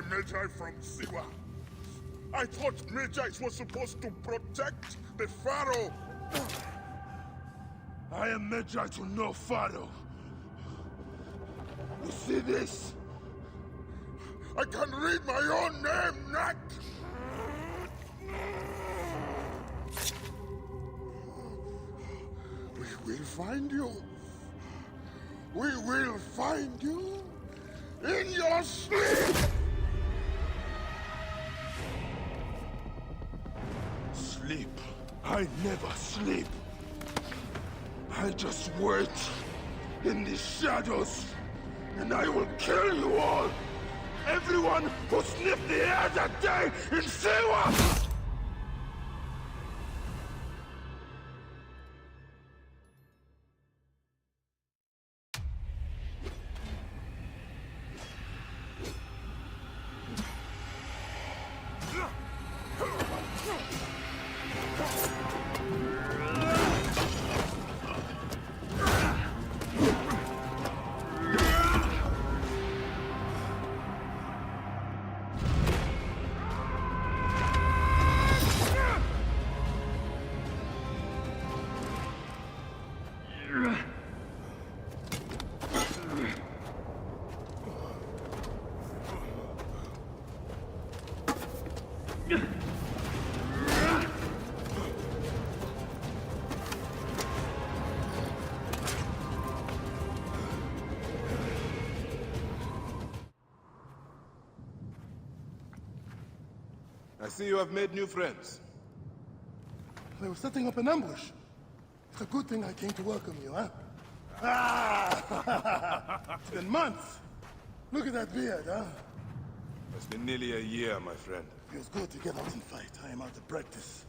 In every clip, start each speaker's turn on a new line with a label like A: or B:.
A: Magi from Siwa. I thought Magi's were supposed to protect the Pharaoh. I am Magi to no Pharaoh. You see this? I can read my own name, Nak! We will find you. We will find you in your sleep! Sleep? I never sleep. I just wait in the shadows, and I will kill you all! Everyone who sniffed the air that day in Siwa!
B: I see you have made new friends.
C: They were setting up an ambush. It's a good thing I came to welcome you, huh? Ah! It's been months. Look at that beard, huh?
B: It's been nearly a year, my friend.
C: Feels good to get out and fight. I am out of practice.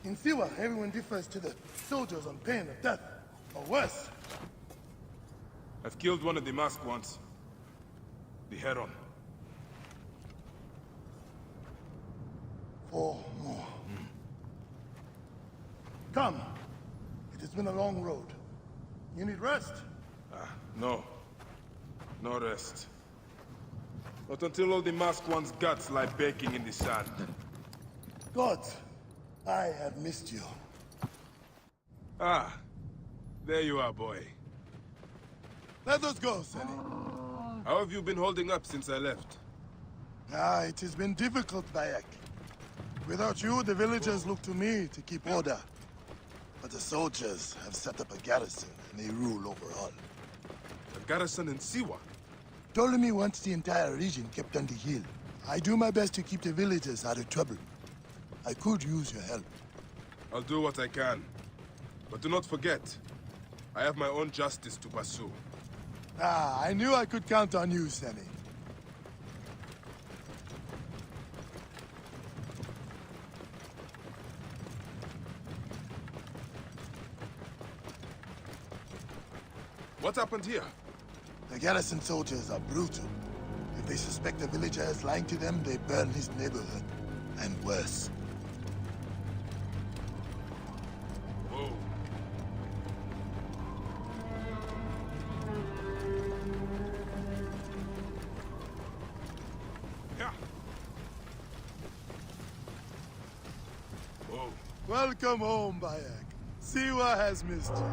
C: In Siwa, everyone defers to the soldiers on pain of death, or worse.
B: I've killed one of the masked ones. The Heron.
C: 4 more. Come. It has been a long road. You need rest?
B: No. No rest. Not until all the masked one's guts lie baking in the sand.
C: God, I have missed you.
B: Ah. There you are, boy.
C: Let us go, Sonny.
B: How have you been holding up since I left?
C: It has been difficult, Bayek. Without you, the villagers look to me to keep order. But the soldiers have set up a garrison, and they rule over all.
B: A garrison in Siwa?
C: Ptolemy wants the entire region kept on the hill. I do my best to keep the villagers out of trouble. I could use your help.
B: I'll do what I can. But do not forget, I have my own justice to pursue.
C: I knew I could count on you, Sonny.
B: What happened here?
C: The garrison soldiers are brutal. If they suspect a villager is lying to them, they burn his neighborhood. And worse.
B: Whoa. Yeah. Whoa.
C: Welcome home, Bayek. Siwa has missed you.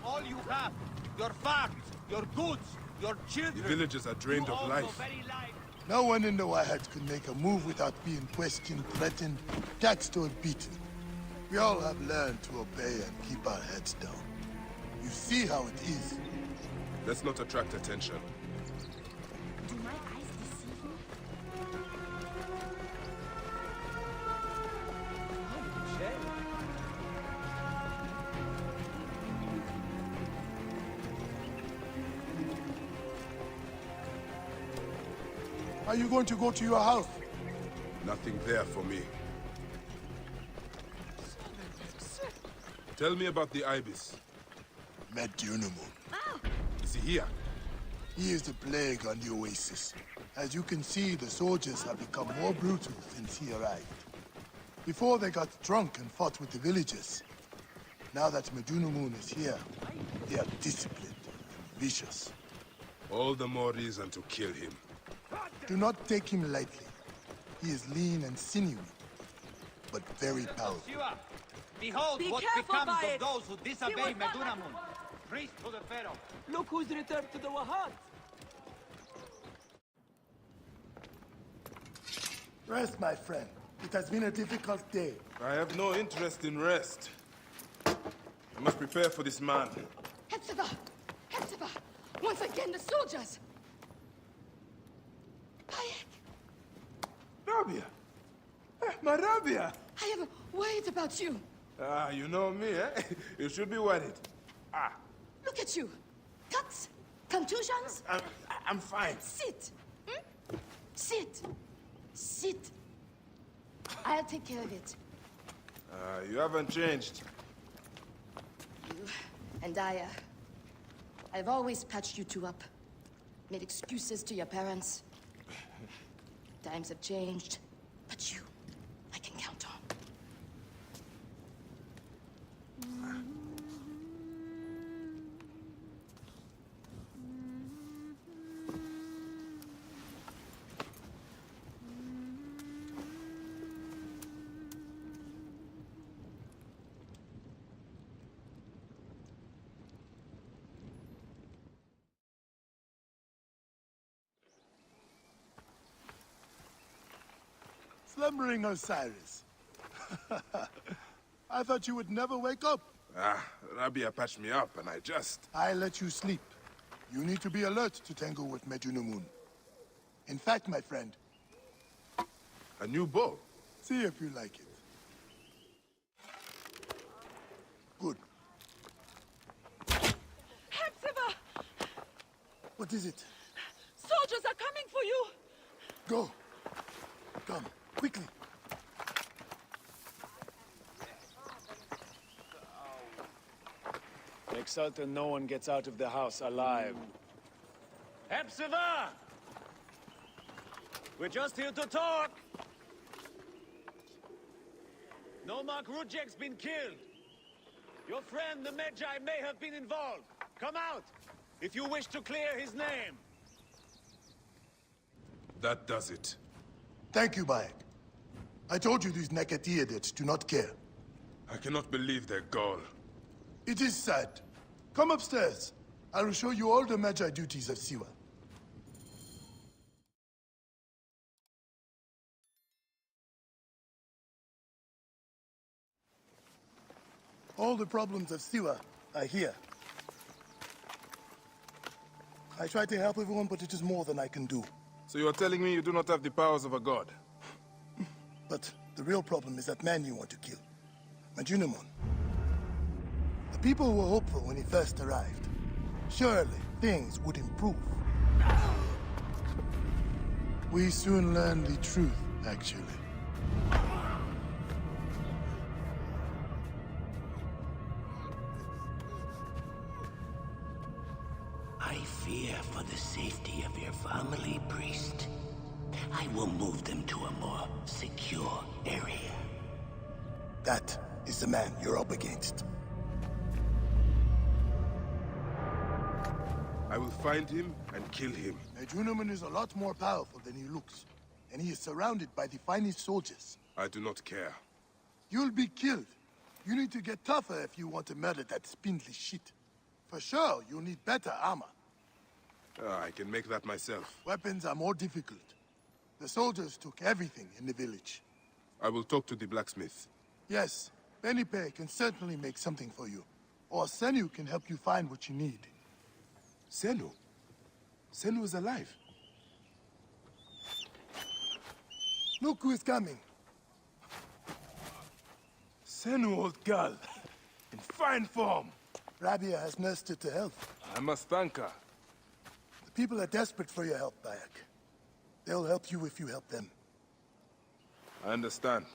D: All you have, your farms, your goods, your children.
B: The villagers are drained of life.
C: No one in the Wahad could make a move without being questioned, threatened, taxed, or beaten. We all have learned to obey and keep our heads down. You see how it is.
B: Let's not attract attention.
E: Do my eyes deceive me?
C: Are you going to go to your house?
B: Nothing there for me. Tell me about the Ibis.
C: Met Dunamu.
B: Is he here?
C: He is the plague on the oasis. As you can see, the soldiers have become more brutal since he arrived. Before they got drunk and fought with the villagers. Now that Medunamun is here, they are disciplined and vicious.
B: All the more reason to kill him.
C: Do not take him lightly. He is lean and sinewy, but very powerful.
D: Siwa, behold
F: Be
D: what
F: careful,
D: becomes
F: Bayek.
D: of those who disobey
F: what's not
D: Medunamun. Priest to the Pharaoh.
F: Look who's returned to the Wahad.
C: Rest, my friend. It has been a difficult day.
B: I have no interest in rest. I must prepare for this man.
G: Hepzibah! Hepzibah! Once again, the soldiers! Bayek!
B: Rabia! My Rabia!
G: I am worried about you.
B: Ah, you know me, eh? You should be worried. Ah,
G: Look at you. Cuts? Contusions?
B: I'm fine.
G: Sit. Hmm? Sit. Sit. I'll take care of it.
B: You haven't changed.
G: You and I've always patched you two up. Made excuses to your parents. Times have changed, but you, I can count on.
C: Slumbering Osiris. I thought you would never wake up.
B: Ah, Rabia patched me up and
C: I let you sleep. You need to be alert to tangle with Medunamun. In fact, my friend,
B: A new bow.
C: see if you like it. Good.
F: Hepzibah!
C: What is it?
F: Soldiers are coming for you!
C: Go. Come, quickly.
H: Make certain no one gets out of the house alive. Hepzibah! We're just here to talk! Nomarch Rujek's been killed. Your friend, the Magi, may have been involved. Come out, if you wish to clear his name.
B: That does it.
C: Thank you, Bayek. I told you these Nekatiadids do not care.
B: I cannot believe their gall.
C: It is sad. Come upstairs. I will show you all the Magi duties of Siwa. All the problems of Siwa are here. I try to help everyone, but it is more than I can do.
B: So you are telling me you do not have the powers of a god?
C: But the real problem is that man you want to kill. Medunamun. The people were hopeful when he first arrived. Surely, things would improve. We soon learned the truth, actually.
I: I fear for the safety of your family, priest. I will move them to a more secure area.
C: That is the man you're up against.
B: I will find him and kill him.
C: Medunamun is a lot more powerful than he looks. And he is surrounded by the finest soldiers.
B: I do not care.
C: You'll be killed. You need to get tougher if you want to murder that spindly shit. For sure, you'll need better armor.
B: I can make that myself.
C: Weapons are more difficult. The soldiers took everything in the village.
B: I will talk to the blacksmith.
C: Yes, Benipe can certainly make something for you. Or Senu can help you find what you need.
B: Senu? Senu is alive.
C: Look who is coming.
B: Senu, old girl. In fine form.
C: Rabia has nursed her to health.
B: I must thank her.
C: The people are desperate for your help, Bayek. They'll help you if you help them.
B: I understand.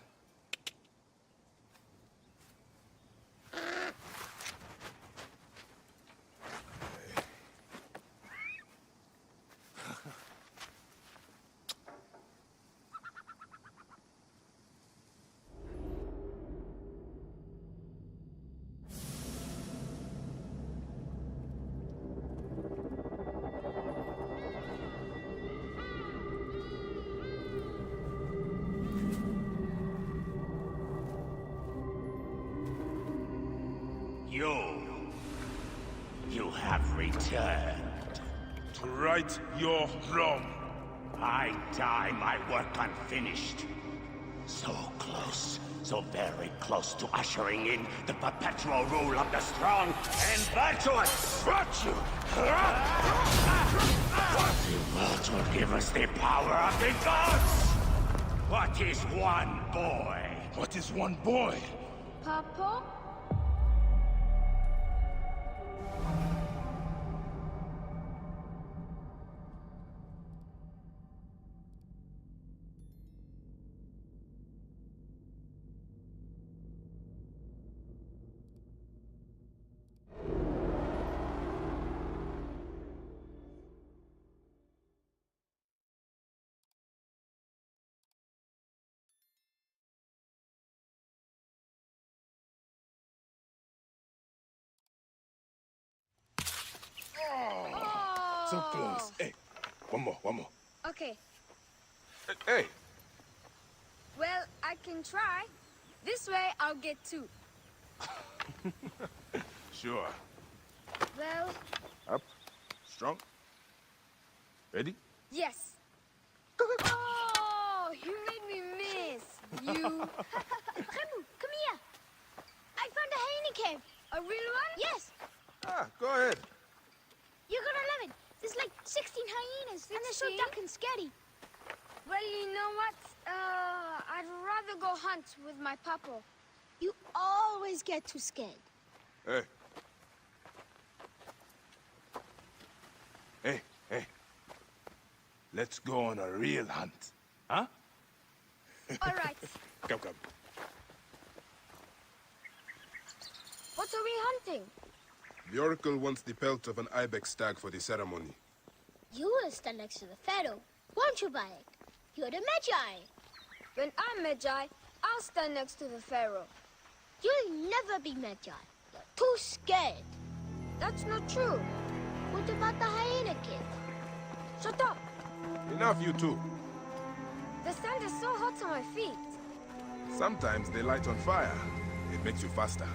I: returned.
B: To right your wrong.
I: I die my work unfinished. So close, so very close to ushering in the perpetual rule of the strong and virtuous!
A: Virtue!
I: The world will give us the power of the gods! What is one boy?
A: What is one boy?
E: Papa?
B: So close. Hey, one more.
J: Okay,
B: Hey,
J: well, I can try. This way, I'll get two.
B: sure.
J: Well,
B: Up, strong. Ready?
J: yes. Oh, you made me miss. You...
E: Remu, come here. I found a hyena cave.
J: A real one?
E: Yes,
B: Ah, go ahead.
E: you're gonna love it. There's like 16 hyenas, and they're so
J: 16?
E: dark and scary.
J: Well, you know what? I'd rather go hunt with my papa.
E: You always get too scared.
B: Hey. Hey. Let's go on a real hunt. Huh?
J: All right.
B: Come.
J: What are we hunting?
B: The Oracle wants the pelt of an ibex stag for the ceremony.
E: You will stand next to the pharaoh, won't you, Bellic? You're the Magi.
J: When I'm Magi, I'll stand next to the pharaoh.
E: You'll never be Magi. You're too scared.
J: That's not true.
E: What about the hyena kid?
J: Shut up.
B: Enough, you two.
J: The sand is so hot on my feet.
B: Sometimes they light on fire. It makes you faster.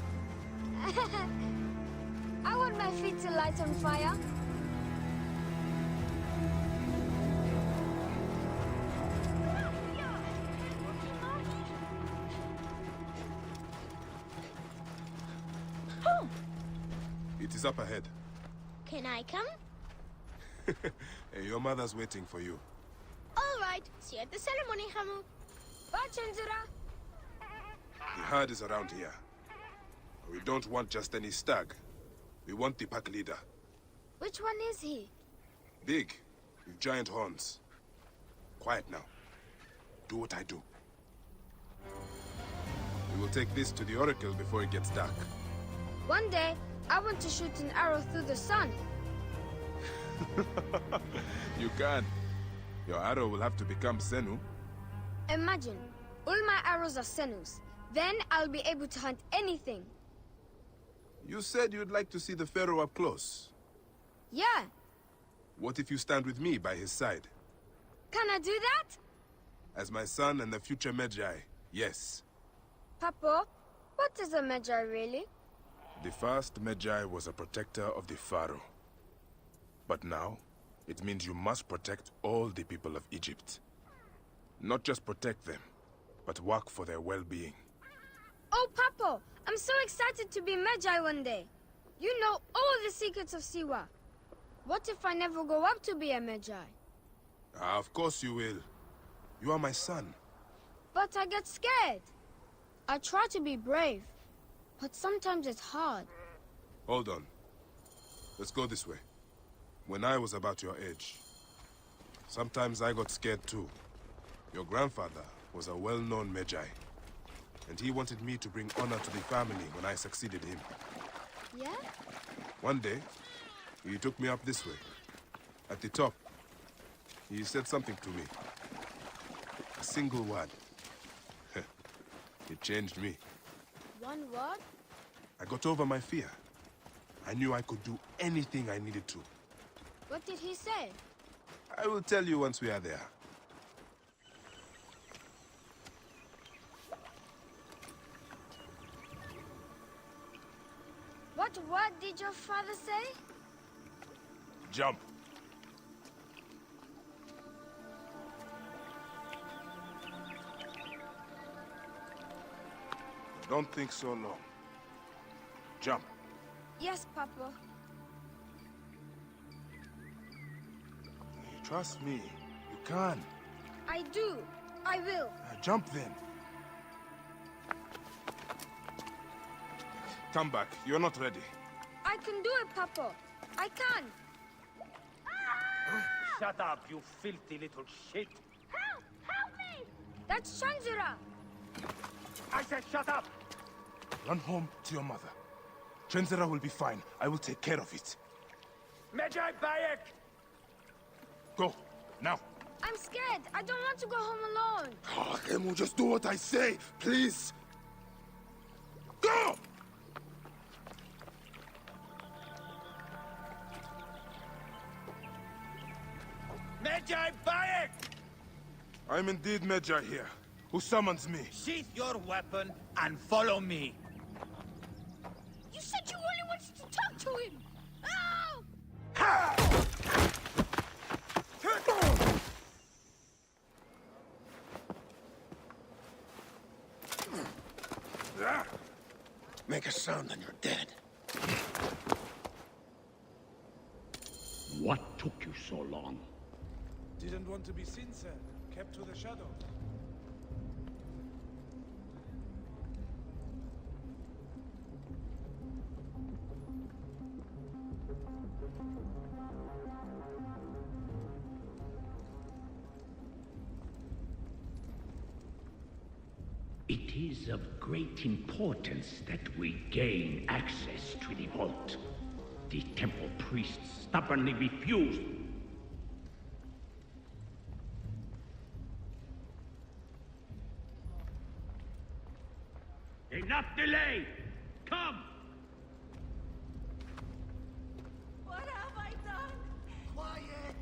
J: I want my feet to light on fire.
B: It is up ahead.
E: Can I come?
B: Hey, your mother's waiting for you.
E: All right. See you at the ceremony, Hamu.
J: Bye, Chandra.
B: The herd is around here. We don't want just any stag. We want the pack leader.
J: Which one is he?
B: Big, with giant horns. Quiet now. Do what I do. We will take this to the Oracle before it gets dark.
J: One day, I want to shoot an arrow through the sun.
B: You can. Your arrow will have to become Senu.
J: Imagine, all my arrows are Senus. Then I'll be able to hunt anything.
B: You said you'd like to see the Pharaoh up close.
J: Yeah.
B: What if you stand with me by his side?
J: Can I do that?
B: As my son and the future Magi, yes.
J: Papa, what is a Magi really?
B: The first Magi was a protector of the Pharaoh. But now, it means you must protect all the people of Egypt. Not just protect them, but work for their well-being.
J: Oh, Papa, I'm so excited to be Magi one day. You know all the secrets of Siwa. What if I never go up to be a Magi?
B: Of course you will. You are my son.
J: But I get scared. I try to be brave, but sometimes it's hard.
B: Hold on. Let's go this way. When I was about your age, sometimes I got scared too. Your grandfather was a well-known Magi, and he wanted me to bring honor to the family when I succeeded him.
J: Yeah?
B: One day, he took me up this way. At the top, he said something to me. A single word. It changed me.
J: One word?
B: I got over my fear. I knew I could do anything I needed to.
J: What did he say?
B: I will tell you once we are there.
J: What word did your father say?
B: Jump. Don't think so long. Jump.
J: Yes, Papa.
B: Trust me. You can.
J: I do. I will.
B: Jump then. Come back. You're not ready.
J: I can do it, Papa. I can.
H: Shut up, you filthy little shit!
J: Help! Help me! That's Shanzira!
H: I said shut up!
B: Run home to your mother. Trenzera will be fine. I will take care of it.
H: Medjay Bayek!
B: Go. Now.
J: I'm scared. I don't want to go home alone.
A: Oh, Remo, just do what I say, please. Go!
H: Medjay Bayek!
B: I'm indeed Medjay here. Who summons me?
D: Sheath your weapon and follow me.
J: You said you only wanted to talk to him. Oh!
A: Make a sound and you're dead.
I: What took you so long?
B: Didn't want to be seen, sir. Kept to the shadows.
I: It is of great importance that we gain access to the vault. The temple priests stubbornly refused. Enough delay! Come!
F: What have I done?
C: Quiet!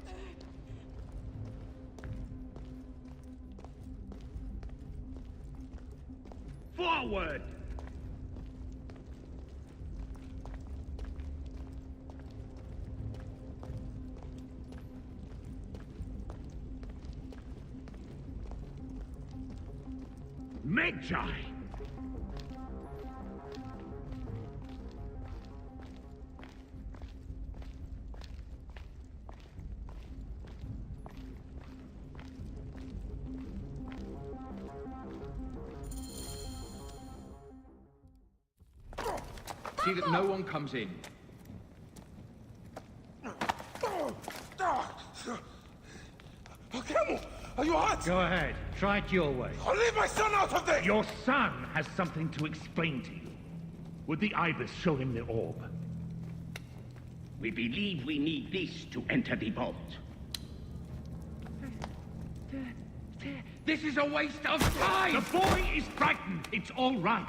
I: Forward! Medjay!
K: See that no one comes in.
A: Camel, are you hurt?
L: Go ahead. Try it your way.
A: I'll leave my son out of this!
I: Your son has something to explain to you. Would the ibis show him the orb? We believe we need this to enter the vault.
K: This is a waste of time!
I: The boy is frightened. It's all right.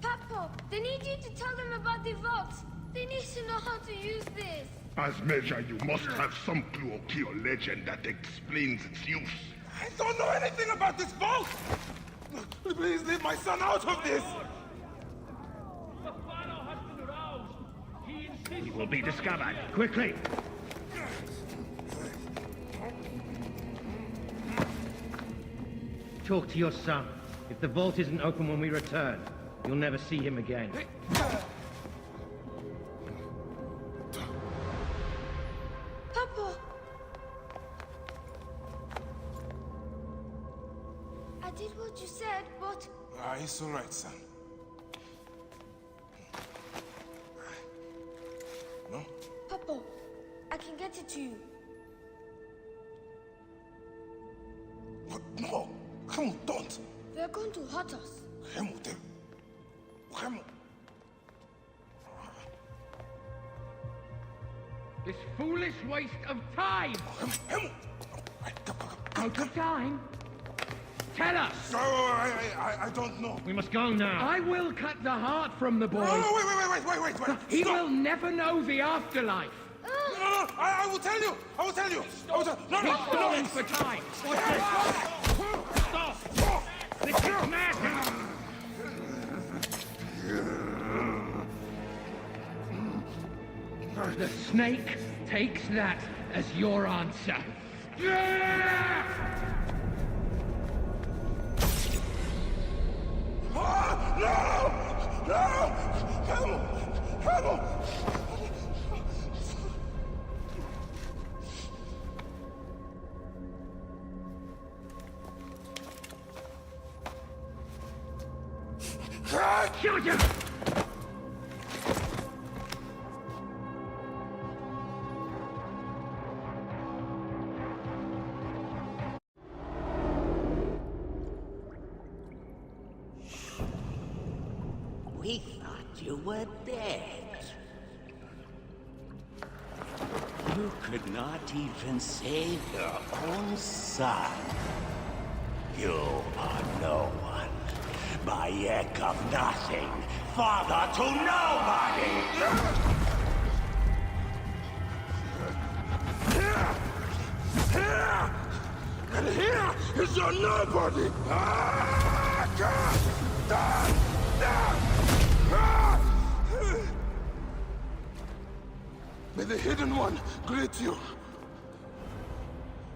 J: Papa, they need you to tell them about the vault. They need to know how to use this.
A: As Medjay, you must have some clue or key or legend that explains its use. I don't know anything about this vault! Please leave my son out of this!
I: He will be discovered. Quickly!
L: Talk to your son. If the vault isn't open when we return, you'll never see him again.
J: Papa! I did what you said, but...
B: It's all right, son. No?
J: Papa, I can get it to you.
A: What? No! Remo, don't!
J: They're going to hurt us.
A: Remo, Remo!
K: This foolish waste of time!
A: Remo!
K: Out of time? Tell us!
A: No, I don't know.
L: We must go now.
K: I will cut the heart from the boy.
A: No, wait!
K: He
A: Stop.
K: will never know the afterlife.
A: No, I will tell you! I will tell you!
K: He's stalling for time.
I: Stop! This is madness!
K: The snake takes that as your answer. Yeah!
A: Ah, no! No! Help! Help!
K: Shoot him!
I: We thought you were dead. You could not even save your own son. You are no one. Bayek of nothing. Father to nobody!
A: And here is your nobody! May the Hidden One greet you.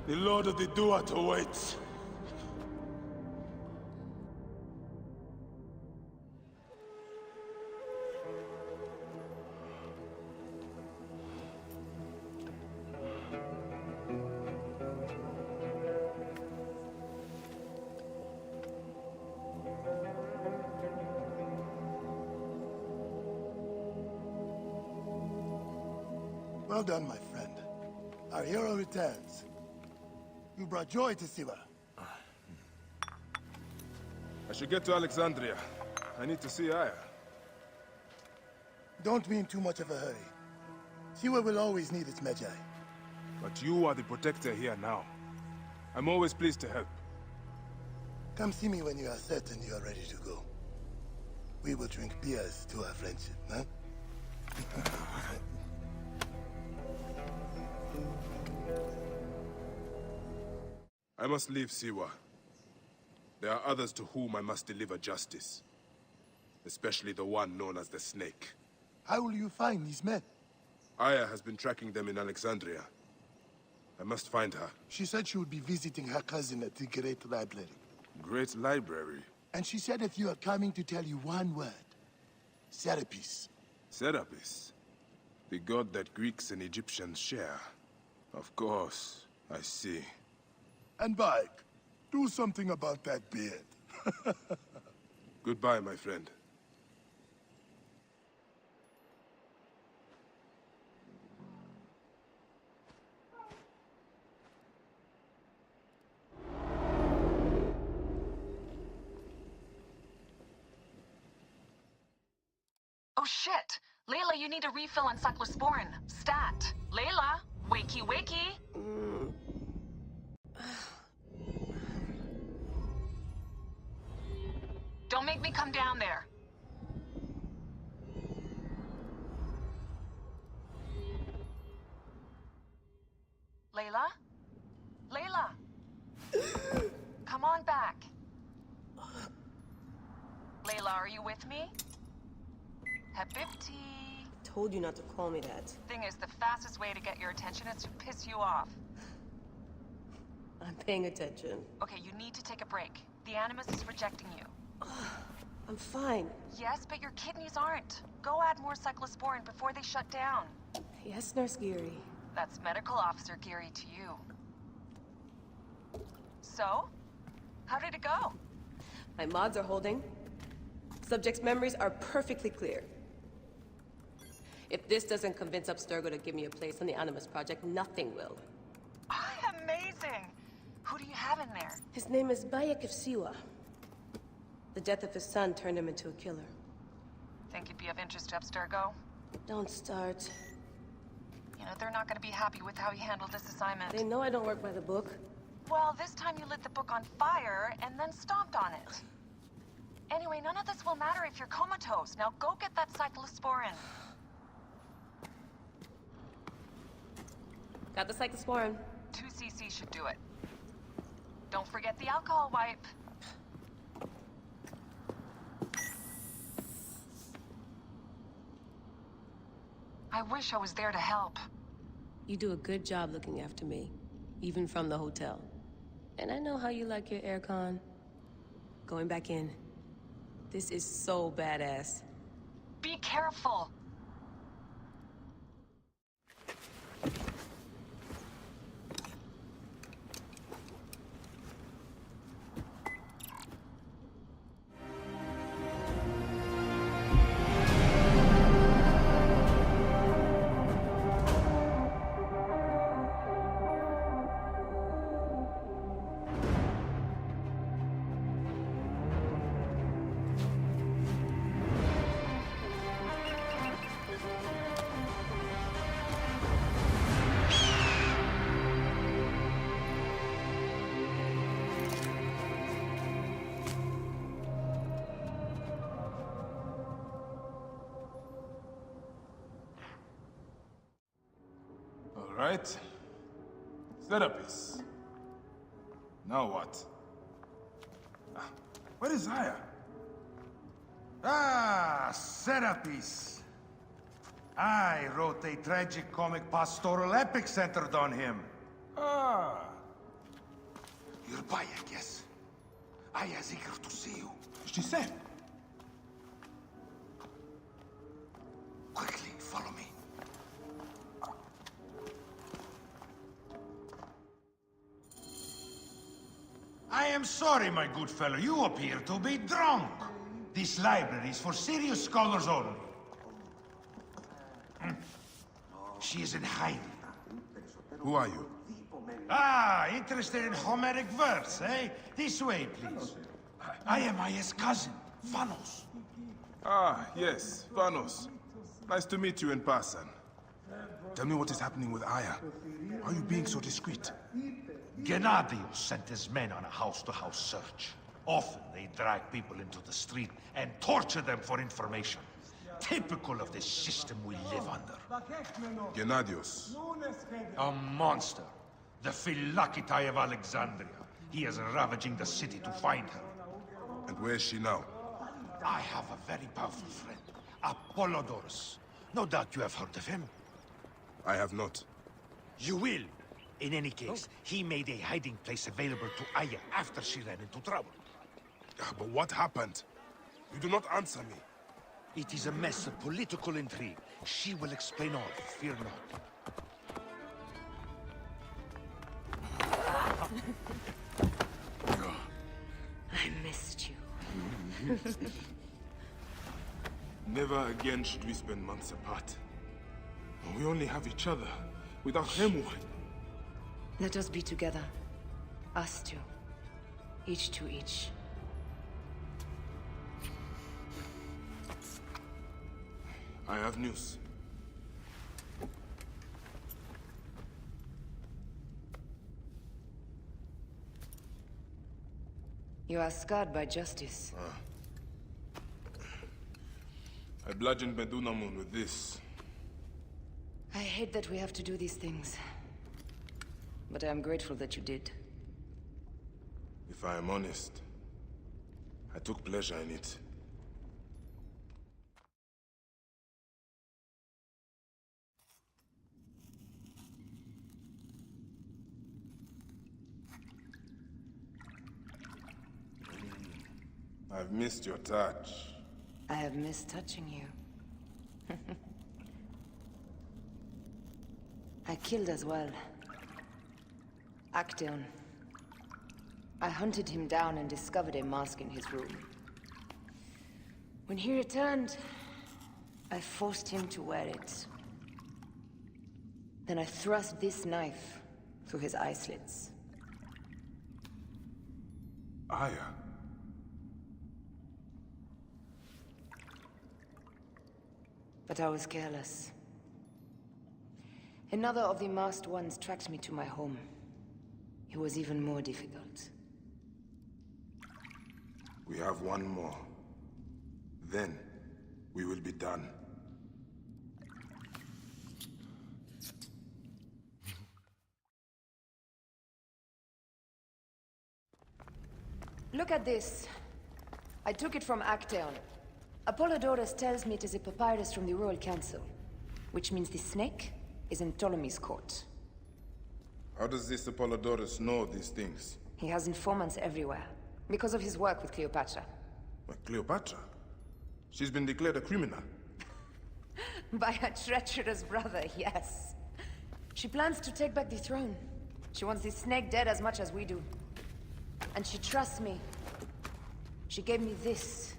A: The Lord of the Duat awaits.
C: Well done, my friend. Our hero returns. You brought joy to Siwa.
B: I should get to Alexandria. I need to see Aya.
C: Don't be in too much of a hurry. Siwa will always need its Magi.
B: But you are the protector here now. I'm always pleased to help.
C: Come see me when you are certain you are ready to go. We will drink beers to our friendship, huh?
B: I must leave Siwa. There are others to whom I must deliver justice. Especially the one known as the Snake.
C: How will you find these men?
B: Aya has been tracking them in Alexandria. I must find her.
C: She said she would be visiting her cousin at the Great Library.
B: Great Library?
C: And she said if you are coming to tell you one word. Serapis.
B: Serapis? The god that Greeks and Egyptians share. Of course, I see.
C: And Bayek, do something about that beard.
B: Goodbye, my friend.
M: Oh shit! Layla, you need a refill on cyclosporin. Stat. Layla, wakey wakey. Don't make me come down there. Layla? Layla? Come on back. Layla, are you with me? Habibti.
N: Told you not to call me that.
M: Thing is, the fastest way to get your attention is to piss you off.
N: I'm paying attention.
M: Okay, you need to take a break. The Animus is rejecting you.
N: I'm fine.
M: Yes, but your kidneys aren't. Go add more cyclosporin before they shut down.
N: Yes, Nurse Geary.
M: That's Medical Officer Geary to you. So? How did it go?
N: My mods are holding. Subject's memories are perfectly clear. If this doesn't convince Abstergo to give me a place on the Animus Project, nothing will.
M: Amazing! Who do you have in there?
N: His name is Bayek of Siwa. The death of his son turned him into a killer.
M: Think you'd be of interest to Abstergo?
N: Don't start.
M: You know, they're not gonna be happy with how he handled this assignment.
N: They know I don't work by the book.
M: Well, this time you lit the book on fire and then stomped on it. Anyway, none of this will matter if you're comatose. Now go get that cyclosporin.
N: Got the cyclosporin.
M: 2 cc should do it. Don't forget the alcohol wipe. I wish I was there to help.
N: You do a good job looking after me, even from the hotel. And I know how you like your aircon. Going back in. This is so badass.
M: Be careful.
B: Right. Therapist. Now what? Where is Aya?
O: Ah, Serapis. I wrote a tragic comic pastoral epic centered on him.
B: Ah.
O: You're Bayek, yes? Aya's eager to see you.
B: She said.
O: Quickly, follow me. I am sorry, my good fellow. You appear to be drunk. This library is for serious scholars only. She is in hiding.
B: Who are you?
O: Ah, interested in Homeric verse, eh? This way, please. I am Aya's cousin, Vanos.
B: Ah, yes, Vanos. Nice to meet you in person. Tell me what is happening with Aya. Why are you being so discreet?
O: Gennadios sent his men on a house-to-house search. Often they drag people into the street and torture them for information. Typical of the system we live under.
B: Gennadios.
O: A monster. The Philokitai of Alexandria. He is ravaging the city to find her.
B: And where is she now?
O: I have a very powerful friend, Apollodorus. No doubt you have heard of him.
B: I have not.
O: You will. In any case, he made a hiding place available to Aya after she ran into trouble.
B: But what happened? You do not answer me.
O: It is a mess of political intrigue. She will explain all, fear not.
N: I missed you.
B: Never again should we spend months apart. We only have each other. Without him,
N: Let us be together. Us two. Each to each.
B: I have news.
N: You are scarred by justice.
B: I bludgeoned Medunamun with this.
N: I hate that we have to do these things. But I am grateful that you did.
B: If I am honest, I took pleasure in it. I've missed your touch.
N: I have missed touching you. I killed as well. Acteon. I hunted him down and discovered a mask in his room. When he returned, I forced him to wear it. Then I thrust this knife through his eye slits.
B: Aya.
N: But I was careless. Another of the masked ones tracked me to my home. It was even more difficult.
B: We have one more. Then, we will be done.
N: Look at this. I took it from Acteon. Apollodorus tells me it is a papyrus from the Royal Council.
P: which means the snake is in Ptolemy's court.
B: How does this Apollodorus know these things?
P: He has informants everywhere, because of his work with Cleopatra.
B: But Cleopatra? She's been declared a criminal.
P: By her treacherous brother, yes. She plans to take back the throne. She wants the snake dead as much as we do. And she trusts me. She gave me this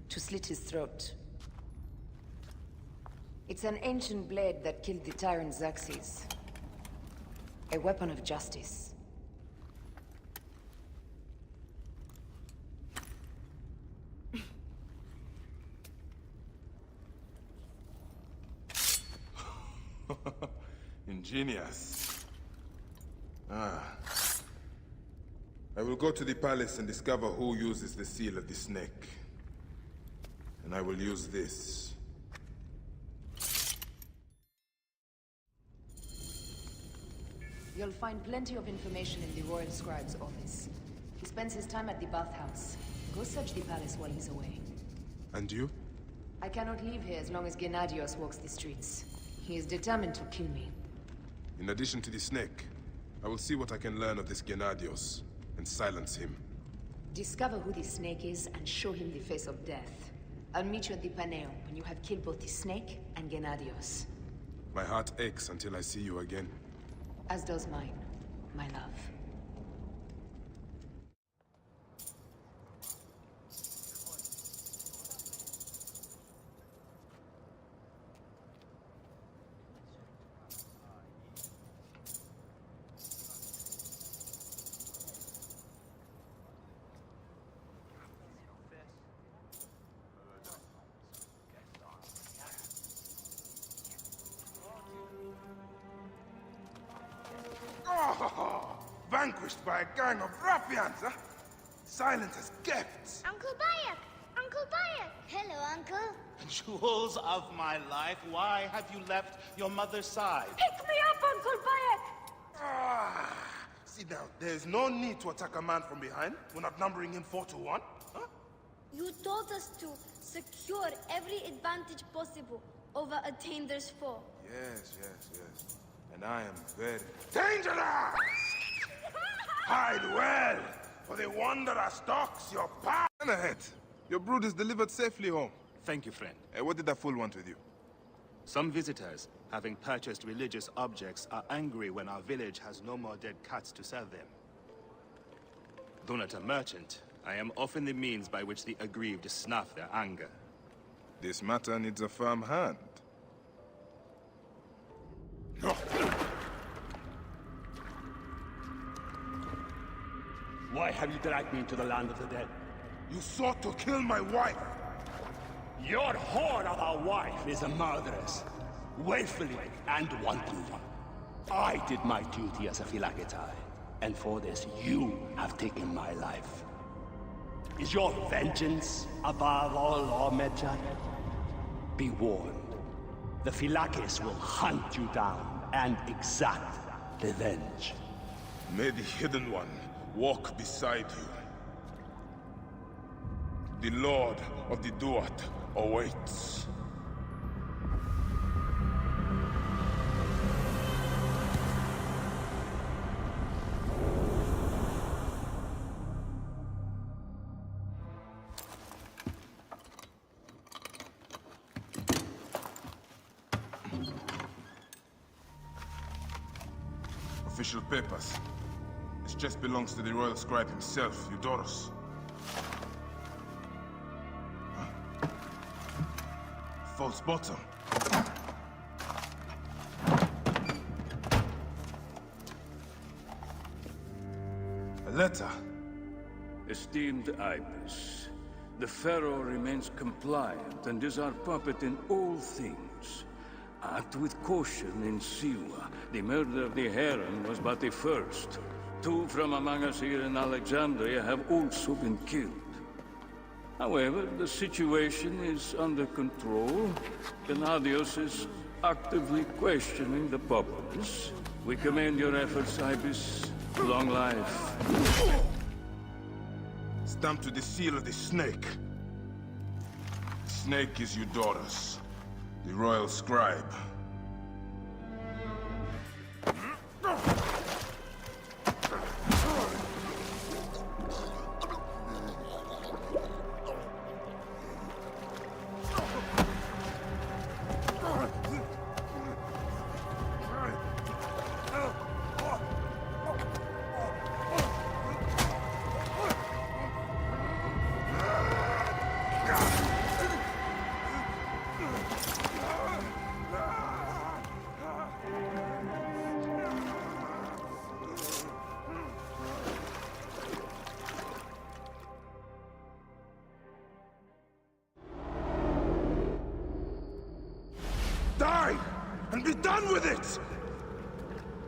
P: to slit his throat. It's an ancient blade that killed the tyrant Xerxes. A weapon of justice.
B: Ingenious. I will go to the palace and discover who uses the seal of the snake. And I will use this.
P: You'll find plenty of information in the Royal Scribe's office. He spends his time at the bathhouse. Go search the palace while he's away.
B: And you?
P: I cannot leave here as long as Gennadios walks the streets. He is determined to kill me.
B: In addition to the snake, I will see what I can learn of this Gennadios, and silence him.
P: Discover who the snake is and show him the face of death. I'll meet you at the Paneo when you have killed both the snake and Gennadios.
B: My heart aches until I see you again.
P: As does mine, my love.
B: Vanquished by a gang of ruffians, huh? Silent as gifts.
E: Uncle Bayek! Uncle Bayek! Hello, Uncle.
D: Jewels of my life, why have you left your mother's side?
F: Pick me up, Uncle Bayek!
B: See now, there's no need to attack a man from behind. We're not numbering him 4-1, huh?
J: You told us to secure every advantage possible over a Tainder's foe.
B: Yes. And I am very dangerous! Hide well, for the wanderer stalks your path. And ahead. Your brood is delivered safely home.
Q: Thank you, friend.
B: What did that fool want with you?
Q: Some visitors, having purchased religious objects, are angry when our village has no more dead cats to sell them. Though not a merchant, I am often the means by which the aggrieved snuff their anger.
B: This matter needs a firm hand.
I: Why have you dragged me into the land of the dead?
B: You sought to kill my wife!
I: Your whore of a wife is a murderess. Willfully and wantonly. I did my duty as a Phylakitai, and for this you have taken my life. Is your vengeance above all law, Medjay? Be warned. The Phylakis will hunt you down and exact revenge.
B: May the Hidden One walk beside you. The Lord of the Duat awaits. Official papers. This chest belongs to the royal scribe himself, Eudorus. False bottom. A letter.
R: Esteemed Ibis, the Pharaoh remains compliant and is our puppet in all things. Act with caution in Siwa. The murder of the Heron was but the first. 2 from among us here in Alexandria have also been killed. However, the situation is under control. Gennadios is actively questioning the populace. We commend your efforts, Ibis. Long life.
B: Stamped with the seal of the snake. The snake is Eudorus, the royal scribe.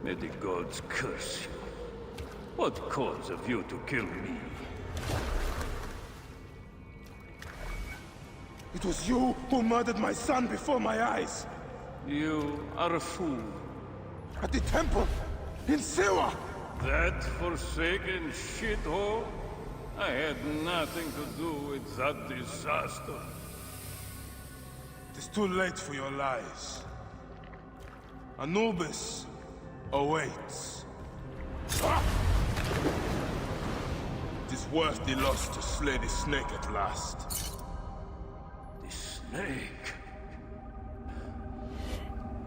R: May the gods curse you. What cause have you to kill me?
B: It was you who murdered my son before my eyes.
R: You are a fool.
B: At the temple, in Siwa!
R: That forsaken shithole? I had nothing to do with that disaster.
B: It is too late for your lies. Anubis awaits. It is worth the loss to slay the snake at last.
R: The snake?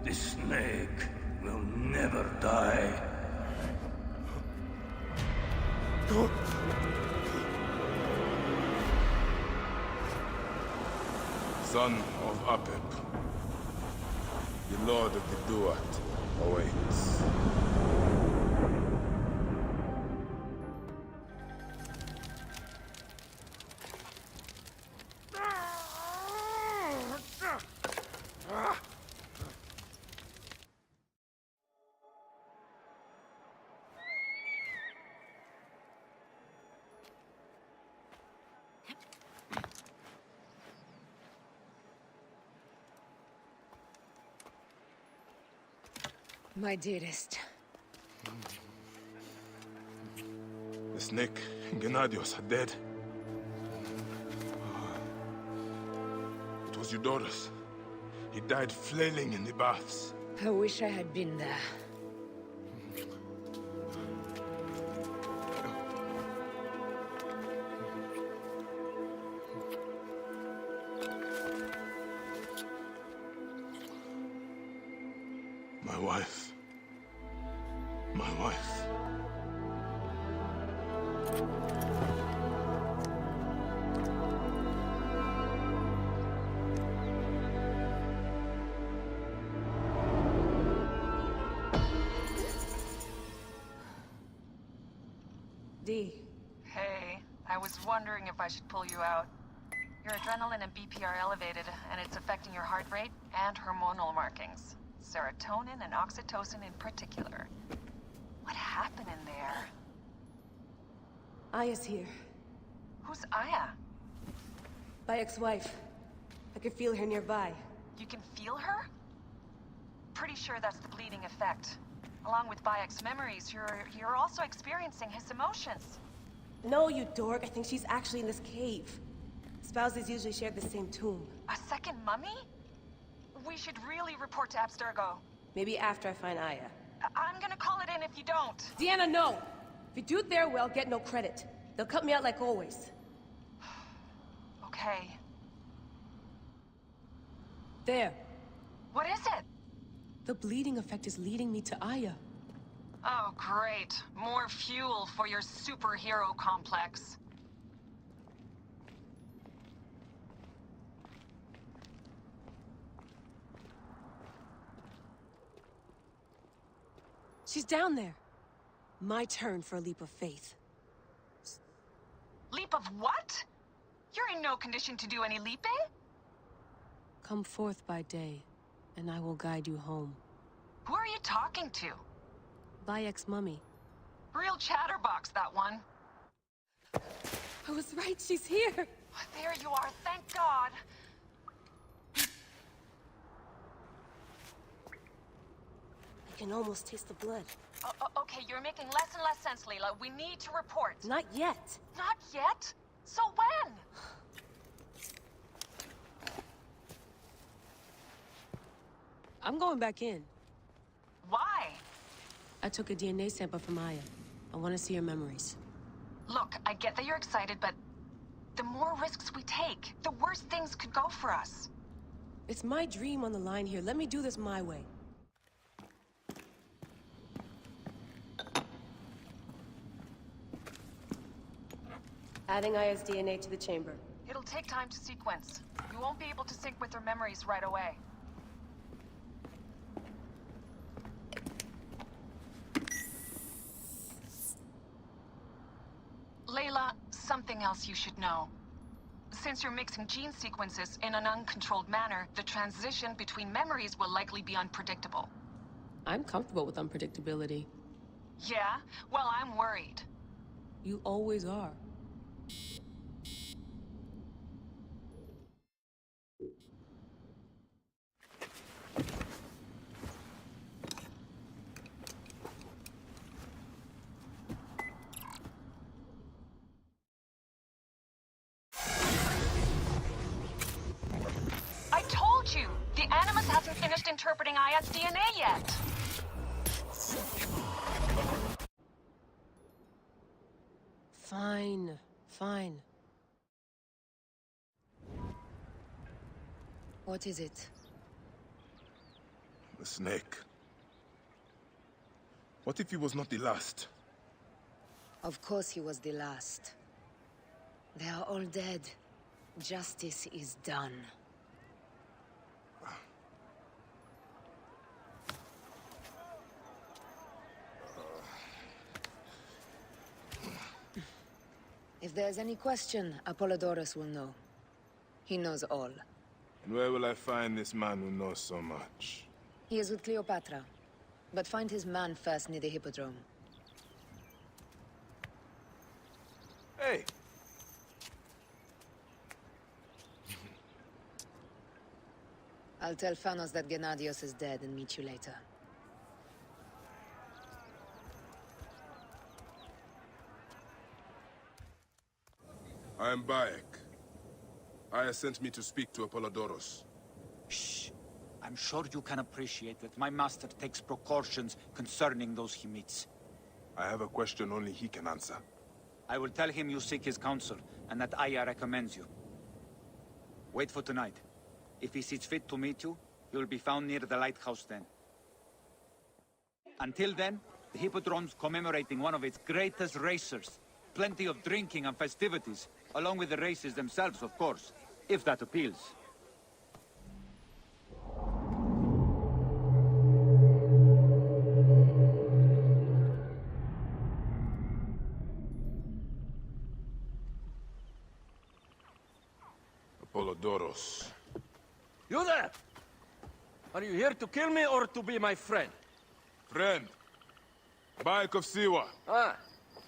R: The snake will never die.
B: Son of Apep, the Lord of the Duat awaits.
P: My dearest.
B: The snake and Gennadios are dead. It was Eudoros. He died flailing in the baths.
P: I wish I had been there.
B: My wife. My wife.
P: D.
M: Hey, I was wondering if I should pull you out. Your adrenaline and BP are elevated, and it's affecting your heart rate and hormonal markings. Serotonin and oxytocin in particular. What happened in there?
N: Aya's here.
M: Who's Aya?
N: My ex-wife. I could feel her nearby.
M: You can feel her? Pretty sure that's the bleeding effect. Along with Bayek's memories, you're also experiencing his emotions.
N: No, you dork. I think she's actually in this cave. Spouses usually share the same tomb.
M: A second mummy? We should really report to Abstergo.
N: Maybe after I find Aya.
M: I'm gonna call it in if you don't.
N: Deanna, no! If you do it there, well, get no credit. They'll cut me out like always.
M: Okay.
N: There.
M: What is it?
N: The bleeding effect is leading me to Aya.
M: Oh, great. More fuel for your superhero complex.
N: She's down there. My turn for a leap of faith.
M: Leap of what? You're in no condition to do any leaping?
N: Come forth by day, and I will guide you home.
M: Who are you talking to?
N: Bayek's mummy.
M: Real chatterbox, that one.
N: I was right, she's here!
M: There you are, thank God.
N: I can almost taste the blood.
M: Okay, you're making less and less sense, Leela. We need to report.
N: Not yet.
M: Not yet? So when?
N: I'm going back in.
M: Why?
N: I took a DNA sample from Aya. I want to see her memories.
M: Look, I get that you're excited, but the more risks we take, the worse things could go for us.
N: It's my dream on the line here. Let me do this my way. Adding Aya's DNA to the chamber.
M: It'll take time to sequence. You won't be able to sync with her memories right away. Layla, something else you should know. Since you're mixing gene sequences in an uncontrolled manner, the transition between memories will likely be unpredictable.
N: I'm comfortable with unpredictability.
M: Yeah? Well, I'm worried.
N: You always are.
M: I told you! The Animus hasn't finished interpreting Aya's DNA yet!
N: Fine, fine.
P: What is it?
B: The snake. What if he was not the last?
P: Of course he was the last. They are all dead. Justice is done. If there's any question, Apollodorus will know. He knows all.
B: And where will I find this man who knows so much?
P: He is with Cleopatra. But find his man first near the Hippodrome.
B: Hey!
P: I'll tell Phanos that Gennadios is dead and meet you later.
B: I am Bayek. Aya sent me to speak to Apollodorus.
D: Shh. I'm sure you can appreciate that my master takes precautions concerning those he meets.
B: I have a question only he can answer.
D: I will tell him you seek his counsel, and that Aya recommends you. Wait for tonight. If he sees fit to meet you, he will be found near the lighthouse then. Until then, the Hippodrome's commemorating one of its greatest racers. Plenty of drinking and festivities, along with the races themselves, of course, if that appeals.
B: Apollodorus.
S: You there! Are you here to kill me or to be my friend?
B: Friend. Bayek of Siwa.
S: Ah,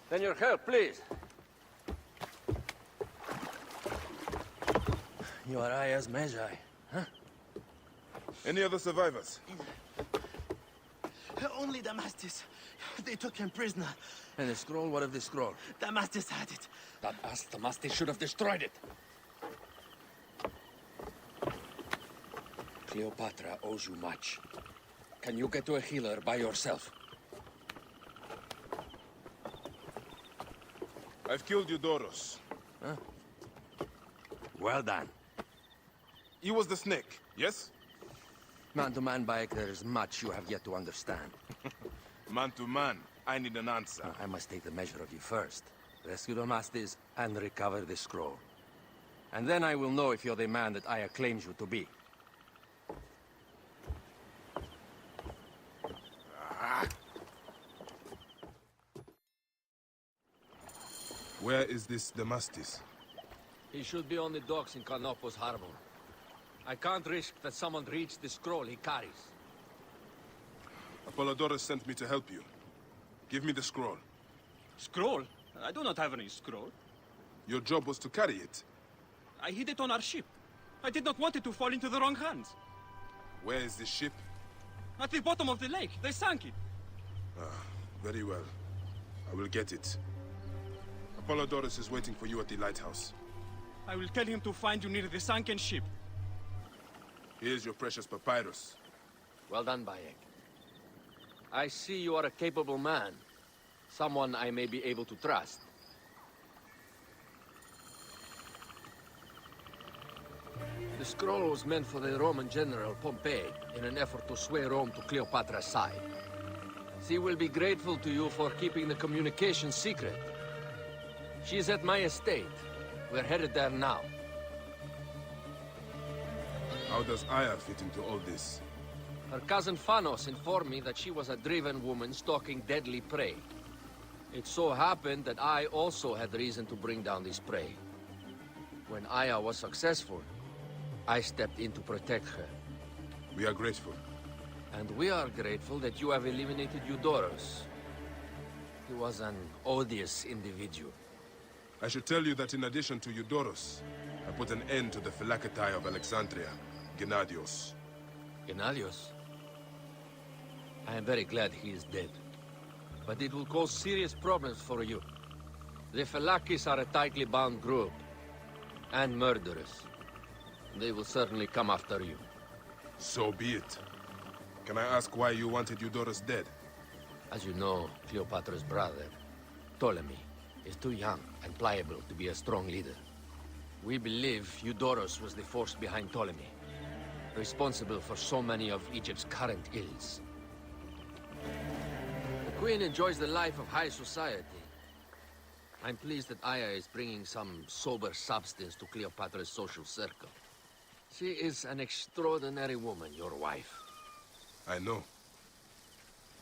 S: then your help, please. You are Aya's Magi, huh?
B: Any other survivors?
T: Only Damastis. They took him prisoner.
S: And the scroll? What of the scroll?
T: Damastis had it.
S: That ass Damastis should have destroyed it. Cleopatra owes you much. Can you get to a healer by yourself?
B: I've killed Eudoros.
S: Huh? Well done.
B: He was the snake, yes?
S: Man to man, Bayek, there is much you have yet to understand.
B: Man to man, I need an answer.
S: I must take the measure of you first. Rescue Damastis and recover the scroll. And then I will know if you're the man that Aya claims you to be.
B: Where is this Damastis?
S: He should be on the docks in Canopus Harbor. I can't risk that someone reads the scroll he carries.
B: Apollodorus sent me to help you. Give me the scroll.
U: Scroll? I do not have any scroll.
B: Your job was to carry it.
U: I hid it on our ship. I did not want it to fall into the wrong hands.
B: Where is this ship?
U: At the bottom of the lake. They sank it.
B: Ah, very well. I will get it. Apollodorus is waiting for you at the lighthouse.
U: I will tell him to find you near the sunken ship.
B: Here's your precious papyrus.
S: Well done, Bayek. I see you are a capable man. Someone I may be able to trust. The scroll was meant for the Roman general Pompey in an effort to sway Rome to Cleopatra's side. She will be grateful to you for keeping the communication secret. She is at my estate. We're headed there now.
B: How does Aya fit into all this?
S: Her cousin Phanos informed me that she was a driven woman stalking deadly prey. It so happened that I also had reason to bring down this prey. When Aya was successful, I stepped in to protect her.
B: We are grateful.
S: And we are grateful that you have eliminated Eudoros. He was an odious individual.
B: I should tell you that in addition to Eudoros, I put an end to the Phylakitai of Alexandria, Gennadios.
S: Gennadios? I am very glad he is dead. But it will cause serious problems for you. The Phylakis are a tightly bound group. And murderers. They will certainly come after you.
B: So be it. Can I ask why you wanted Eudoros dead?
S: As you know, Cleopatra's brother, Ptolemy, is too young and pliable to be a strong leader. We believe Eudoros was the force behind Ptolemy, responsible for so many of Egypt's current ills. The Queen enjoys the life of high society. I'm pleased that Aya is bringing some sober substance to Cleopatra's social circle. She is an extraordinary woman, your wife.
B: I know.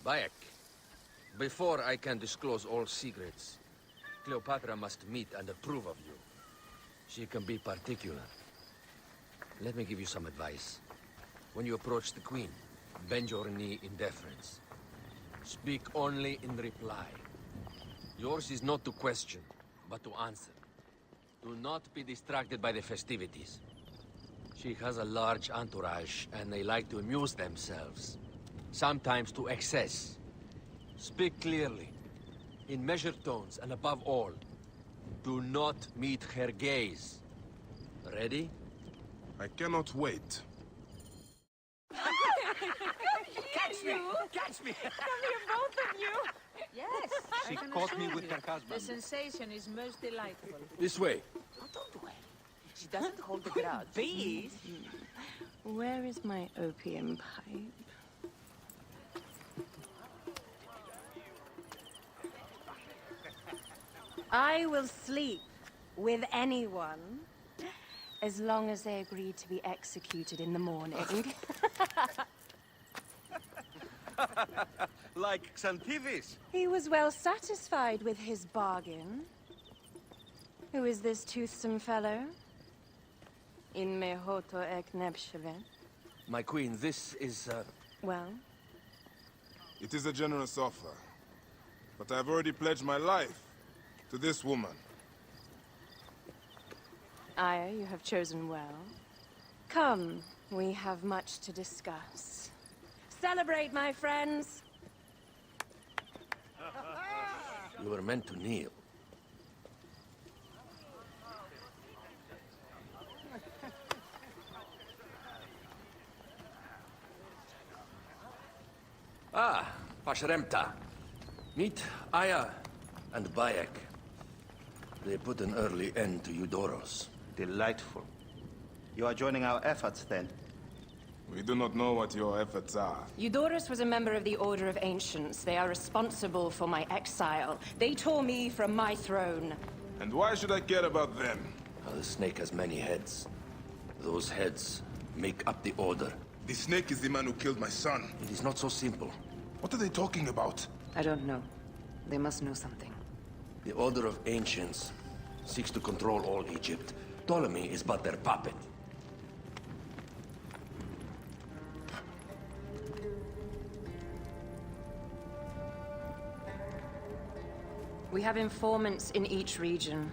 S: Bayek, before I can disclose all secrets, Cleopatra must meet and approve of you. She can be particular. Let me give you some advice. When you approach the Queen, bend your knee in deference. Speak only in reply. Yours is not to question, but to answer. Do not be distracted by the festivities. She has a large entourage, and they like to amuse themselves. Sometimes to excess. Speak clearly, in measured tones, and above all, do not meet her gaze. Ready?
B: I cannot wait.
F: Catch me! Catch me! Come here, both of you! Yes,
U: She
F: I can
U: caught
F: assure
U: me with
F: you.
U: her husband.
F: The sensation is most delightful.
S: This way.
F: Don't worry. She doesn't hold a grudge. Please.
G: Where is my opium pipe? I will sleep with anyone as long as they agree to be executed in the morning.
Q: Like Xantivis.
G: He was well satisfied with his bargain. Who is this toothsome fellow? In mehoto ek nebshevet.
S: My queen, this is,
G: Well?
B: It is a generous offer. But I've already pledged my life to this woman.
G: Aya, you have chosen well. Come, we have much to discuss. Celebrate, my friends!
S: you were meant to kneel. Ah, Pashremta. Meet Aya and Bayek. They put an early end to Eudoros.
V: Delightful. You are joining our efforts, then?
B: We do not know what your efforts are.
G: Eudoros was a member of the Order of Ancients. They are responsible for my exile. They tore me from my throne.
B: And why should I care about them?
S: The snake has many heads. Those heads make up the Order.
B: The snake is the man who killed my son.
S: It is not so simple.
B: What are they talking about?
P: I don't know. They must know something.
S: The Order of Ancients seeks to control all Egypt. Ptolemy is but their puppet.
G: We have informants in each region.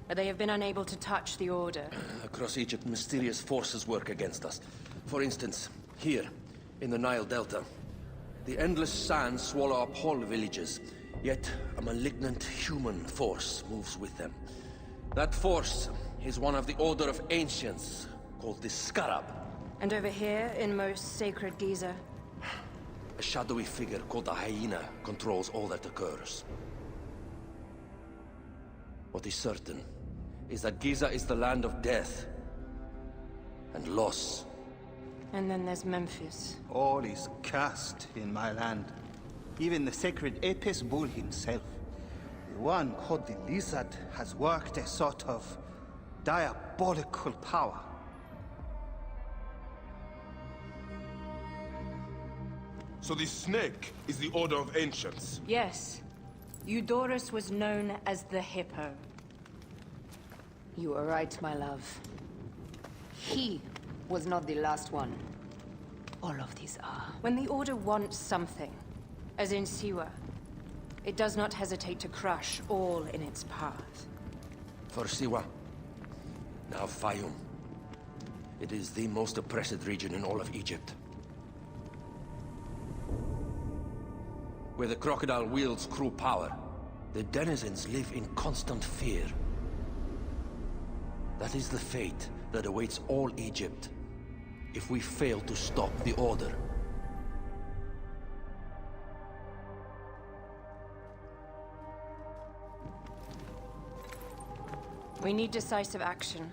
G: But they have been unable to touch the Order.
S: Across Egypt, mysterious forces work against us. For instance, here, in the Nile Delta, the endless sands swallow up whole villages, yet a malignant human force moves with them. That force is one of the Order of Ancients, called the Scarab.
G: And over here, in most sacred Giza?
S: A shadowy figure called the Hyena controls all that occurs. What is certain is that Giza is the land of death and loss.
G: And then there's Memphis.
V: All is cursed in my land. Even the sacred Apis bull himself. The one called the Lizard has worked a sort of diabolical power.
B: So the snake is the Order of Ancients?
G: Yes. Eudoros was known as the Hippo.
P: You are right, my love. He was not the last one. all of these are.
G: When the Order wants something, as in Siwa, it does not hesitate to crush all in its path.
H: For Siwa, now Fayum. It is the most oppressed region in all of Egypt. Where the crocodile wields cruel power, the denizens live in constant fear. That is the fate that awaits all Egypt if we fail to stop the Order.
G: We need decisive action.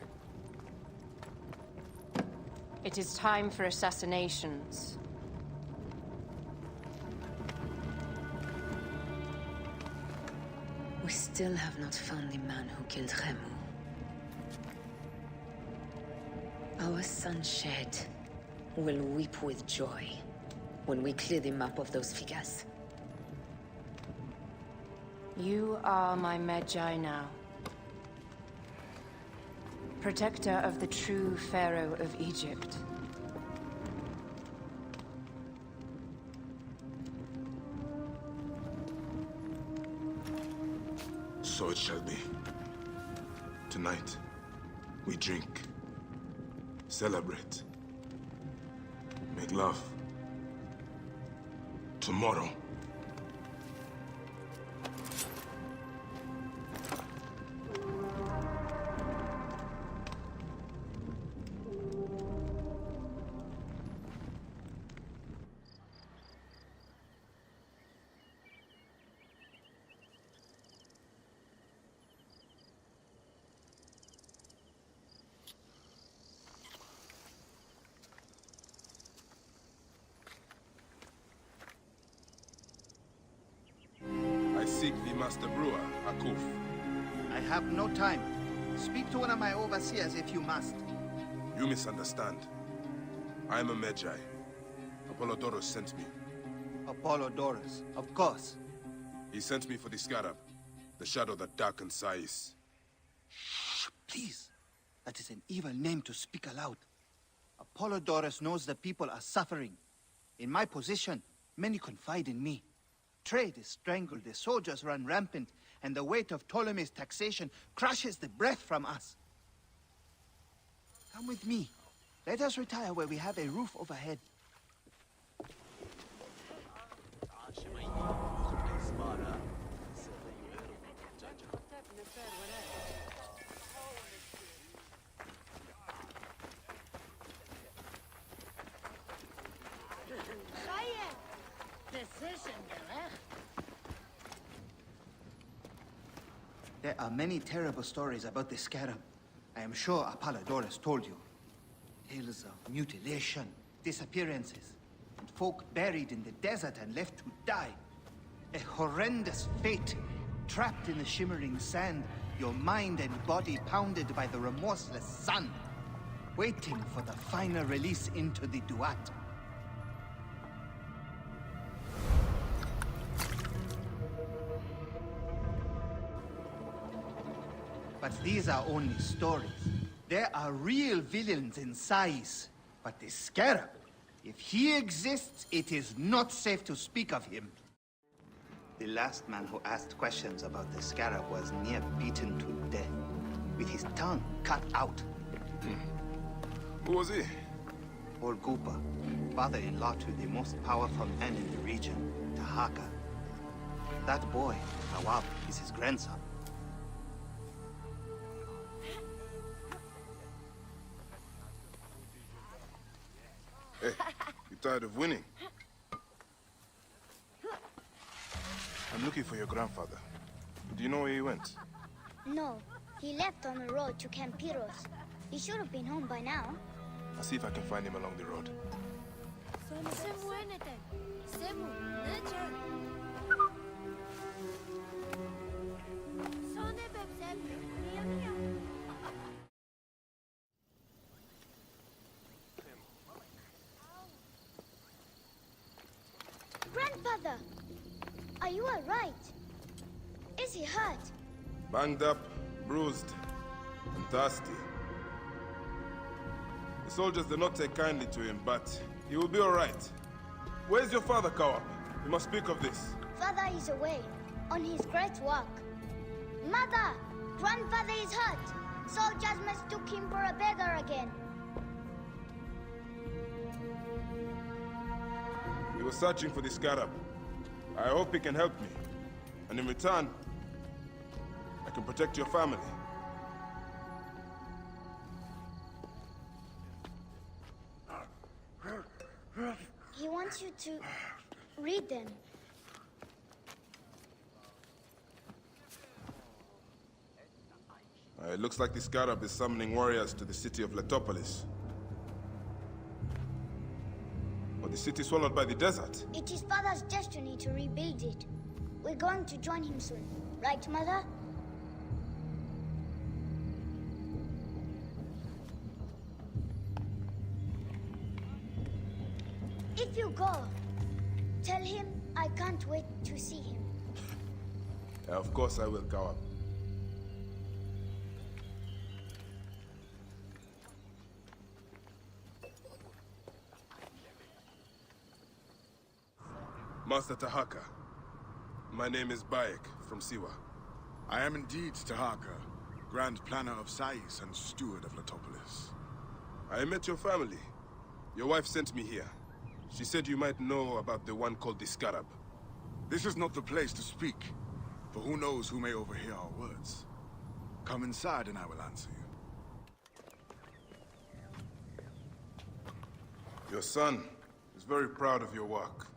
G: It is time for assassinations.
P: We still have not found the man who killed Khemu. Our son Shed will weep with joy when we clear the map of those figures.
G: You are my Medjay now. Protector of the true Pharaoh of Egypt.
B: So it shall be. Tonight, we drink, celebrate, make love. Tomorrow, seek the Master Brewer, Akuf.
V: I have no time. Speak to one of my overseers if you must.
B: You misunderstand. I am a Medjay. Apollodorus sent me.
V: Apollodorus, of course.
B: He sent me for the Scarab, the shadow that darkens Sais.
V: Shh, please. That is an evil name to speak aloud. Apollodorus knows the people are suffering. In my position, many confide in me. Trade is strangled, the soldiers run rampant, and the weight of Ptolemy's taxation crushes the breath from us. Come with me. Let us retire where we have a roof overhead. There are many terrible stories about the Scarab. I am sure Apollodorus told you. Tales of mutilation, disappearances, and folk buried in the desert and left to die. A horrendous fate, trapped in the shimmering sand, your mind and body pounded by the remorseless sun, waiting for the final release into the Duat. But these are only stories. There are real villains in Sais. But the Scarab, if he exists, it is not safe to speak of him. The last man who asked questions about the Scarab was near beaten to death, with his tongue cut out.
B: Who was he?
V: Olgupa, father-in-law to the most powerful man in the region, Tahaka. That boy, Awab, is his grandson.
B: Hey, you tired of winning? I'm looking for your grandfather. Do you know where he went?
E: No, he left on the road to Camp Piros. He should have been home by now.
B: I'll see if I can find him along the road.
E: Grandfather, are you all right? Is he hurt?
B: Banged up, bruised, and thirsty. The soldiers did not take kindly to him, but He will be all right. Where's your father, Kawap? We must speak of this.
E: Father is away, on his great work. Mother! Grandfather is hurt. Soldiers mistook him for a beggar again.
B: We were searching for the scarab. I hope he can help me. And in return, I can protect your family.
E: He wants you to read them.
B: It looks like the scarab is summoning warriors to the city of Letopolis. Or the city swallowed by the desert.
E: It is Father's destiny to rebuild it. We're going to join him soon. Right, Mother? If you go, tell him I can't wait to see him.
B: Of course I will, Kawap. Master Tahaka, my name is Bayek from Siwa.
A: I am indeed Tahaka, Grand Planner of Sais and Steward of Letopolis.
B: I met your family. Your wife sent me here. She said you might know about the one called the Scarab.
A: This is not the place to speak, for who knows who may overhear our words. Come inside and I will answer you.
B: Your son is very proud of your work.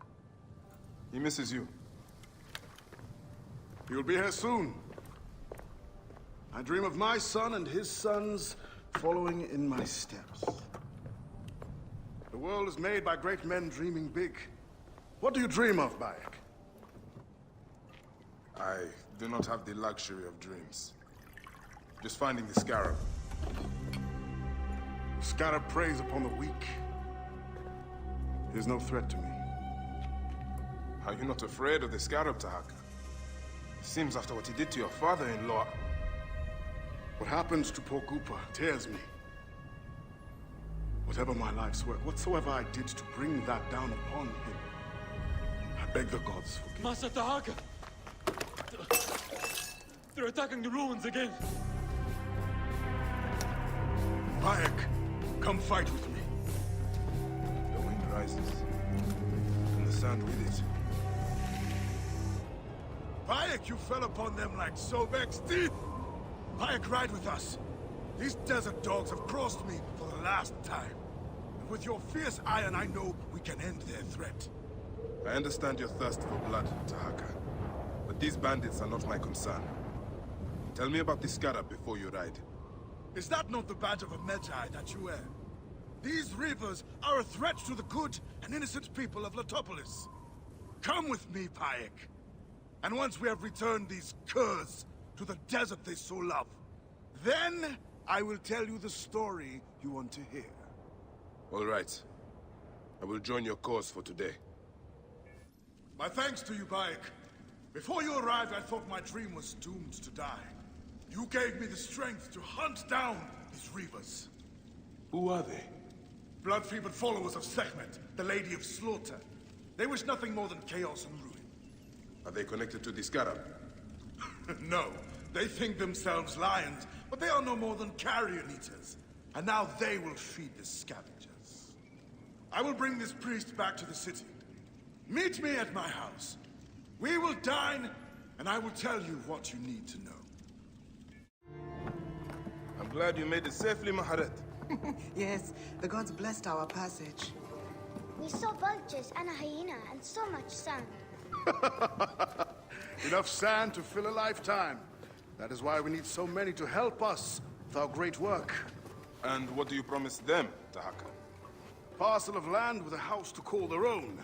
B: He misses you.
A: He'll be here soon. I dream of my son and his sons following in my steps. The world is made by great men dreaming big. What do you dream of, Bayek?
B: I do not have the luxury of dreams. Just finding the Scarab.
A: The Scarab preys upon the weak. He is no threat to me.
B: Are you not afraid of the Scarab, Tahaka? It seems after what he did to your father-in-law...
A: What happens to poor Goopa tears me. Whatever my life's work, whatsoever I did to bring that down upon him, I beg the gods forgive.
U: Master Tahaka! They're attacking the ruins again!
A: Bayek, come fight with me.
B: The wind rises, and the sand with it.
A: Bayek, you fell upon them like Sobek's teeth! Bayek, ride with us. These desert dogs have crossed me for the last time. And with your fierce iron, I know we can end their threat.
B: I understand your thirst for blood, Tahaka. But these bandits are not my concern. Tell me about the Scarab before you ride.
A: Is that not the badge of a Medjay that you wear? These reavers are a threat to the good and innocent people of Letopolis. Come with me, Bayek. And once we have returned these curs to the desert they so love, then I will tell you the story you want to hear.
B: All right. I will join your cause for today.
A: My thanks to you, Bayek. Before you arrived, I thought my dream was doomed to die. You gave me the strength to hunt down these reavers.
B: Who are they?
A: Blood-fevered followers of Sekhmet, the Lady of Slaughter. They wish nothing more than chaos and ruin.
B: Are they connected to the Scarab?
A: No. They think themselves lions, but they are no more than carrion eaters. And now they will feed the scavengers. I will bring this priest back to the city. Meet me at my house. We will dine, and I will tell you what you need to know.
B: I'm glad you made it safely, Maharet.
K: Yes, the gods blessed our passage.
E: We saw vultures and a hyena and so much sand.
A: Enough sand to fill a lifetime. That is why we need so many to help us with our great work.
B: And what do you promise them, Tahaka?
A: Parcel of land with a house to call their own.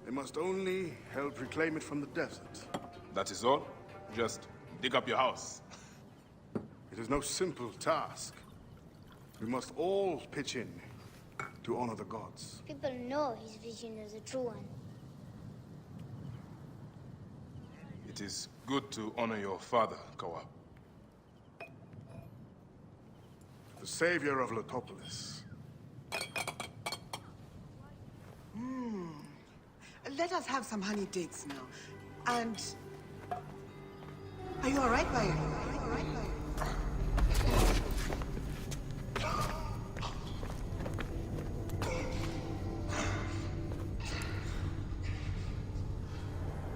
A: They must only help reclaim it from the desert.
B: That is all? Just dig up your house.
A: It is no simple task. We must all pitch in to honor the gods.
E: People know his vision is a true one.
B: It is good to honor your father, Kawap.
A: The savior of Letopolis.
K: let us have some honey dates now. And... Are you alright, Bayek?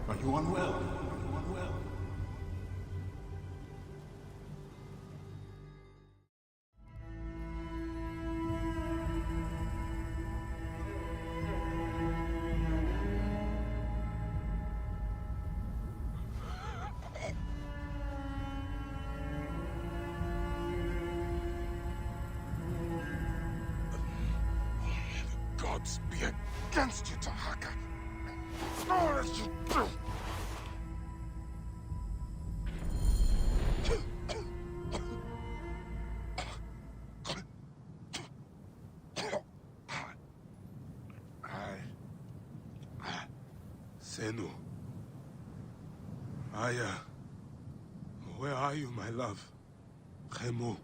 O: Are you unwell?
A: Gods be against you, Tahaka. All as you do.
B: Senu. Aya. Where are you, my love? Khemu.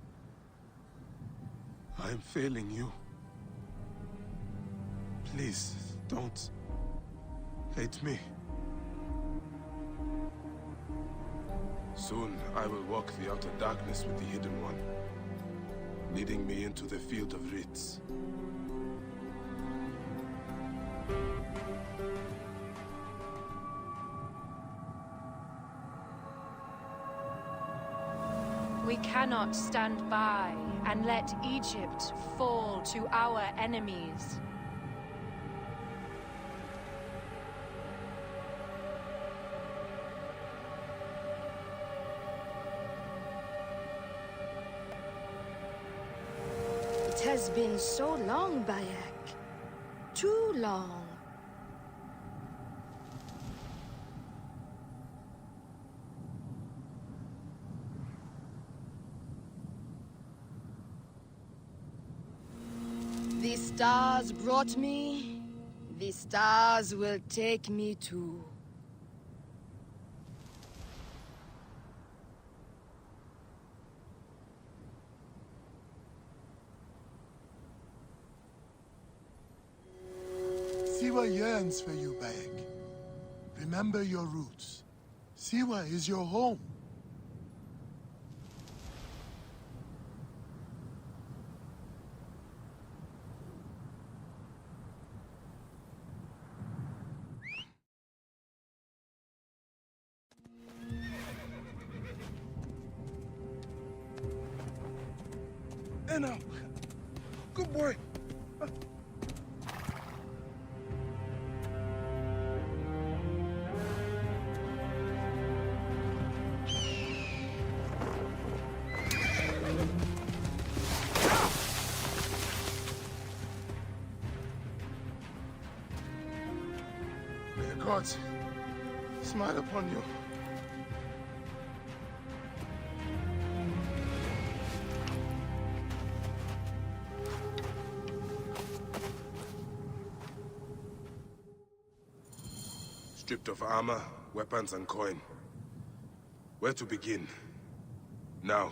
B: I'm failing you. Please, don't hate me. Soon, I will walk the outer darkness with the Hidden One, leading me into the field of Ritz.
G: We cannot stand by and let Egypt fall to our enemies.
J: It has been so long, Bayek. Too long. The stars brought me. The stars will take me too.
A: Siwa yearns for you, Bayek. Remember your roots. Siwa is your home. Now, good boy. May the gods smile upon you.
B: Stripped of armor, weapons, and coin. Where to begin? Now,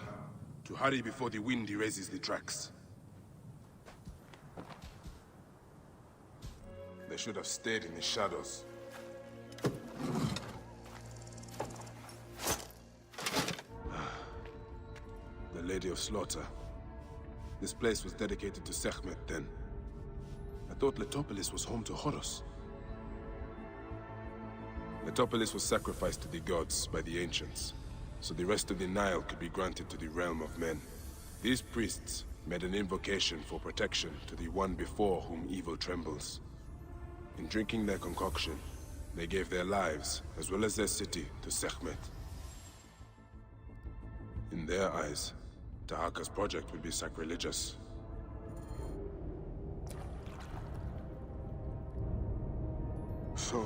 B: to hurry before the wind erases the tracks. They should have stayed in the shadows. The Lady of Slaughter. This place was dedicated to Sekhmet then. I thought Letopolis was home to Horus. Letopolis was sacrificed to the gods by the ancients, so the rest of the Nile could be granted to the realm of men. These priests made an invocation for protection to the one before whom evil trembles. In drinking their concoction, they gave their lives, as well as their city, to Sekhmet. In their eyes, Tahaka's project would be sacrilegious.
A: So,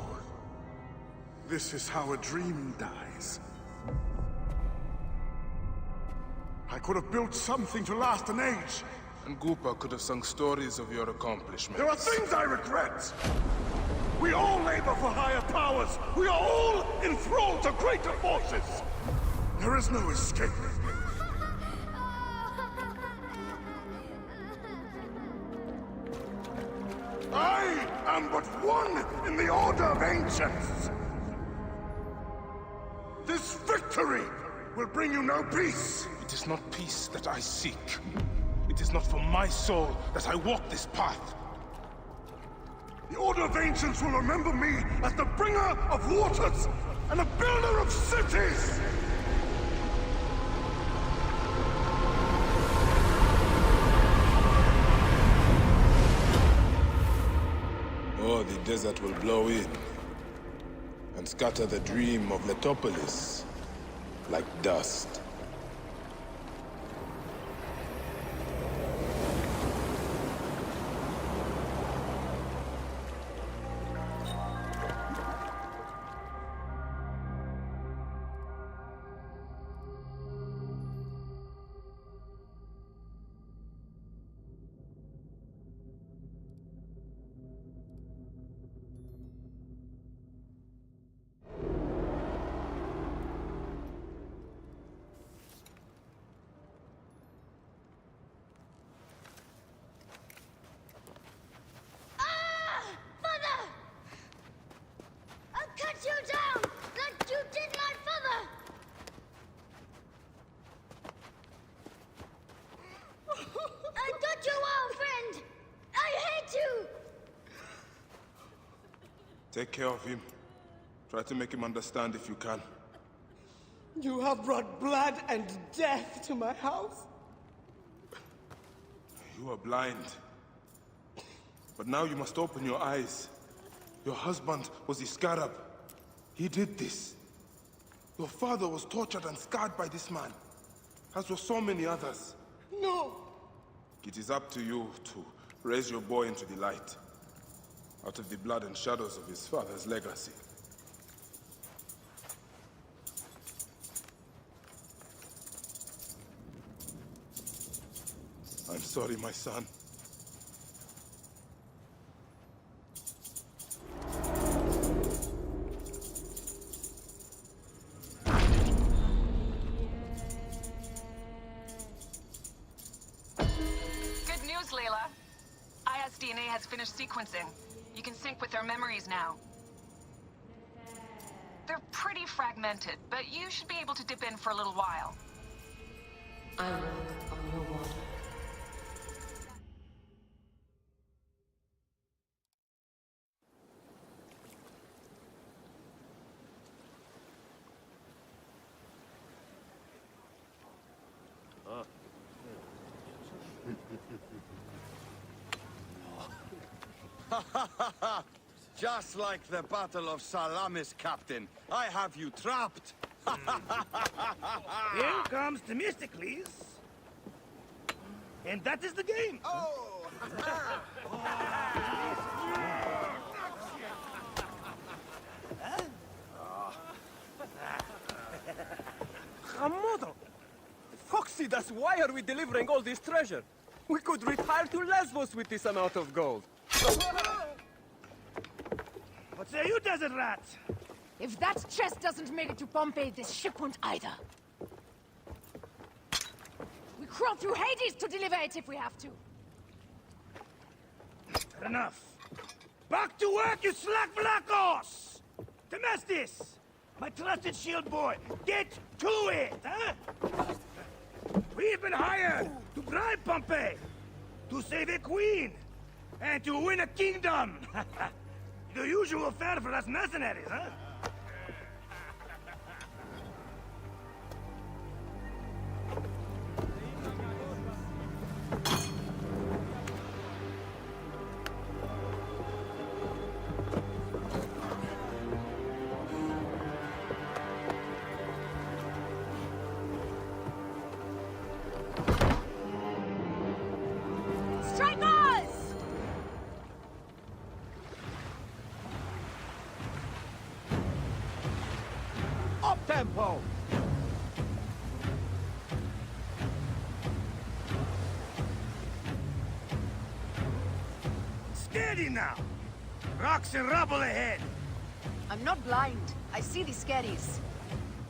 A: this is how a dream dies. I could have built something to last an age.
B: And Gupa could have sung stories of your accomplishments.
A: There are things I regret. We all labor for higher powers. We are all enthralled to greater forces. There is no escape. I am but one in the Order of Ancients! This victory will bring you no peace!
B: It is not peace that I seek. It is not for my soul that I walk this path.
A: The Order of Ancients will remember me as the bringer of waters and the builder of cities!
B: Or the desert will blow in and scatter the dream of Letopolis like dust. Take care of him. Try to make him understand if you can.
T: You have brought blood and death to my house.
B: You are blind. But now you must open your eyes. Your husband was the scarab. He did this. Your father was tortured and scarred by this man, as were so many others.
T: No!
B: It is up to you to raise your boy into the light, out of the blood and shadows of his father's legacy. I'm sorry, my son.
M: Good news, Layla. IS DNA has finished sequencing. You can sync with their memories now. They're pretty fragmented, but you should be able to dip in for a little while.
N: I walk on your water.
C: Just like the Battle of Salamis, Captain. I have you trapped.
T: Here comes Themistocles. And that is the game.
C: Oh!
U: Hamodo! Foxy, that's why are we delivering all this treasure? We could retire to Lesbos with this amount of gold.
T: What say you, desert rats?
F: If that chest doesn't make it to Pompeii, this ship won't either. We crawl through Hades to deliver it if we have to.
T: Enough. Back to work, you slack vlakos! Temestis, my trusted shield boy, get to it, huh? We've been hired to bribe Pompeii, to save a queen, and to win a kingdom. The usual fare for us mercenaries, huh?
F: Strikers!
U: Up tempo!
T: Steady now! Rocks and rubble ahead!
F: I'm not blind. I see the scaries.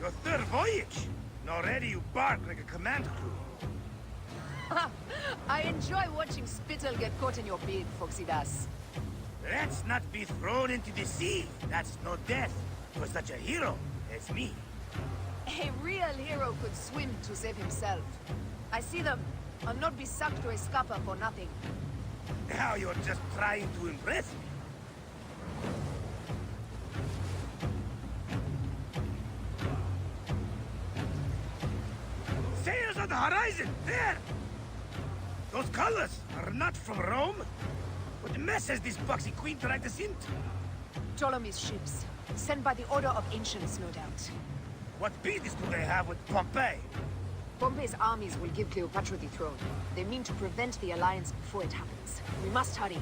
T: Your third voyage! And already you bark like a command crew.
F: I enjoy watching spittle get caught in your beard, Foxy Das.
T: Let's not be thrown into the sea. That's no death for such a hero as me.
P: A real hero could swim to save himself. I see them. I'll not be sucked to a scupper for nothing.
T: Now you're just trying to impress me. Sails on the horizon! There! Those colors are not from Rome. What mess has this boxy queen dragged us into?
P: Ptolemy's ships. Sent by the Order of Ancients, no doubt.
T: What business do they have with Pompeii?
P: Pompey's armies will give Cleopatra the throne. They mean to prevent the alliance before it happens. We must hurry.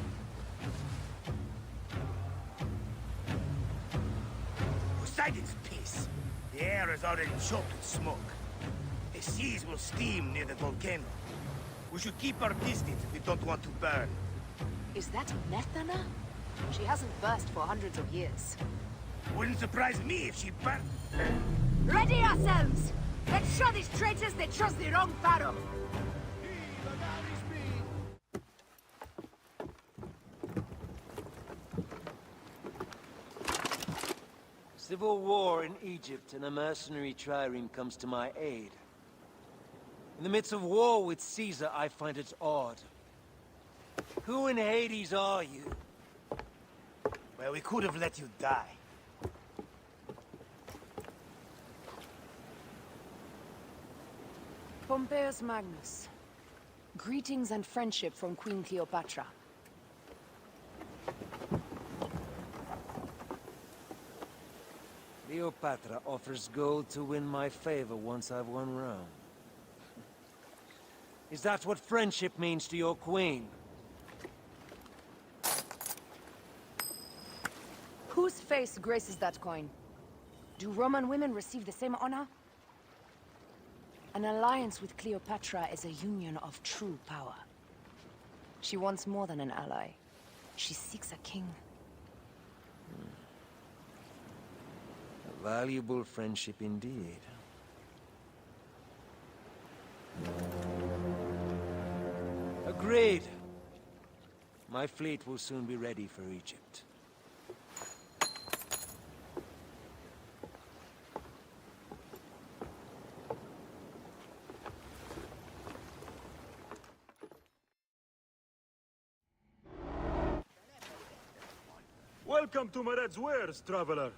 T: Poseidon's peace. The air is already choked with smoke. The seas will steam near the volcano. We should keep our distance if we don't want to burn.
P: Is that Methana? She hasn't burst for hundreds of years.
T: Wouldn't surprise me if she burned.
P: Ready ourselves! Let's show these traitors they trust the wrong pharaoh!
I: Civil war in Egypt, and a mercenary trireme comes to my aid. In the midst of war with Caesar, I find it odd. Who in Hades are you?
T: Well, we could have let you die.
P: Pompeius Magnus. Greetings and friendship from Queen Cleopatra.
I: Cleopatra offers gold to win my favor once I've won Rome. Is that what friendship means to your queen?
P: Whose face graces that coin? Do Roman women receive the same honor? An alliance with Cleopatra is a union of true power. She wants more than an ally. She seeks a king.
I: A valuable friendship indeed. Agreed. My fleet will soon be ready for Egypt.
L: Welcome to Mered's wares, traveler.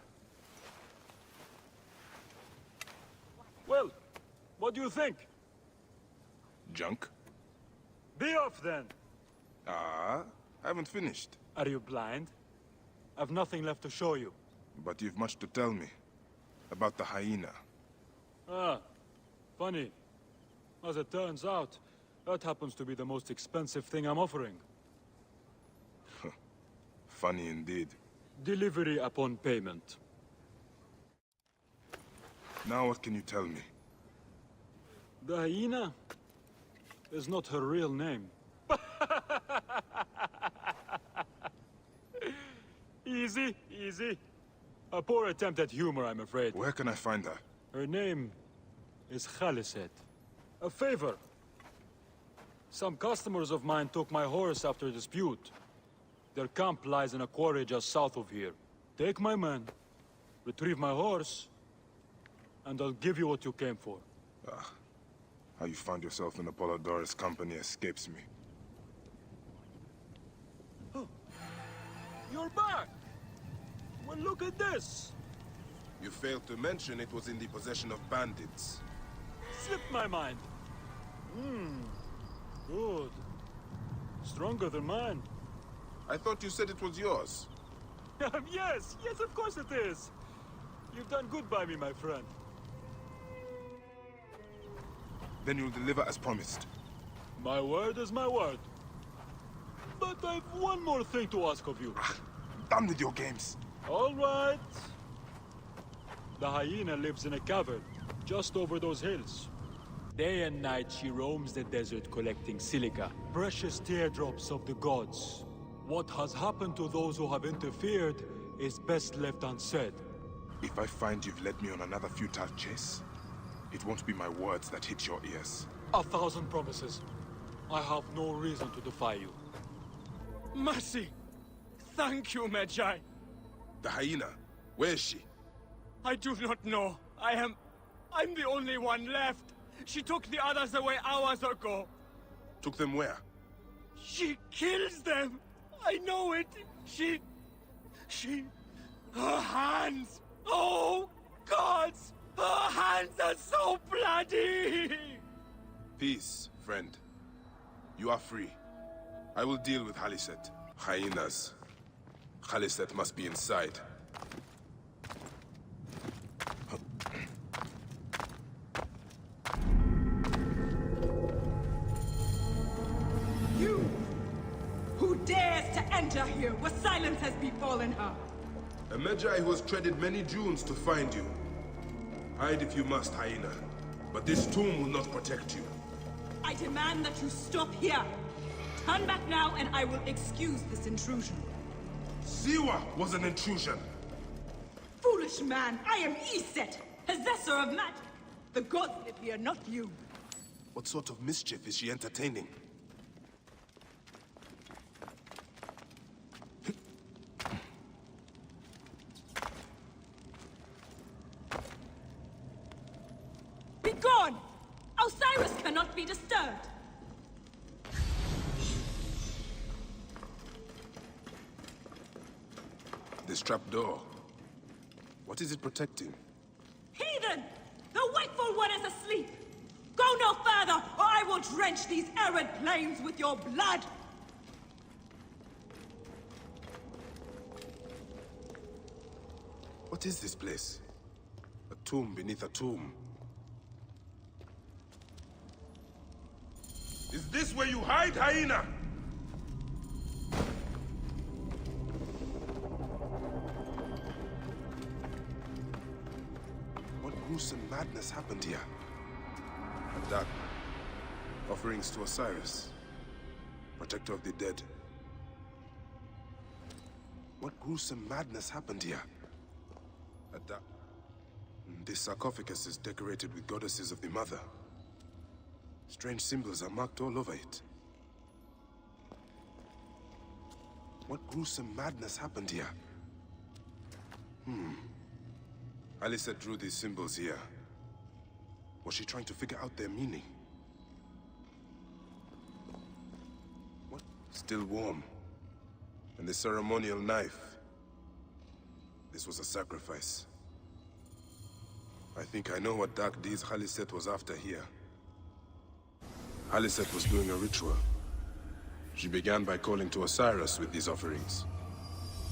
L: Well, what do you think?
B: Junk?
L: Be off, then!
B: I haven't finished.
L: Are you blind? I've nothing left to show you.
B: But you've much to tell me. About the hyena.
L: Ah, funny. As it turns out, that happens to be the most expensive thing I'm offering.
B: Funny indeed.
L: Delivery upon payment.
B: Now what can you tell me?
L: The hyena is not her real name. Easy, easy. A poor attempt at humor, I'm afraid.
B: Where can I find her?
L: Her name is Khaliset. A favor. Some customers of mine took my horse after a dispute. Their camp lies in a quarry just south of here. Take my men, retrieve my horse, and I'll give you what you came for.
B: How you found yourself in Apollodorus' company escapes me.
L: Oh, you're back! Well, look at this!
B: You failed to mention it was in the possession of bandits.
L: Slipped my mind. Good. Stronger than mine.
B: I thought you said it was yours.
L: Yes, of course it is. You've done good by me, my friend.
B: Then you'll deliver as promised.
L: My word is my word. But I've one more thing to ask of you.
B: I'm done with your games.
L: All right. The hyena lives in a cavern, just over those hills. Day and night she roams the desert collecting silica, precious teardrops of the gods. What has happened to those who have interfered is best left unsaid.
B: If I find you've led me on another futile chase, it won't be my words that hit your ears.
L: 1,000 promises. I have no reason to defy you.
T: Mercy!
U: Thank you, Magi.
B: The hyena. Where is she?
U: I do not know. I'm the only one left. She took the others away hours ago.
B: Took them where?
U: She kills them. I know it. Her hands. Oh, gods. Her hands are so bloody.
B: Peace, friend. You are free. I will deal with Khaliset. Hyenas. Khaliset must be inside.
F: You! Who dares to enter here where silence has befallen her?
B: A Magi who has treaded many dunes to find you. Hide if you must, hyena. But this tomb will not protect you.
F: I demand that you stop here. Turn back now and I will excuse this intrusion.
B: Siwa was an intrusion.
F: Foolish man, I am Iset, possessor of magic. The gods live here, not you.
B: What sort of mischief is she entertaining?
F: Be gone! Osiris cannot be disturbed.
B: This trapdoor. What is it protecting?
F: Heathen! The wakeful one is asleep! Go no further, or I will drench these arid plains with your blood!
B: What is this place? A tomb beneath a tomb. Is this where you hide, hyena? What gruesome madness happened here? A dark offerings to Osiris, protector of the dead. What gruesome madness happened here? This sarcophagus is decorated with goddesses of the Mother. Strange symbols are marked all over it. What gruesome madness happened here? Alyssa drew these symbols here. Was she trying to figure out their meaning? What? Still warm. And the ceremonial knife. This was a sacrifice. I think I know what dark deeds Khaliset was after here. Khaliset was doing a ritual. She began by calling to Osiris with these offerings.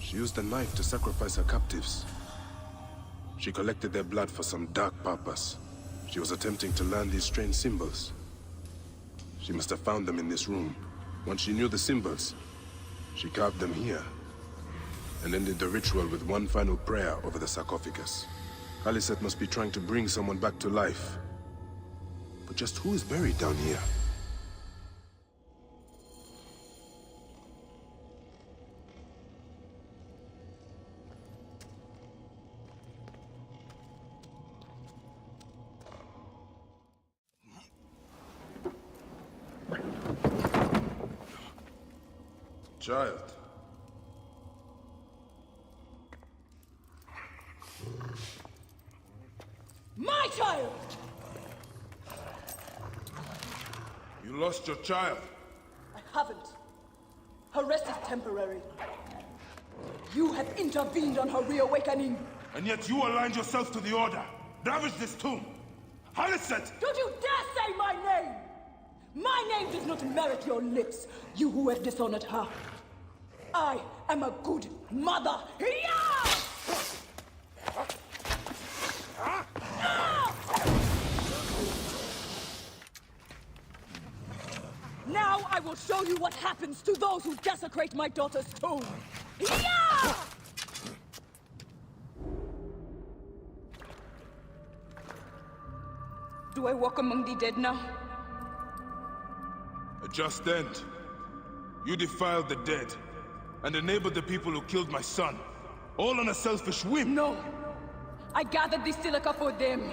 B: She used the knife to sacrifice her captives. She collected their blood for some dark purpose. She was attempting to learn these strange symbols. She must have found them in this room. Once she knew the symbols, she carved them here, and ended the ritual with one final prayer over the sarcophagus. Khaliset must be trying to bring someone back to life. But just who is buried down here? Child.
F: My child!
B: You lost your child.
F: I haven't. Her rest is temporary. You have intervened on her reawakening.
B: And yet you aligned yourself to the Order. Ravage this tomb. Khaliset!
F: Don't you dare say my name! My name does not merit your lips, you who have dishonored her. I am a good mother. Yeah! Now I will show you what happens to those who desecrate my daughter's tomb. Yeah! Do I walk among the dead now?
B: A just end. You defiled the dead, and enabled the people who killed my son. All on a selfish whim.
F: No. I gathered the silica for them.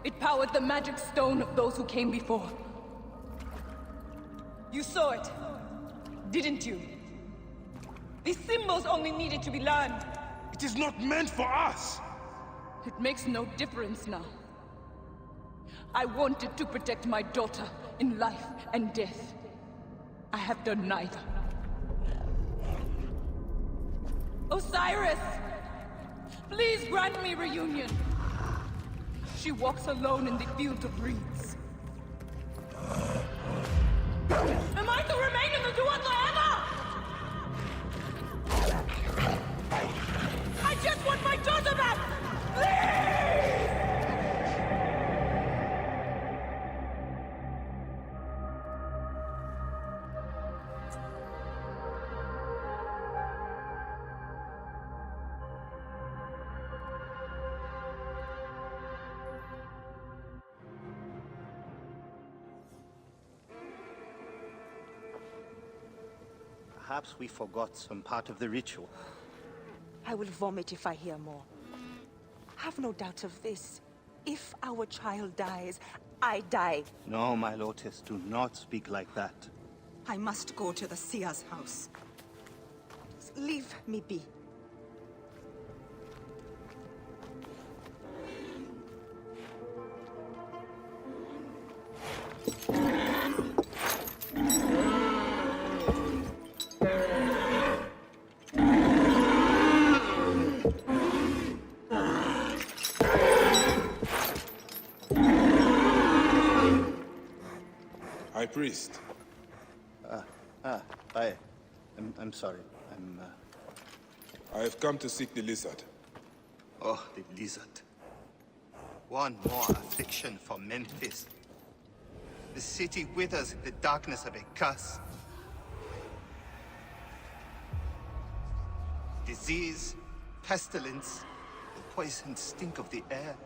F: It powered the magic stone of those who came before. You saw it, didn't you? These symbols only needed to be learned.
A: It is not meant for us!
F: It makes no difference now. I wanted to protect my daughter in life and death. I have done neither. Osiris! Please grant me reunion. She walks alone in the field of reeds. Am I to remain in the Duat forever? I just want my daughter back! Please!
V: Perhaps we forgot some part of the ritual.
D: I will vomit if I hear more. Have no doubt of this. If our child dies, I die.
V: No, my Lotus, do not speak like that.
D: I must go to the Seer's house. Leave me be.
B: High Priest.
V: I'm sorry.
B: I have come to seek the lizard.
V: Oh, the lizard. One more affliction for Memphis. The city withers in the darkness of a curse. Disease, pestilence, the poison stink of the air.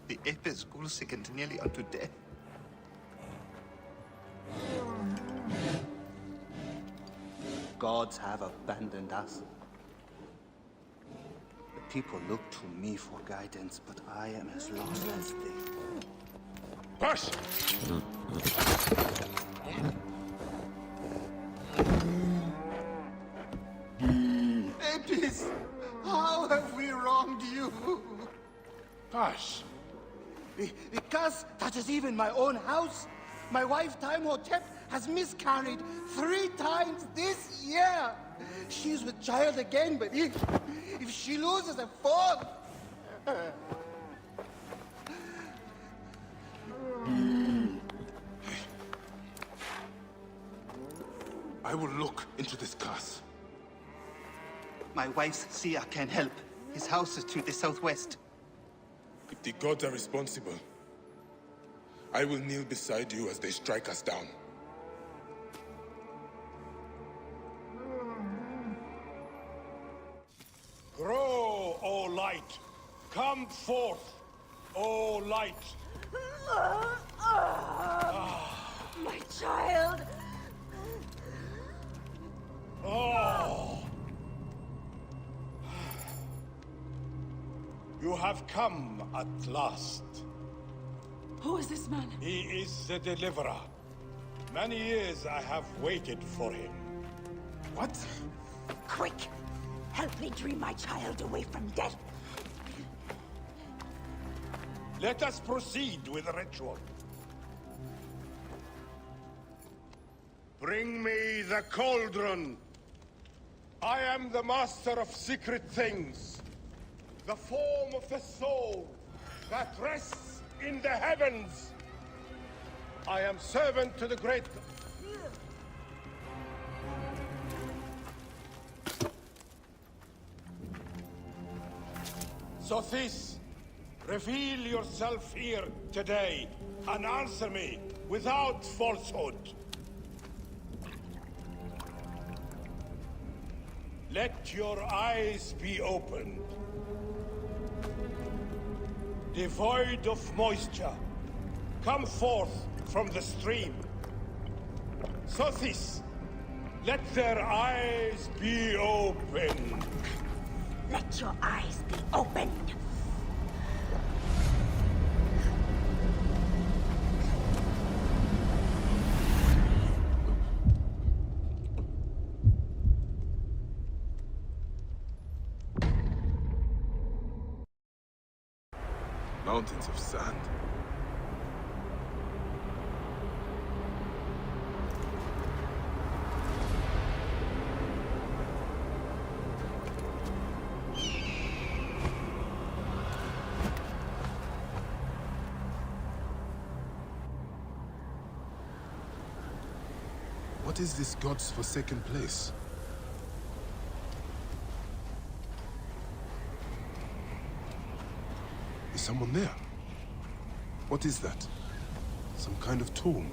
V: The Apis grew sickened nearly unto death. Gods have abandoned us. The people look to me for guidance, but I am as lost as they.
B: Push!
V: Apis, how have we wronged you?
B: Hush.
V: The curse touches even my own house. My wife, Timehotep, has miscarried 3 times this year. She's with child again, but if she loses a 4th...
A: I will look into this curse.
V: My wife's seer can help. His house is to the southwest.
B: If the gods are responsible, I will kneel beside you as they strike us down.
T: Grow, O light! Come forth, O light!
F: My child!
T: Oh! You have come at last.
F: Who is this man?
T: He is the deliverer. Many years I have waited for him.
D: What? Quick! Help me dream my child away from death.
T: Let us proceed with the ritual. Bring me the cauldron. I am the master of secret things. The form of the soul that rests in the heavens. I am servant to the great... Sothis, reveal yourself here today and answer me without falsehood. Let your eyes be opened. Devoid of moisture, come forth from the stream. Sothis, let their eyes be opened.
D: Let your eyes be opened.
B: Mountains of sand. What is this god's forsaken place? Is someone there? What is that? Some kind of tomb?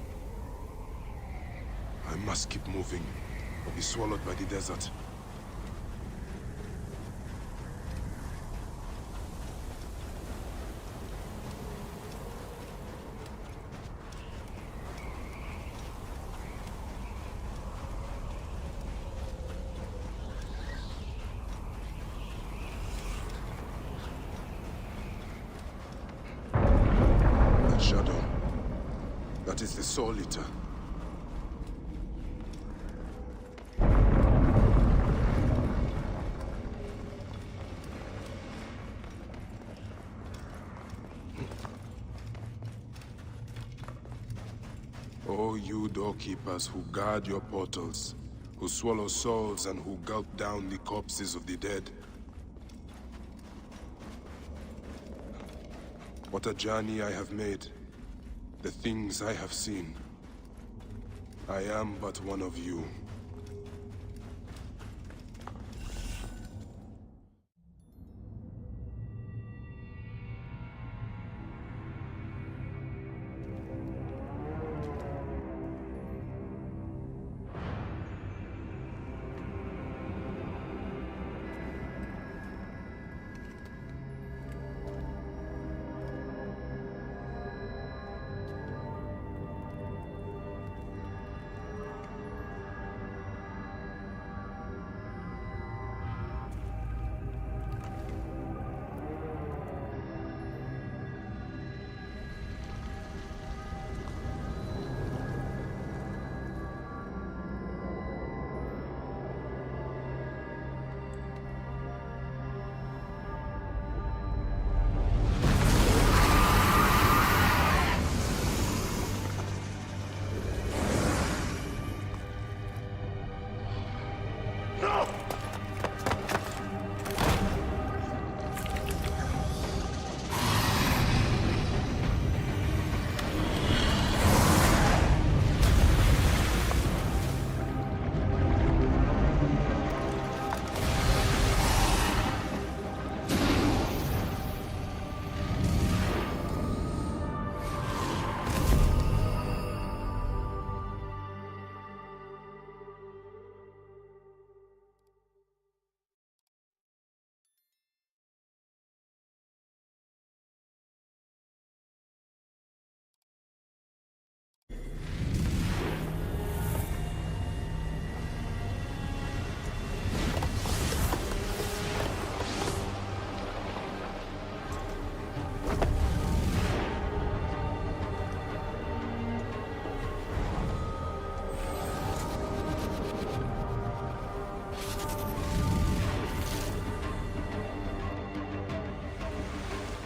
B: I must keep moving, or be swallowed by the desert. Shadow. That is the Soul Eater. Oh, you doorkeepers who guard your portals, who swallow souls and who gulp down the corpses of the dead. What a journey I have made. The things I have seen. I am but one of you.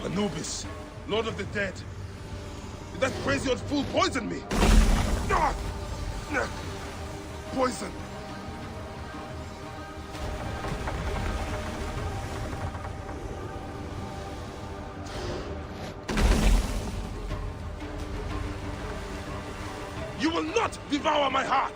B: Anubis, Lord of the Dead. Did that crazy old fool poison me? Ah! Poison! You will not devour my heart!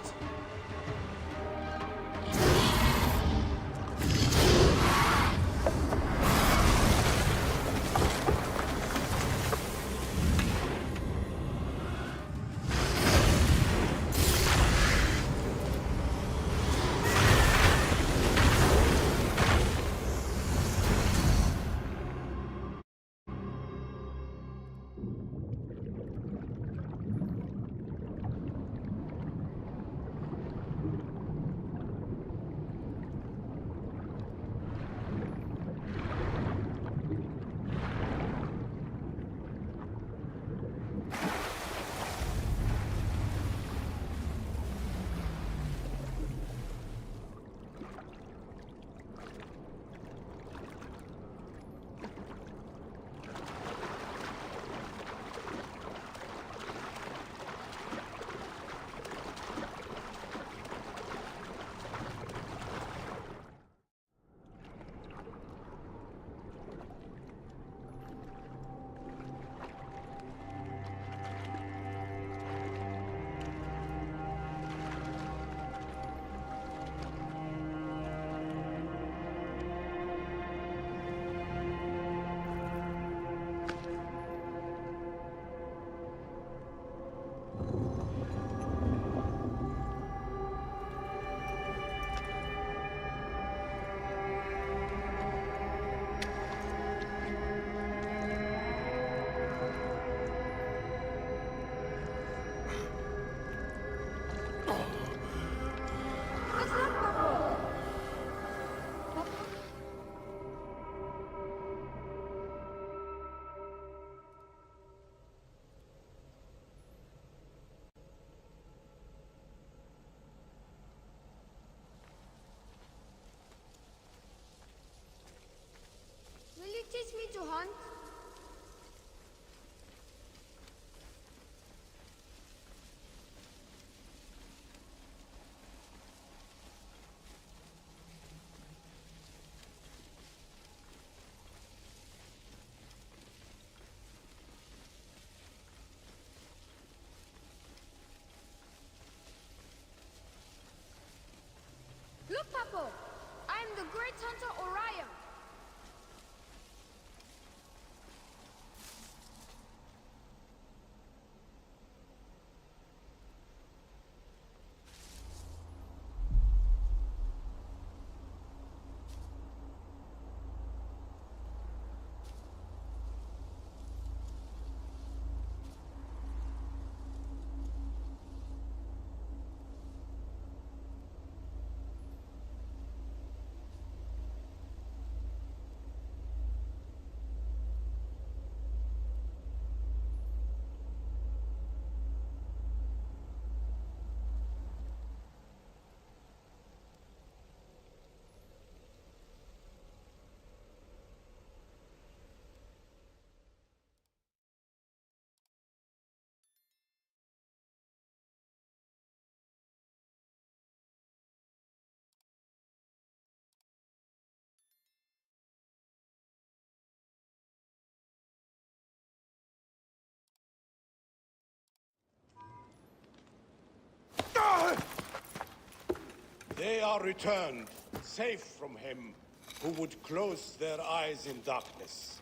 A: They are returned, safe from him who would close their eyes in darkness.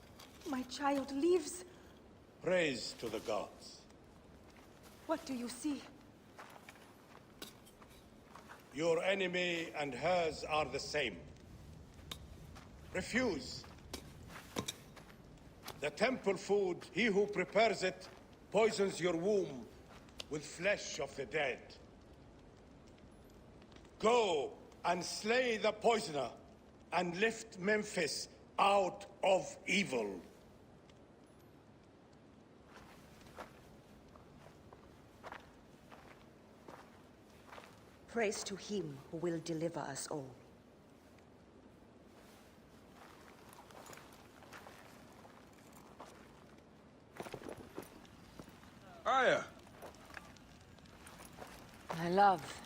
D: My child lives.
A: Praise to the gods.
D: What do you see?
A: Your enemy and hers are the same. Refuse. The temple food, he who prepares it, poisons your womb with flesh of the dead. Go and slay the poisoner, and lift Memphis out of evil.
D: Praise to him who will deliver us all.
B: Aya!
P: My love.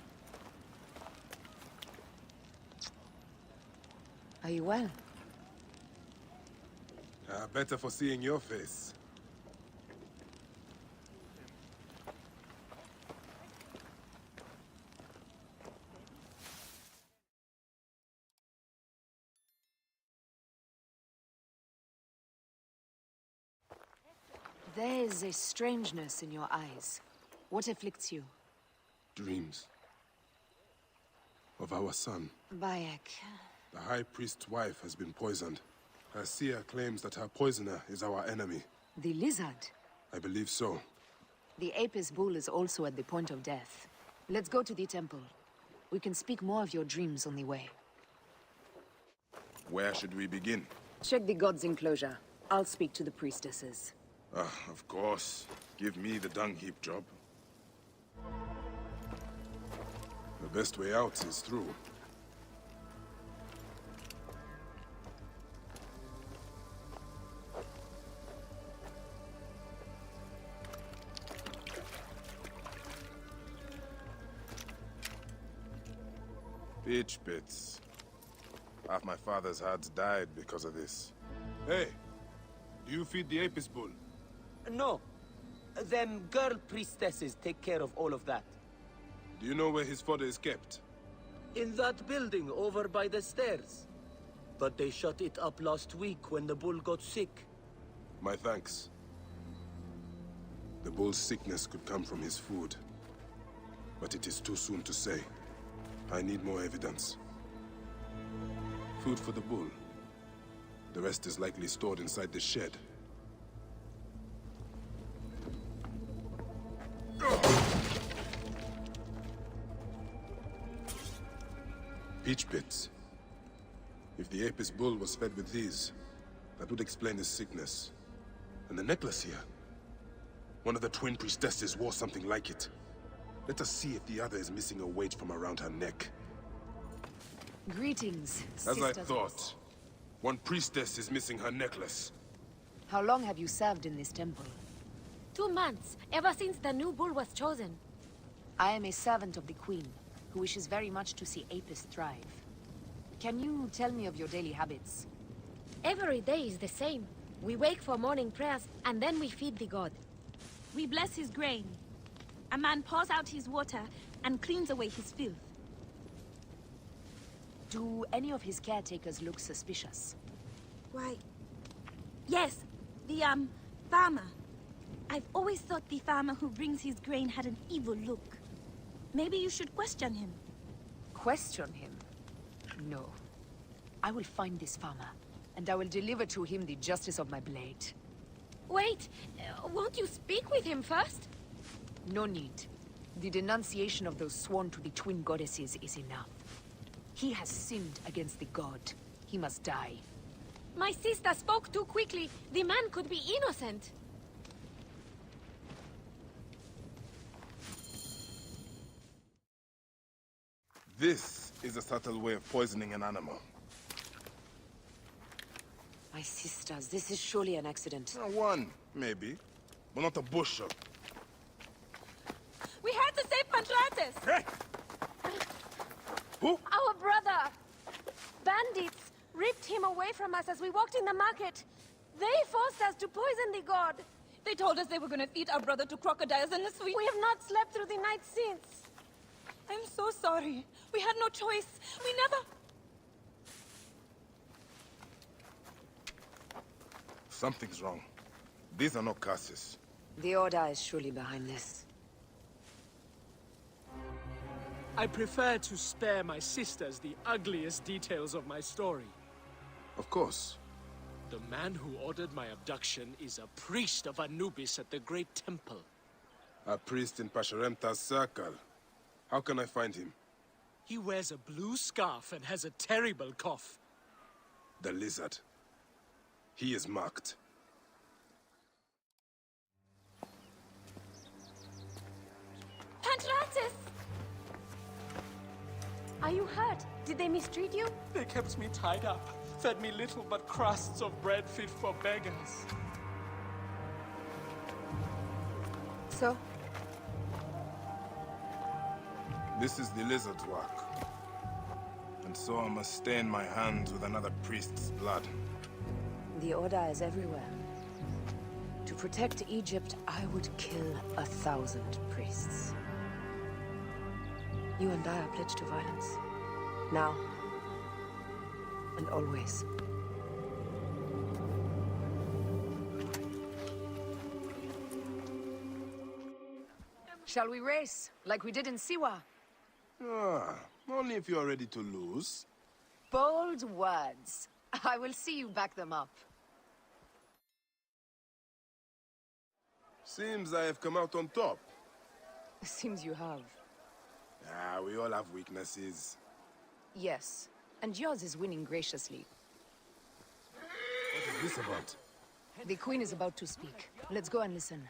P: Are you well?
B: Better for seeing your face.
P: There is a strangeness in your eyes. What afflicts you?
B: Dreams. Of our son.
P: Bayek.
B: The High Priest's wife has been poisoned. Her seer claims that her poisoner is our enemy.
P: The lizard?
B: I believe so.
P: The Apis bull is also at the point of death. Let's go to the temple. We can speak more of your dreams on the way.
B: Where should we begin?
P: Check the god's enclosure. I'll speak to the priestesses.
B: Of course. Give me the dung heap job. The best way out is through. Bitch bits. Half my father's herds died because of this. Hey! Do you feed the Apis bull?
Q: No. Them girl priestesses take care of all of that.
B: Do you know where his fodder is kept?
Q: In that building over by the stairs. But they shut it up last week when the bull got sick.
B: My thanks. The bull's sickness could come from his food. But it is too soon to say. I need more evidence. Food for the bull. The rest is likely stored inside the shed. Peach pits. If the Apis bull was fed with these, that would explain his sickness. And the necklace here. One of the twin priestesses wore something like it. Let us see if the other is missing a weight from around her neck.
P: Greetings,
B: As I thought. One priestess is missing her necklace.
P: How long have you served in this temple?
R: 2 months, ever since the new bull was chosen.
P: I am a servant of the Queen, who wishes very much to see Apis thrive. Can you tell me of your daily habits?
R: Every day is the same. We wake for morning prayers, and then we feed the god.
W: We bless his grain. A man pours out his water and cleans away his filth.
P: Do any of his caretakers look suspicious?
W: Why, yes, the, farmer. I've always thought the farmer who brings his grain had an evil look. Maybe you should question him.
P: Question him? No. I will find this farmer, and I will deliver to him the justice of my blade.
R: Wait, won't you speak with him first?
P: No need. The denunciation of those sworn to the twin goddesses is enough. He has sinned against the god. He must die.
R: My sister spoke too quickly. The man could be innocent.
B: This is a subtle way of poisoning an animal.
P: My sisters, this is surely an accident.
B: One, maybe. But not a bushel.
W: We had to save Pantratus!
B: Hey! Who?
R: Our brother! Bandits ripped him away from us as we walked in the market. They forced us to poison the god.
W: They told us they were gonna feed our brother to crocodiles in the sweet.
R: We have not slept through the night since.
D: I'm so sorry. We had no choice. We never...
B: Something's wrong. These are not curses.
P: The Order is surely behind this.
E: I prefer to spare my sisters the ugliest details of my story.
B: Of course.
E: The man who ordered my abduction is a priest of Anubis at the Great Temple.
B: A priest in Pasharemta's circle. How can I find him?
E: He wears a blue scarf and has a terrible cough.
B: The lizard. He is marked.
R: Pantratis! Are you hurt? Did they mistreat you?
E: They kept me tied up, fed me little but crusts of bread fit for beggars.
P: So?
B: This is the lizard's work. And so I must stain my hands with another priest's blood.
P: The Order is everywhere. To protect Egypt, I would kill 1,000 priests. You and I are pledged to violence. Now. And always. Shall we race, like we did in Siwa?
B: Ah, only if you are ready to lose.
P: Bold words. I will see you back them up.
B: Seems I have come out on top.
P: Seems you have.
B: Ah, we all have weaknesses.
P: Yes, and yours is winning graciously.
B: What is this about?
P: The Queen is about to speak. Let's go and listen.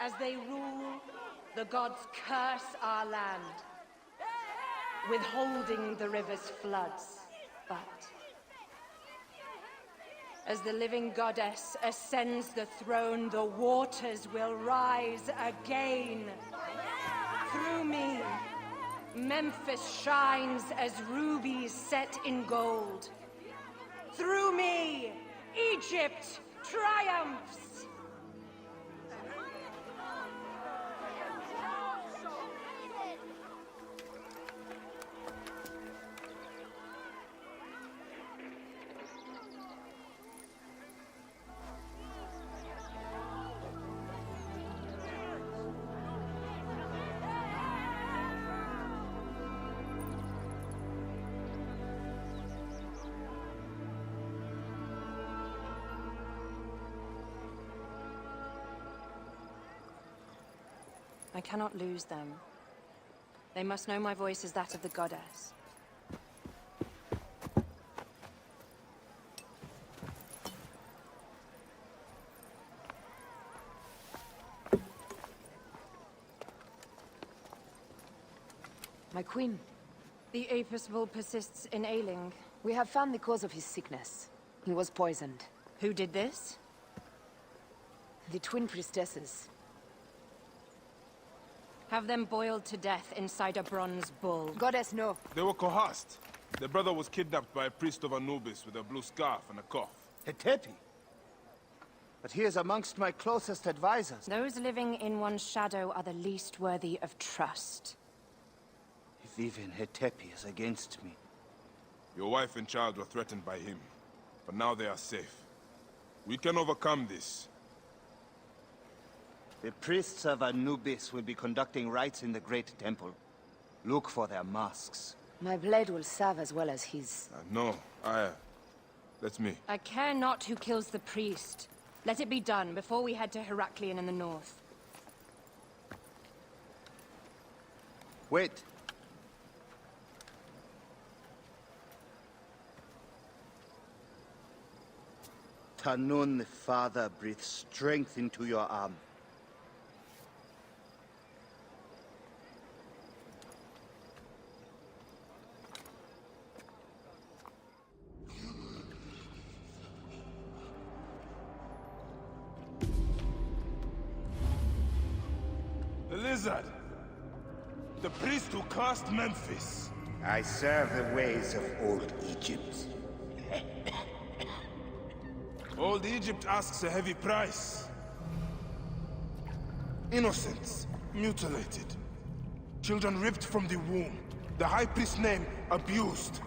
H: As they rule, the gods curse our land, withholding the river's floods. But as the living goddess ascends the throne, the waters will rise again. Through me, Memphis shines as rubies set in gold. Through me, Egypt triumphs.
G: I cannot lose them. They must know my voice is that of the goddess.
P: My queen.
G: The Apis bull persists in ailing.
P: We have found the cause of his sickness. He was poisoned.
G: Who did this?
P: The twin priestesses.
G: Have them boiled to death inside a bronze bull.
P: Goddess, no.
B: They were coerced. Their brother was kidnapped by a priest of Anubis with a blue scarf and a cough.
V: Hetepi? But he is amongst my closest advisors.
G: Those living in one's shadow are the least worthy of trust.
V: If even Hetepi is against me.
B: Your wife and child were threatened by him, but now they are safe. We can overcome this.
V: The priests of Anubis will be conducting rites in the Great Temple. Look for their masks.
P: My blade will serve as well as his.
B: No, that's me.
G: I care not who kills the priest. Let it be done before we head to Heraklion in the north.
V: Wait. Tanun the Father breathes strength into your arm.
A: wizard. The priest who cursed Memphis.
K: I serve the ways of old Egypt.
A: Old Egypt asks a heavy price. Innocents, mutilated. Children ripped from the womb. The High Priest's name abused.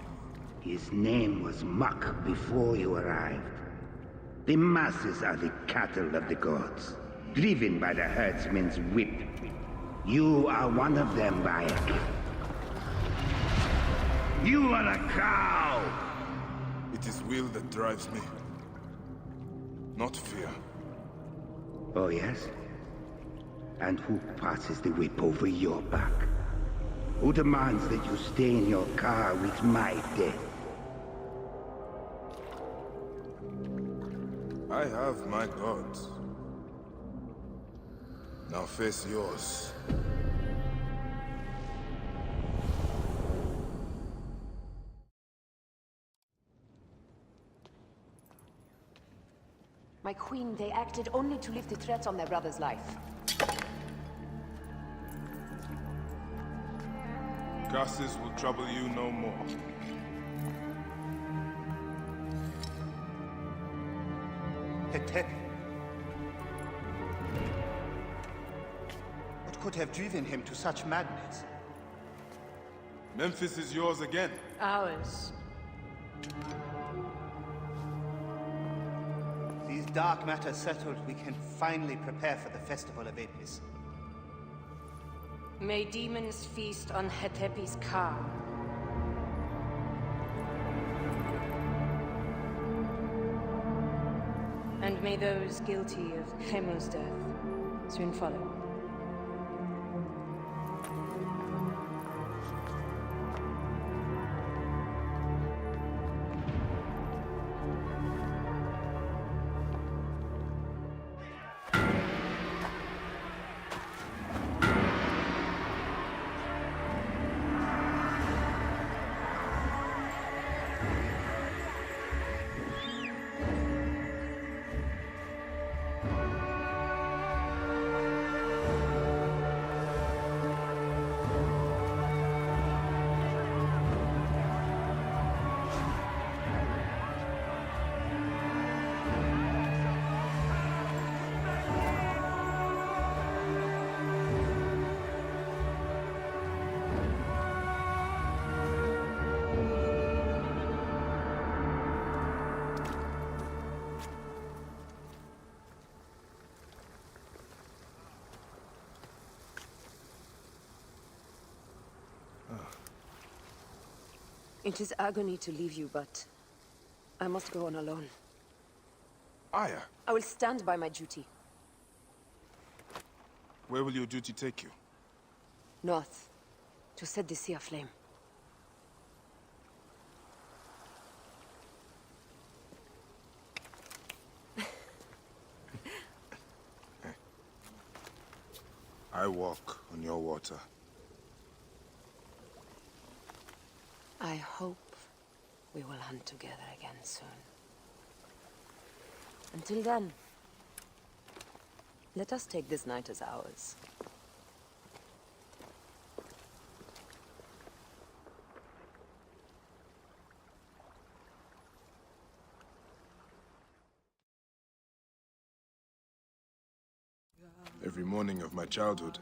K: His name was Muck before you arrived. The masses are the cattle of the gods, driven by the herdsman's whip. You are one of them, Bayek. You are a cow!
A: It is will that drives me, not fear.
K: Oh, yes? And who passes the whip over your back? Who demands that you stay in your car with my death?
A: I have my gods. Now face yours.
P: My queen, they acted only to lift the threat on their brother's life.
A: Curses will trouble you no more.
V: Hetep. What could have driven him to such madness?
A: Memphis is yours again.
G: Ours.
V: These dark matters settled, we can finally prepare for the festival of Apis.
G: May demons feast on Hetepi's car. And may those guilty of Chemo's death soon follow.
P: It is agony to leave you, but I must go on alone.
A: Aya,
P: I will stand by my duty.
A: where will your duty take you?
P: North, to set the sea aflame.
A: I walk on your water.
P: I hope we will hunt together again soon. Until then, let us take this night as ours.
B: Every morning of my childhood,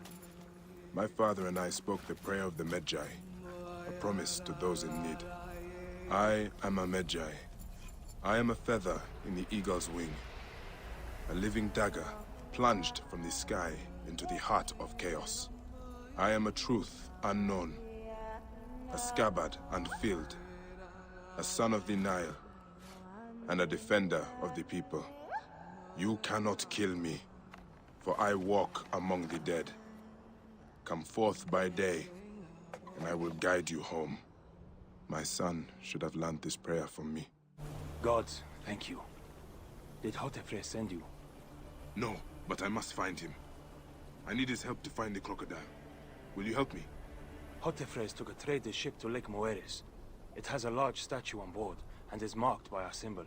B: my father and I spoke the prayer of the Medjai, a promise to those in need. I am a Medjai. I am a feather in the eagle's wing, a living dagger plunged from the sky into the heart of chaos. I am a truth unknown, a scabbard unfilled, a son of the Nile, and a defender of the people. You cannot kill me, for I walk among the dead. Come forth by day, and I will guide you home. My son should have learned this prayer from me.
L: Gods, thank you. Did Hotefre send you?
B: No, but I must find him. I need his help to find the crocodile. Will you help me?
L: Hotefres took a trader ship to Lake Moeris. It has a large statue on board, and is marked by our symbol.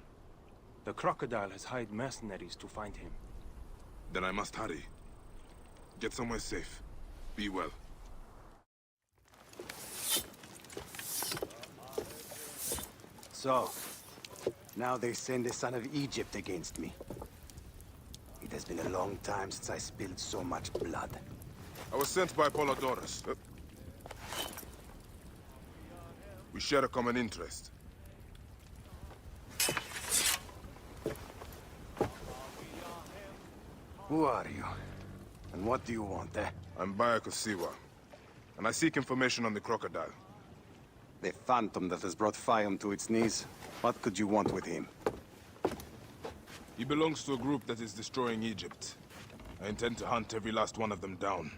L: The crocodile has hired mercenaries to find him.
B: Then I must hurry. Get somewhere safe. Be well.
J: So, now they send the son of Egypt against me. It has been a long time since I spilled so much blood.
B: I was sent by Polydorus. We share a common interest.
J: Who are you? And what do you want, eh?
B: I'm Bayek of Siwa, and I seek information on the crocodile.
J: The phantom that has brought Fium to its knees. What could you want with him?
B: He belongs to a group that is destroying Egypt. I intend to hunt every last one of them down.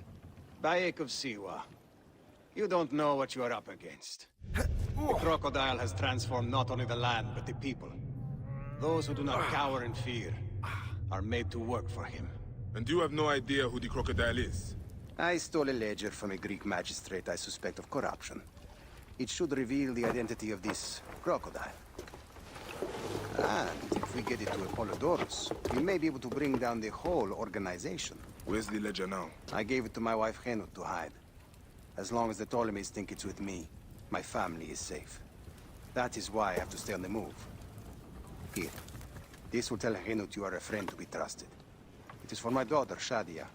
J: Bayek of Siwa. You don't know what you are up against. The crocodile has transformed not only the land, but the people. Those who do not cower in fear are made to work for him.
B: And you have no idea who the crocodile is?
J: I stole a ledger from a Greek magistrate I suspect of corruption. It should reveal the identity of this crocodile. And if we get it to Apollodorus, we may be able to bring down the whole organization.
B: Where's the ledger now?
J: I gave it to my wife Henut to hide. As long as the Ptolemies think it's with me, my family is safe. That is why I have to stay on the move. Here. This will tell Henut you are a friend to be trusted. It is for my daughter, Shadia.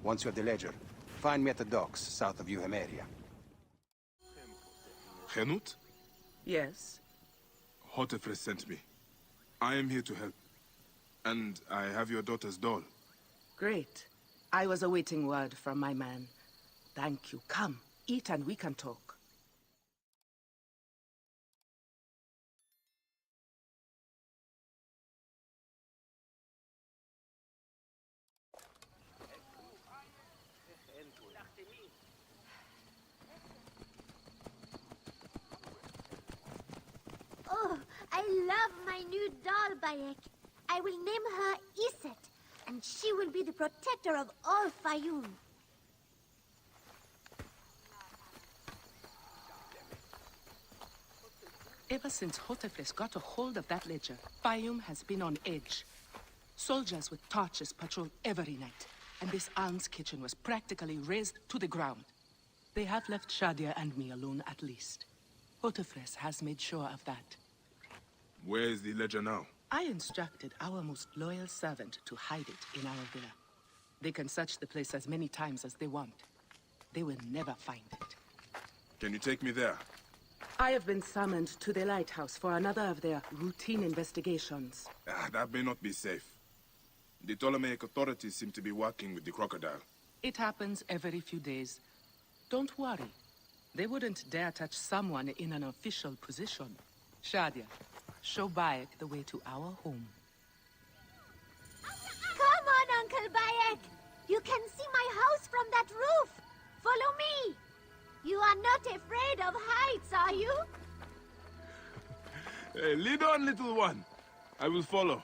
J: Once you have the ledger, find me at the docks south of Euhemeria.
B: Henut?
O: Yes?
B: Hotefres sent me. I am here to help. And I have your daughter's doll.
O: Great. I was awaiting word from my man. Thank you. Come, eat and we can talk.
S: Oh, I love my new doll, Bayek. I will name her Iset, and she will be the protector of all Fayum.
O: Ever since Hotefres got a hold of that ledger, Fayum has been on edge. Soldiers with torches patrol every night, and this alms kitchen was practically razed to the ground. They have left Shadia and me alone at least. Hotefres has made sure of that.
B: Where is the ledger now?
O: I instructed our most loyal servant to hide it in our villa. They can search the place as many times as they want. They will never find it.
B: Can you take me there?
O: I have been summoned to the lighthouse for another of their routine investigations.
B: That may not be safe. The Ptolemaic authorities seem to be working with the crocodile.
O: It happens every few days. Don't worry. They wouldn't dare touch someone in an official position. Shadia, show Bayek the way to our home.
S: Come on, Uncle Bayek! You can see my house from that roof! Follow me! You are not afraid of heights, are you?
B: Hey, lead on, little one. I will follow.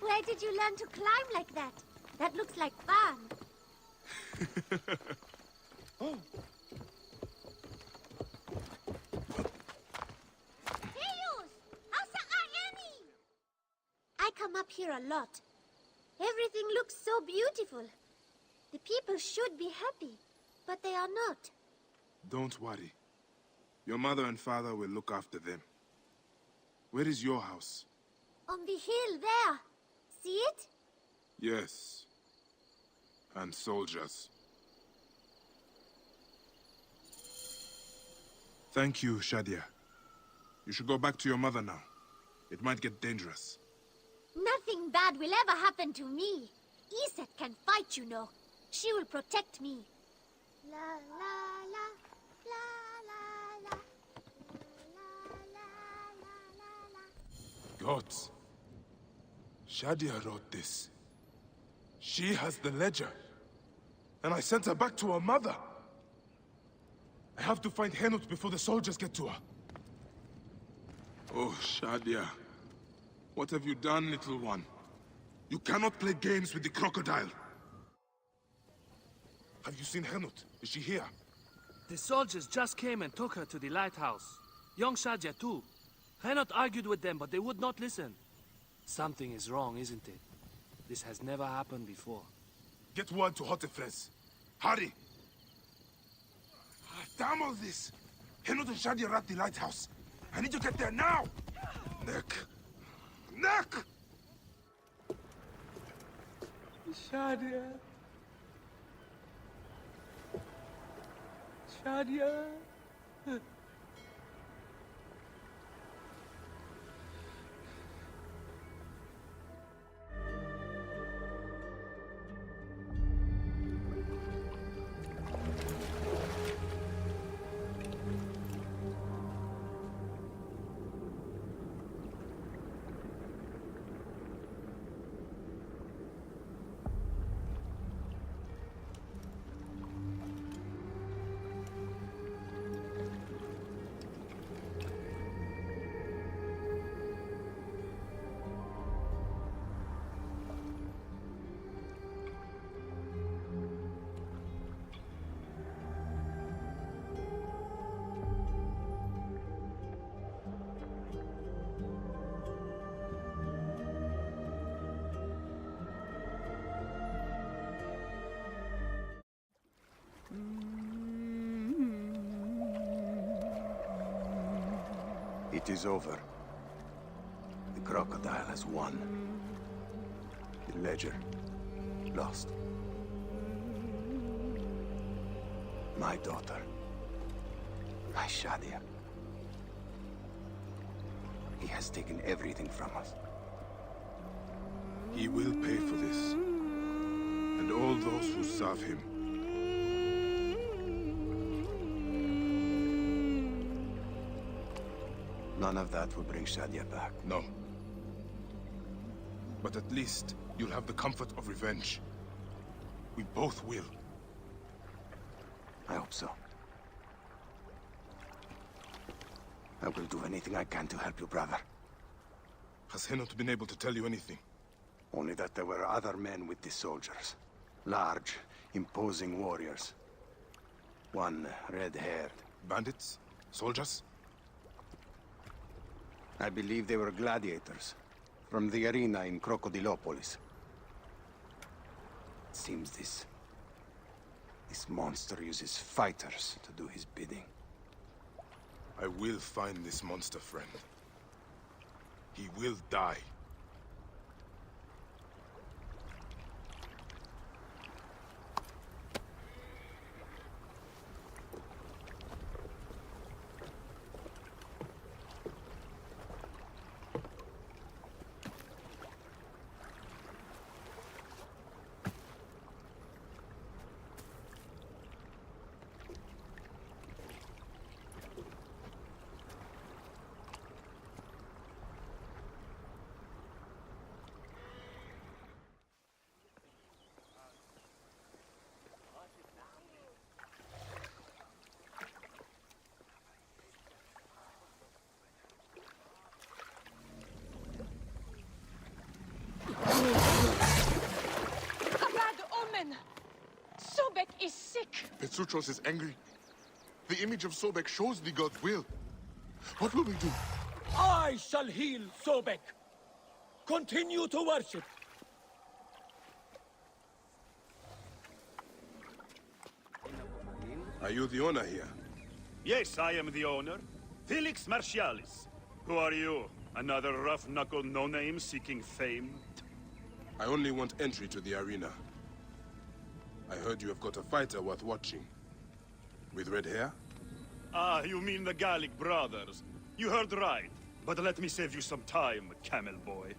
S: Where did you learn to climb like that? That looks like fun.
B: Oh.
S: I come up here a lot. Everything looks so beautiful. The people should be happy, but they are not.
B: Don't worry. Your mother and father will look after them. Where is your house?
S: On the hill there. See it?
B: Yes. And soldiers. Thank you, Shadia. You should go back to your mother now. It might get dangerous.
S: Nothing bad will ever happen to me. Iset can fight, you know. She will protect me. La la la, la la la,
B: Gods. Shadia wrote this. She has the ledger. And I sent her back to her mother. I have to find Henut before the soldiers get to her. Oh, Shadia. What have you done, little one? You cannot play games with the crocodile. Have you seen Henut? Is she here?
E: The soldiers just came and took her to the lighthouse. Young Shadia too. Henot argued with them, but they would not listen. Something is wrong, isn't it? This has never happened before.
B: Get word to Hotefres. Hurry! Damn all this! Henot and Shadia are at the lighthouse. I need to get there now! Neck! Neck!
E: Shadia. Shadia.
J: It is over. The crocodile has won. The ledger lost. My daughter. My Shadia. He has taken everything from us.
B: He will pay for this. And all those who serve him.
J: None of that will bring Shadia back.
B: No. But at least you'll have the comfort of revenge. We both will.
J: I hope so. I will do anything I can to help you, brother.
B: Has Henot been able to tell you anything?
J: Only that there were other men with the soldiers. Large, imposing warriors. One red-haired.
B: Bandits? Soldiers?
J: I believe they were gladiators. From the arena in Crocodilopolis. It seems this monster uses fighters to do his bidding.
B: I will find this monster, friend. He will die.
R: Sobek is sick.
A: Petruchos is angry. The image of Sobek shows the god's will. What will we do?
T: I shall heal Sobek. Continue to worship.
B: Are you the owner here?
C: Yes, I am the owner. Felix Martialis. Who are you? Another rough-knuckle no-name seeking fame?
B: I only want entry to the arena. I heard you have got a fighter worth watching. With red hair?
C: Ah, you mean the Gallic brothers. You heard right. But let me save you some time, camel boy.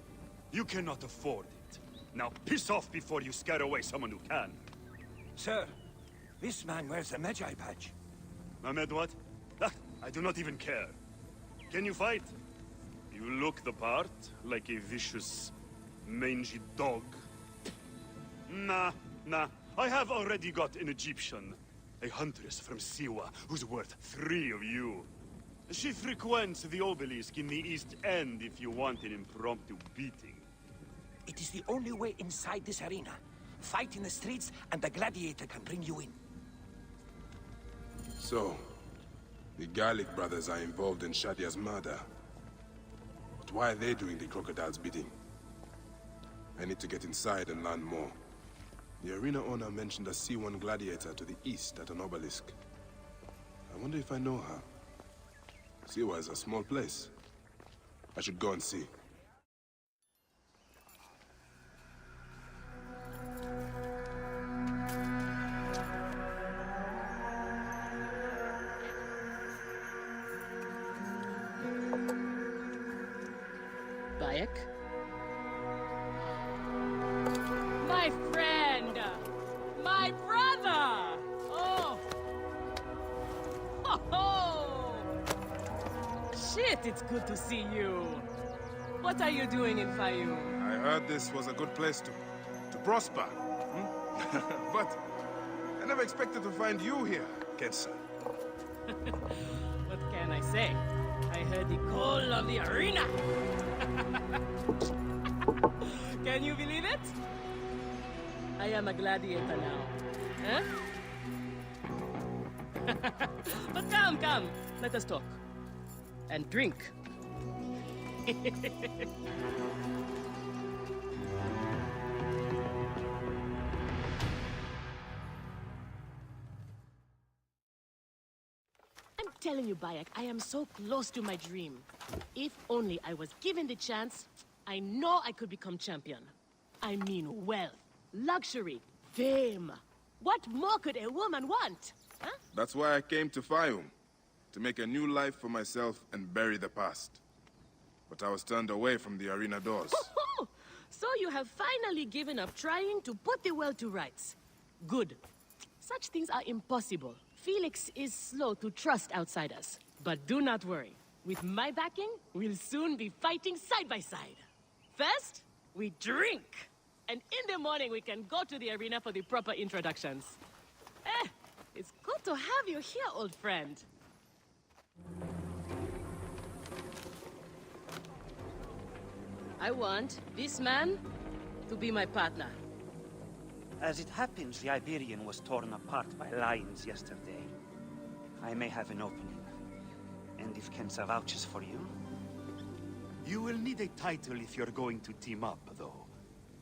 C: You cannot afford it. Now piss off before you scare away someone who can.
T: Sir, this man wears a Magi badge.
C: Ahmed, what? Ah, I do not even care. Can you fight? You look the part, like a vicious, mangy dog. Nah. I have already got an Egyptian. A huntress from Siwa, who's worth 3 of you. She frequents the obelisk in the East End if you want an impromptu beating.
T: It is the only way inside this arena. Fight in the streets, and the gladiator can bring you in.
B: So, the Gallic brothers are involved in Shadia's murder. why are they doing the crocodile's bidding? I need to get inside and learn more. The arena owner mentioned a C1 gladiator to the east at an obelisk. I wonder if I know her. Siwa is a small place. I should go and see.
H: Bayek? My friend! My brother! Oh! Oh! Shit, it's good to see you. What are you doing in Fayoum?
B: I heard this was a good place to prosper. Hmm? But I never expected to find you here, Kensa.
H: What can I say? I heard the call of the arena! Can you believe it? I am a gladiator now. Huh? But come, let us talk. And drink.
I: I'm telling you, Bayek, I am so close to my dream. If only I was given the chance, I know I could become champion. I mean wealth, luxury, fame. What more could a woman want? Huh?
B: That's why I came to Fayoum. To make a new life for myself and bury the past. But I was turned away from the arena doors.
I: So you have finally given up trying to put the world to rights. Good. Such things are impossible. Felix is slow to trust outsiders. But do not worry. With my backing, we'll soon be fighting side by side. First, we drink. And in the morning, we can go to the arena for the proper introductions. It's good to have you here, old friend. I want this man to be my partner.
M: As it happens, the Iberian was torn apart by lions yesterday. I may have an opening. And if Kensa vouches for you...
C: You will need a title if you're going to team up, though.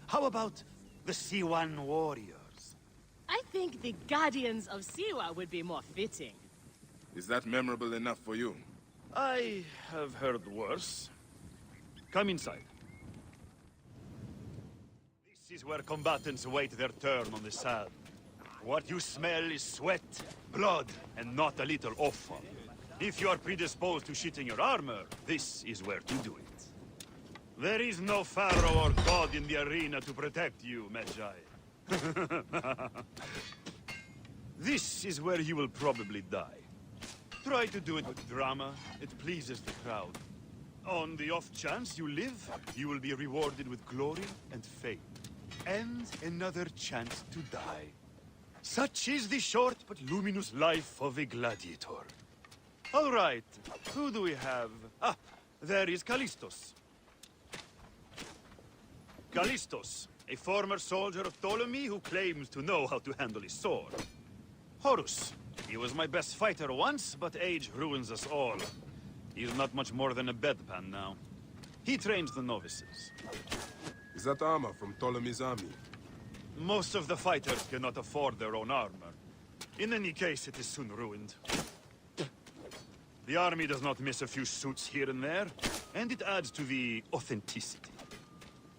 C: How about the C1 Warriors?
I: I think the Guardians of Siwa would be more fitting.
B: Is that memorable enough for you?
C: I have heard worse. Come inside. This is where combatants wait their turn on the sand. What you smell is sweat, blood, and not a little offal. If you are predisposed to shitting your armor, this is where to do it. There is no pharaoh or god in the arena to protect you, Magi. This is where you will probably die. Try to do it with drama. It pleases the crowd. On the off chance you live, you will be rewarded with glory and fame. And another chance to die. Such is the short but luminous life of a gladiator. All right, who do we have? Ah, there is Callistos. Callistos, a former soldier of Ptolemy who claims to know how to handle his sword. Horus, he was my best fighter once, but age ruins us all. He's not much more than a bedpan now. He trains the novices.
B: Is that armor from Ptolemy's army?
C: Most of the fighters cannot afford their own armor. In any case, it is soon ruined. The army does not miss a few suits here and there, and it adds to the authenticity.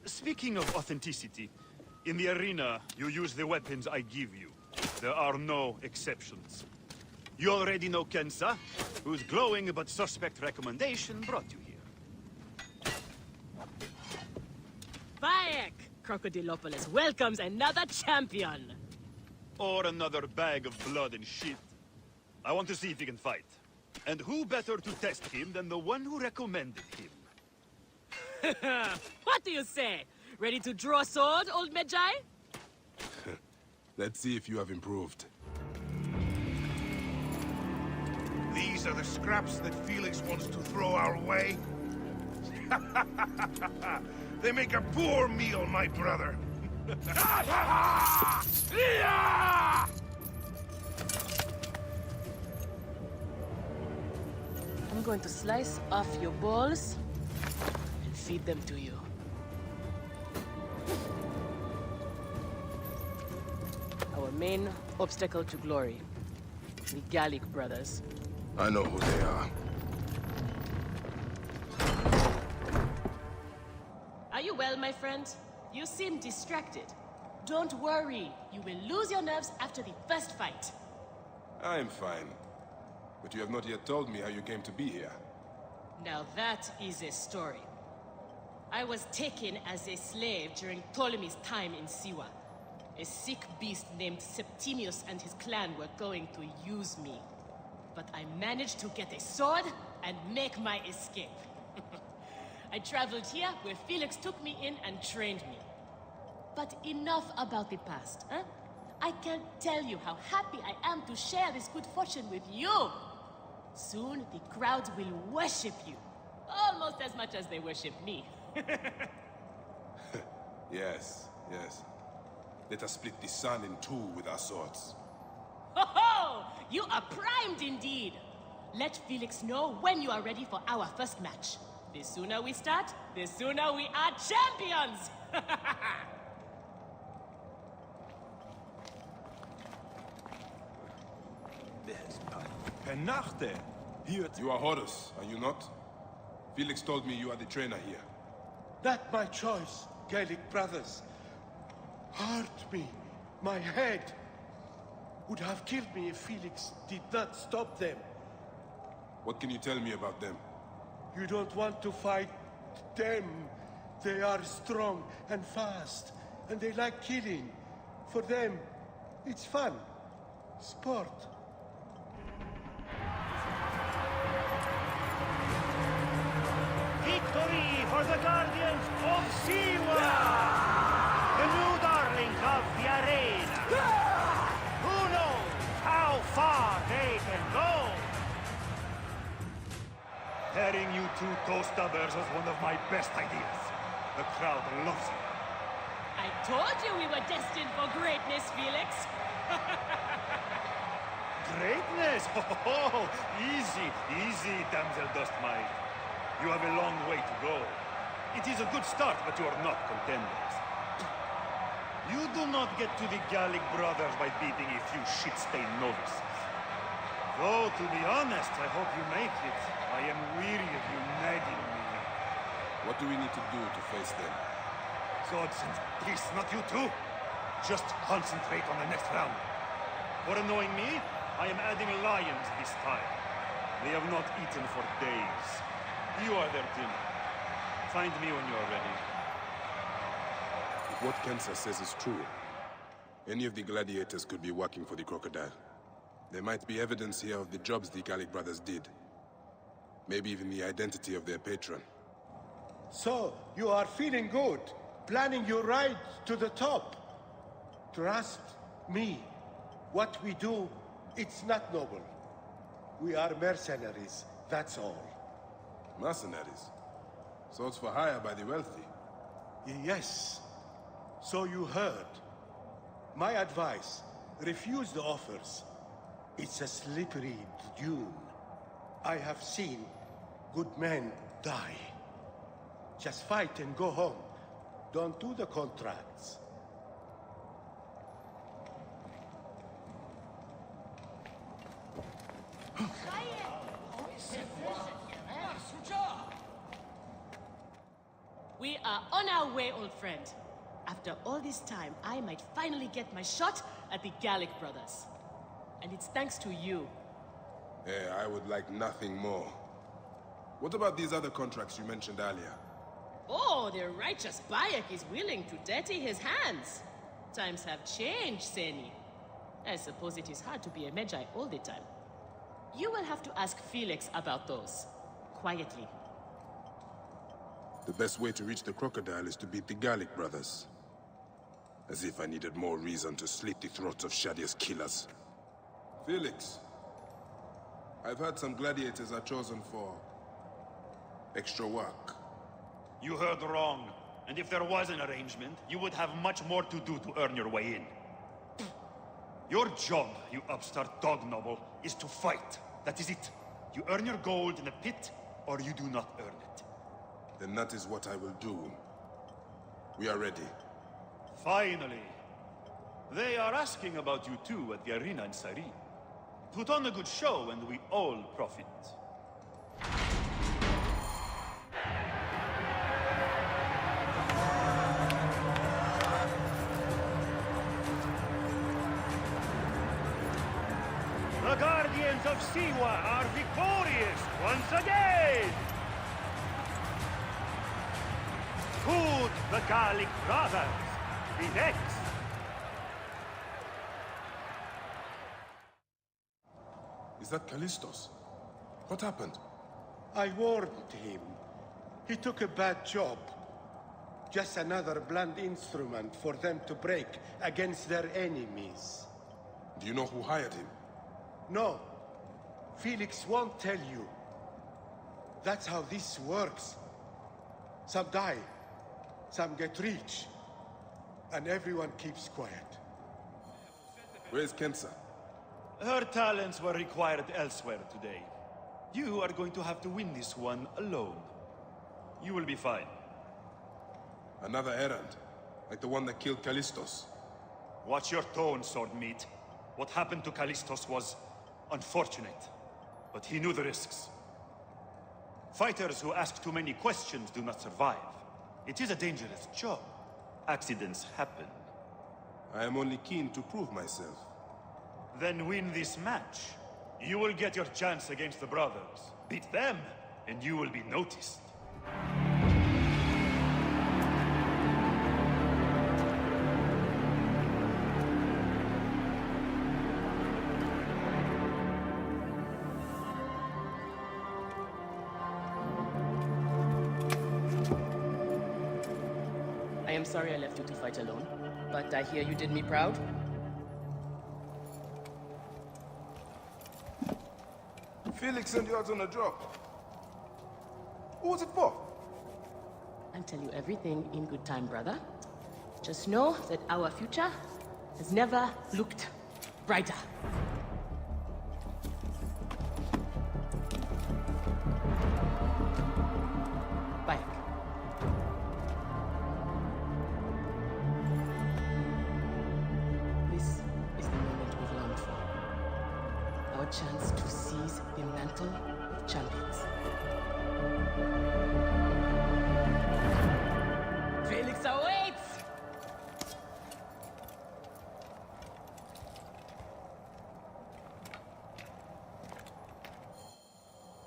C: Speaking of authenticity, in the arena, you use the weapons I give you. There are no exceptions. You already know Kensa, whose glowing but suspect recommendation brought you here.
I: Bayek! Crocodilopolis welcomes another champion!
C: Or another bag of blood and shit. I want to see if he can fight. And who better to test him than the one who recommended him?
I: What do you say? Ready to draw a sword, old Magi?
B: Let's see if you have improved.
A: These are the scraps that Felix wants to throw our way? They make a poor meal, my brother.
I: I'm going to slice off your balls feed them to you. Our main obstacle to glory. The Gallic brothers.
B: I know who they are.
I: Are you well, my friend? You seem distracted. Don't worry. You will lose your nerves after the first fight.
B: I'm fine. But you have not yet told me how you came to be here.
I: Now that is a story. I was taken as a slave during Ptolemy's time in Siwa. A sick beast named Septimius and his clan were going to use me. But I managed to get a sword and make my escape. I traveled here where Felix took me in and trained me. But enough about the past, huh? I can't tell you how happy I am to share this good fortune with you. Soon the crowds will worship you. Almost as much as they worship me.
B: Yes, yes. Let us split the sun in two with our swords.
I: Ho ho! You are primed indeed! Let Felix know when you are ready for our first match. The sooner we start, the sooner we are champions!
B: You are Horus, are you not? Felix told me you are the trainer here.
F: Not my choice, Gallic brothers. Hurt me. My head would have killed me if Felix did not stop them.
B: What can you tell me about them?
F: You don't want to fight them. They are strong and fast, and they like killing. For them, it's fun. Sport.
T: Victory for the Guardians of Siwa! The new darlings of the arena! Who knows how far they can go?
C: Pairing you two toe-stubbers was one of my best ideas. The crowd loves you.
I: I told you we were destined for greatness, Felix.
C: Greatness? Oh, easy, easy, damsel dust mite. You have a long way to go. It is a good start, but you are not contenders. You do not get to the Gallic brothers by beating a few shit-stained novices. Though, to be honest, I hope you make it. I am weary of you nagging me.
B: What do we need to do to face them?
C: Swords and peace, not you two. Just concentrate on the next round. For annoying me, I am adding lions this time. They have not eaten for days. You are their dinner. Find me when you are ready.
B: If what Kensa says is true, any of the gladiators could be working for the crocodile. There might be evidence here of the jobs the Gallic brothers did. Maybe even the identity of their patron.
F: So, you are feeling good, planning your ride to the top. Trust me. What we do, it's not noble. We are mercenaries, that's all.
B: Mercenaries? Swords for hire by the wealthy?
F: Yes. So you heard. My advice, refuse the offers. It's a slippery dune. I have seen good men die. Just fight and go home. Don't do the contracts.
I: We are on our way, old friend. After all this time, I might finally get my shot at the Gallic brothers. And it's thanks to you.
B: Yeah, I would like nothing more. What about these other contracts you mentioned earlier?
I: Oh, the righteous Bayek is willing to dirty his hands. Times have changed, Seni. I suppose it is hard to be a Magi all the time. You will have to ask Felix about those. Quietly.
B: The best way to reach the crocodile is to beat the Gallic brothers. As if I needed more reason to slit the throats of Shadia's killers. Felix, I've heard some gladiators are chosen for extra work.
C: You heard wrong. And if there was an arrangement, you would have much more to do to earn your way in. Your job, you upstart dog noble, is to fight. That is it. You earn your gold in the pit, or you do not earn it.
B: then that is what I will do. We are ready.
C: Finally. They are asking about you too at the arena in Sarin. Put on a good show and we all profit. The Guardians of Siwa are victorious once again! Could the Gallic brothers be next?
B: Is that Callistos? What happened?
F: I warned him. He took a bad job. Just another blunt instrument for them to break against their enemies.
B: Do you know who hired him?
F: No. Felix won't tell you. That's how this works. Some die, some get rich, and everyone keeps quiet.
B: Where's Kensa?
C: Her talents were required elsewhere today. You are going to have to win this one alone. You will be fine.
B: Another errand, like the one that killed Callistos.
C: Watch your tone, Swordmeat. What happened to Callistos was unfortunate, but he knew the risks. Fighters who ask too many questions do not survive. It is a dangerous job. Accidents happen.
B: I am only keen to prove myself.
C: Then win this match. You will get your chance against the brothers. Beat them, and you will be noticed.
I: I am sorry I left you to fight alone, but I hear you did me proud.
B: Felix sent you out on a job. Who was it for?
I: I'll tell you everything in good time, brother. Just know that our future has never looked brighter. Bye. This is the moment we've longed for. Our chance to seize the mantle of champions. Felix awaits!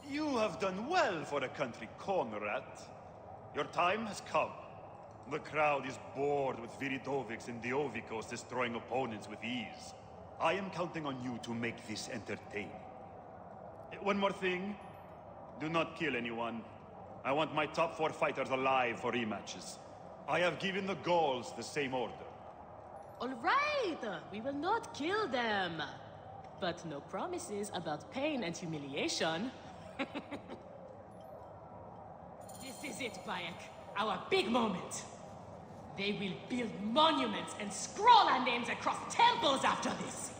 C: You have done well for a country corner rat. Your time has come. The crowd is bored with Viridovics and Diovikos destroying opponents with ease. I am counting on you to make this entertaining. One more thing. Do not kill anyone. I want my top 4 fighters alive for rematches. I have given the Gauls the same order.
I: All right, we will not kill them. But no promises about pain and humiliation. This is it, Bayek. Our big moment. They will build monuments and scroll our names across temples after this.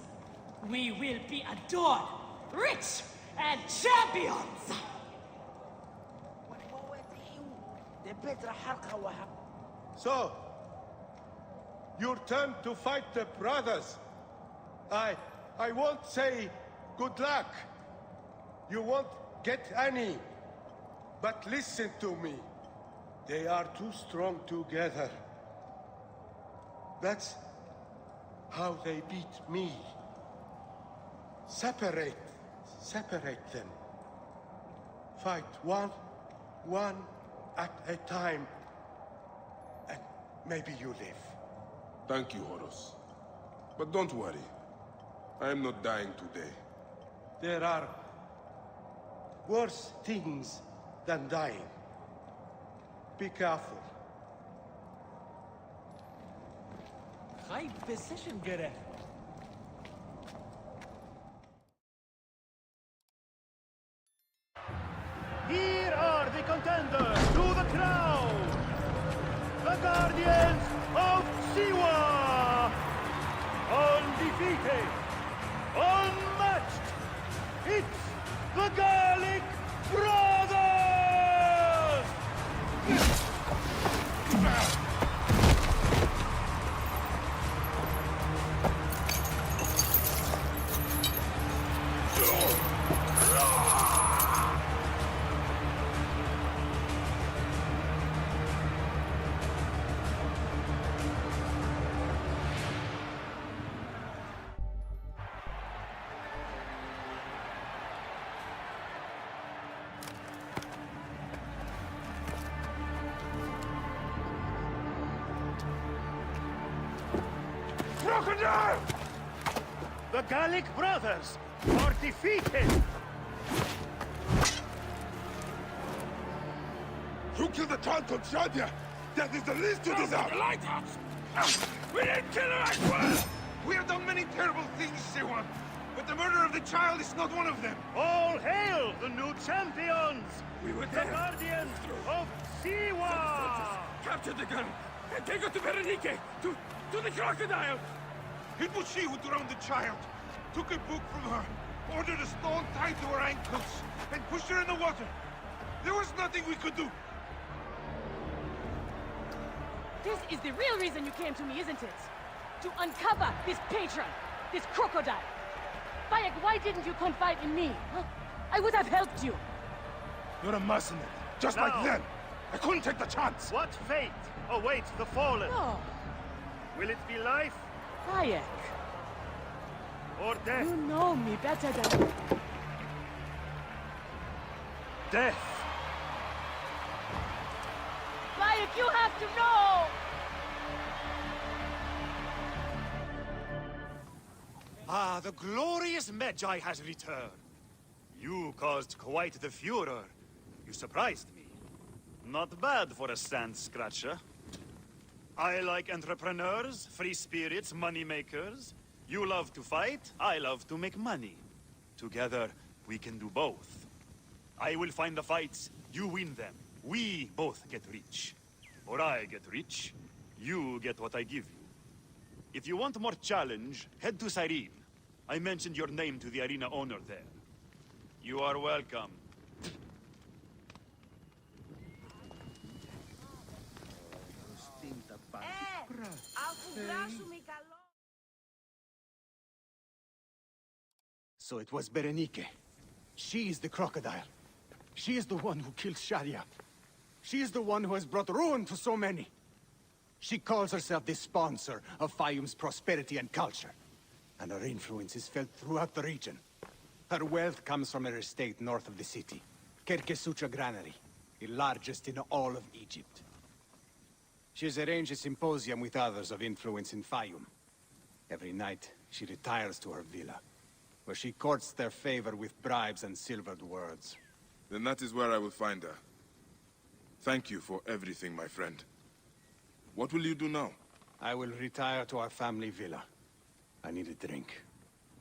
I: We will be adored, rich, and champions!
F: So, your turn to fight the brothers. I won't say good luck. You won't get any. But listen to me. They are too strong together. That's how they beat me. Separate them. Fight one at a time. And maybe you live.
B: Thank you, Horus. But don't worry. I am not dying today.
F: There are worse things than dying. Be careful.
T: High position, Gere.
C: Here are the contenders to the crown! The Guardians of Siwa! Undefeated! Unmatched! It's the Gallic Brothers!
T: crocodile! The Gallic brothers are defeated!
A: You killed the child from Shadia! That is the least you deserve!
T: The lighthouse! We didn't kill her as well!
A: We have done many terrible things, Siwan, but the murder of the child is not one of them!
T: All hail the new champions!
A: We were
T: the
A: there!
T: guardians of Siwa!
A: Capture the gun and take her to Berenice! To the crocodile! It was she who drowned the child, took a book from her, ordered a stone tied to her ankles, and pushed her in the water. There was nothing we could do.
I: This is the real reason you came to me, isn't it? To uncover this patron, this crocodile. Bayek, why didn't you confide in me? Huh? I would have helped you.
A: You're a mercenary, just like them. I couldn't take the chance.
T: What fate awaits the fallen?
I: No.
T: Will it be life?
I: Bayek.
T: Or death?
I: You know me better than...
T: Death.
I: Bayek, you have to know!
C: Ah, the glorious Magi has returned. You caused quite the furor. You surprised me. Not bad for a sand-scratcher. I like entrepreneurs, free spirits, money makers. You love to fight, I love to make money. Together, we can do both. I will find the fights, you win them. We both get rich. Or I get rich, you get what I give you. If you want more challenge, head to Cyrene. I mentioned your name to the arena owner there. You are welcome.
F: So it was Berenice. She is the crocodile. She is the one who killed Shadia. She is the one who has brought ruin to so many. She calls herself the sponsor of Fayum's prosperity and culture. And her influence is felt throughout the region. Her wealth comes from her estate north of the city. Kerkesucha Granary, the largest in all of Egypt. She has arranged a symposium with others of influence in Fayum. Every night, she retires to her villa, where she courts their favor with bribes and silvered words.
B: Then that is where I will find her. Thank you for everything, my friend. What will you do now?
F: I will retire to our family villa. I need a drink.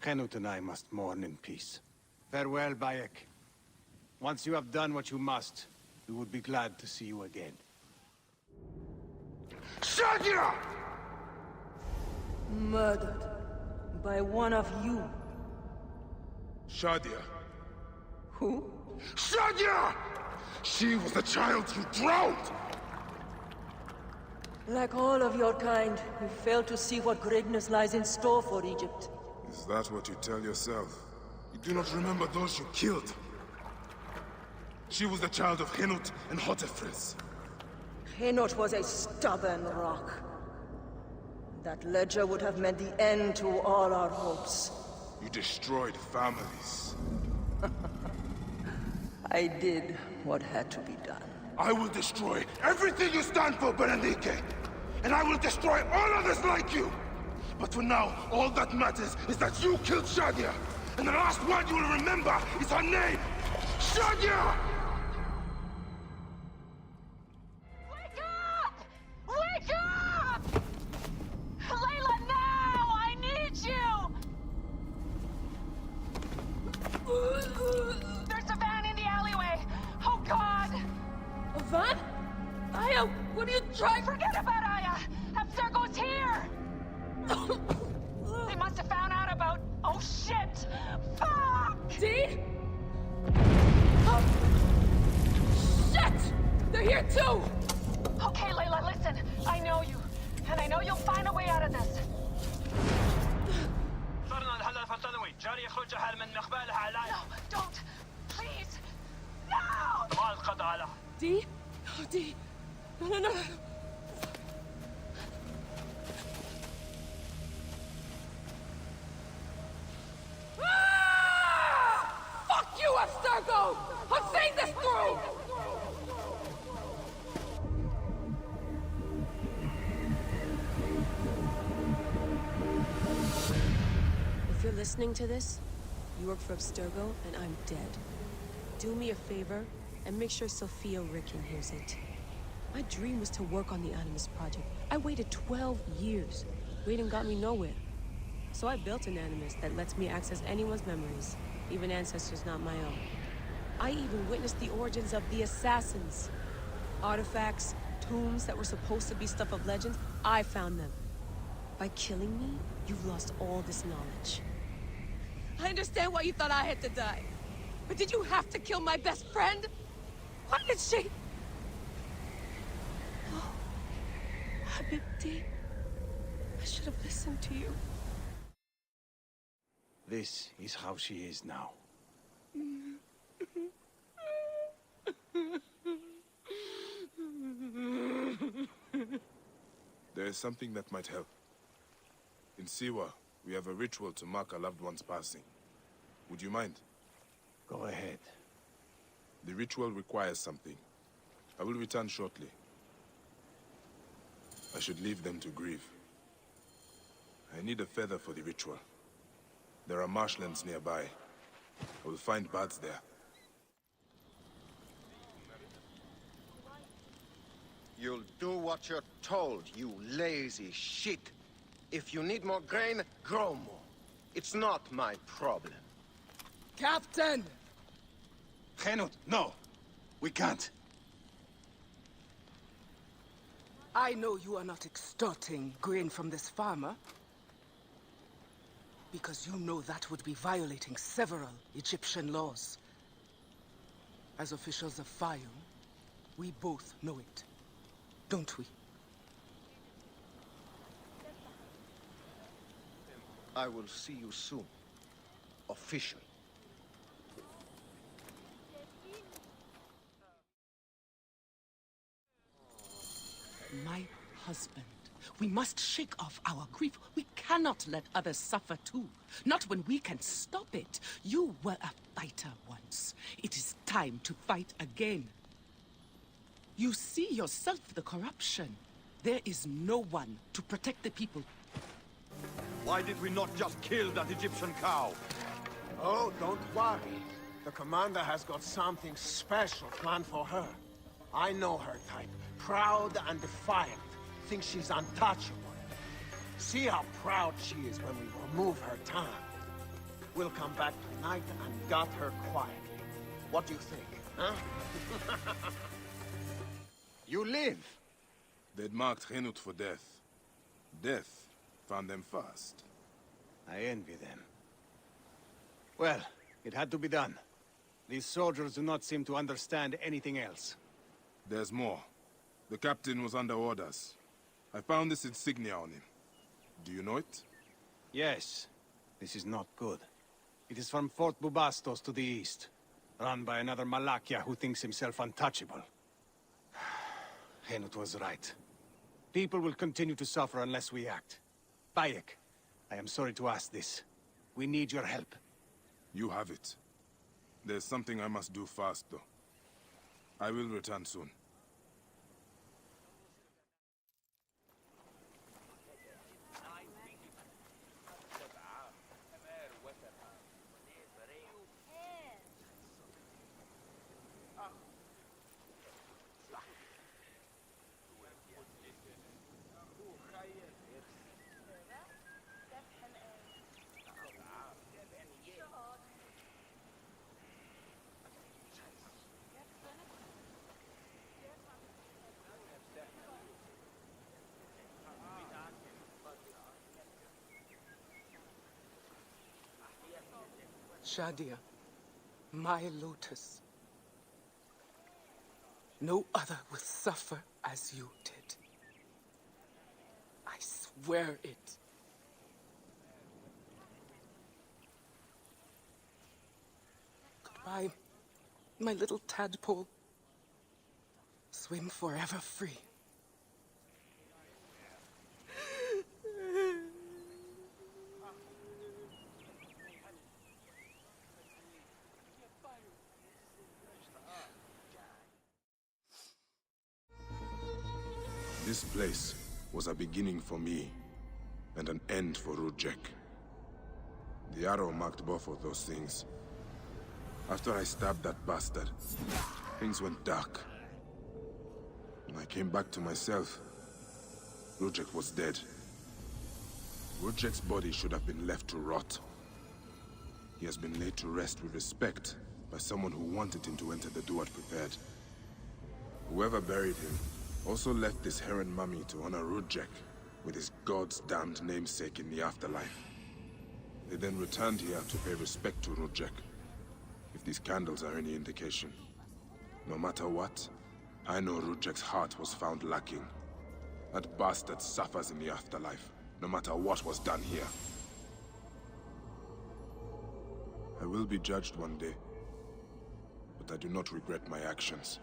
F: Henut and I must mourn in peace. Farewell, Bayek. Once you have done what you must, we would be glad to see you again.
A: Shadia!
D: Murdered by one of you.
B: Shadia.
D: Who?
A: Shadia! She was the child you drowned!
D: Like all of your kind, you fail to see what greatness lies in store for Egypt.
B: Is that what you tell yourself? You do not remember those you killed. She was the child of Henut and Hotefres.
D: Henut was a stubborn rock. That ledger would have meant the end to all our hopes.
B: You destroyed families.
D: I did what had to be done.
A: I will destroy everything you stand for, Berenice! And I will destroy all others like you! But for now, all that matters is that you killed Shadia! And the last word you will remember is her name! Shadia!
I: Wake up! Wake up! Layla, now! I need you! There's a van in the alleyway! Oh, God!
H: A van? Aya, what are you trying?
I: Forget about Aya! Abstergo's here! They must have found out about... Oh, shit! Fuck!
H: Dee? Oh. Shit! They're here too!
I: Okay, Layla, listen. I know you. And I know you'll find a way out of this. No, don't! Please! No!
H: Dee? Oh, Dee. No. Fuck you, Abstergo! I'm seeing this through! listening to this, you work for Abstergo, and I'm dead. Do me a favor, and make sure Sophia Ricken hears it. My dream was to work on the Animus Project. I waited 12 years. Waiting got me nowhere. So I built an Animus that lets me access anyone's memories, even ancestors not my own. I even witnessed the origins of the Assassins. Artifacts, tombs that were supposed to be stuff of legend, I found them. By killing me, you've lost all this knowledge. I understand why you thought I had to die. But did you have to kill my best friend? Why did she... Oh, Habibti. I should have listened to you.
F: This is how she is now.
B: There is something that might help. In Siwa, we have a ritual to mark a loved one's passing. Would you mind?
F: Go ahead.
B: The ritual requires something. I will return shortly. I should leave them to grieve. I need a feather for the ritual. There are marshlands nearby. I will find birds there.
J: You'll do what you're told, you lazy shit. If you need more grain, grow more. It's not my problem.
O: Captain!
F: Henut, no! We can't.
O: I know you are not extorting grain from this farmer. Because you know that would be violating several Egyptian laws. As officials of Fayum, we both know it. Don't we?
J: I will see you soon. Officially.
O: My husband. We must shake off our grief. We cannot let others suffer too. Not when we can stop it. You were a fighter once. It is time to fight again. You see yourself the corruption. There is no one to protect the people.
T: Why did we not just kill that Egyptian cow?
N: Oh, don't worry. The commander has got something special planned for her. I know her type. Proud and defiant. Thinks she's untouchable. See how proud she is when we remove her tongue. We'll come back tonight and gut her quietly. What do you think, huh?
J: You live!
B: They'd marked Henut for death. Death found them fast.
F: I envy them. Well, it had to be done. These soldiers do not seem to understand anything else.
B: There's more. The captain was under orders. I found this insignia on him. Do you know it?
F: Yes. This is not good. It is from Fort Bubastos to the east. Run by another Malakia who thinks himself untouchable. Henut was right. People will continue to suffer unless we act. Bayek, I am sorry to ask this. We need your help.
B: You have it. There's something I must do fast, though. I will return soon.
O: Shadia, my lotus. No other will suffer as you did. I swear it. Goodbye, my little tadpole. Swim forever free.
B: This place was a beginning for me, and an end for Rujek. The arrow marked both of those things. After I stabbed that bastard, things went dark. When I came back to myself, Rudjek was dead. Rudjek's body should have been left to rot. He has been laid to rest with respect by someone who wanted him to enter the Duat prepared. Whoever buried him also left this heron mummy to honor Rudjek with his god's damned namesake in the afterlife. They then returned here to pay respect to Rudjek. If these candles are any indication. No matter what, I know Rudjek's heart was found lacking. That bastard suffers in the afterlife, no matter what was done here. I will be judged one day, but I do not regret my actions.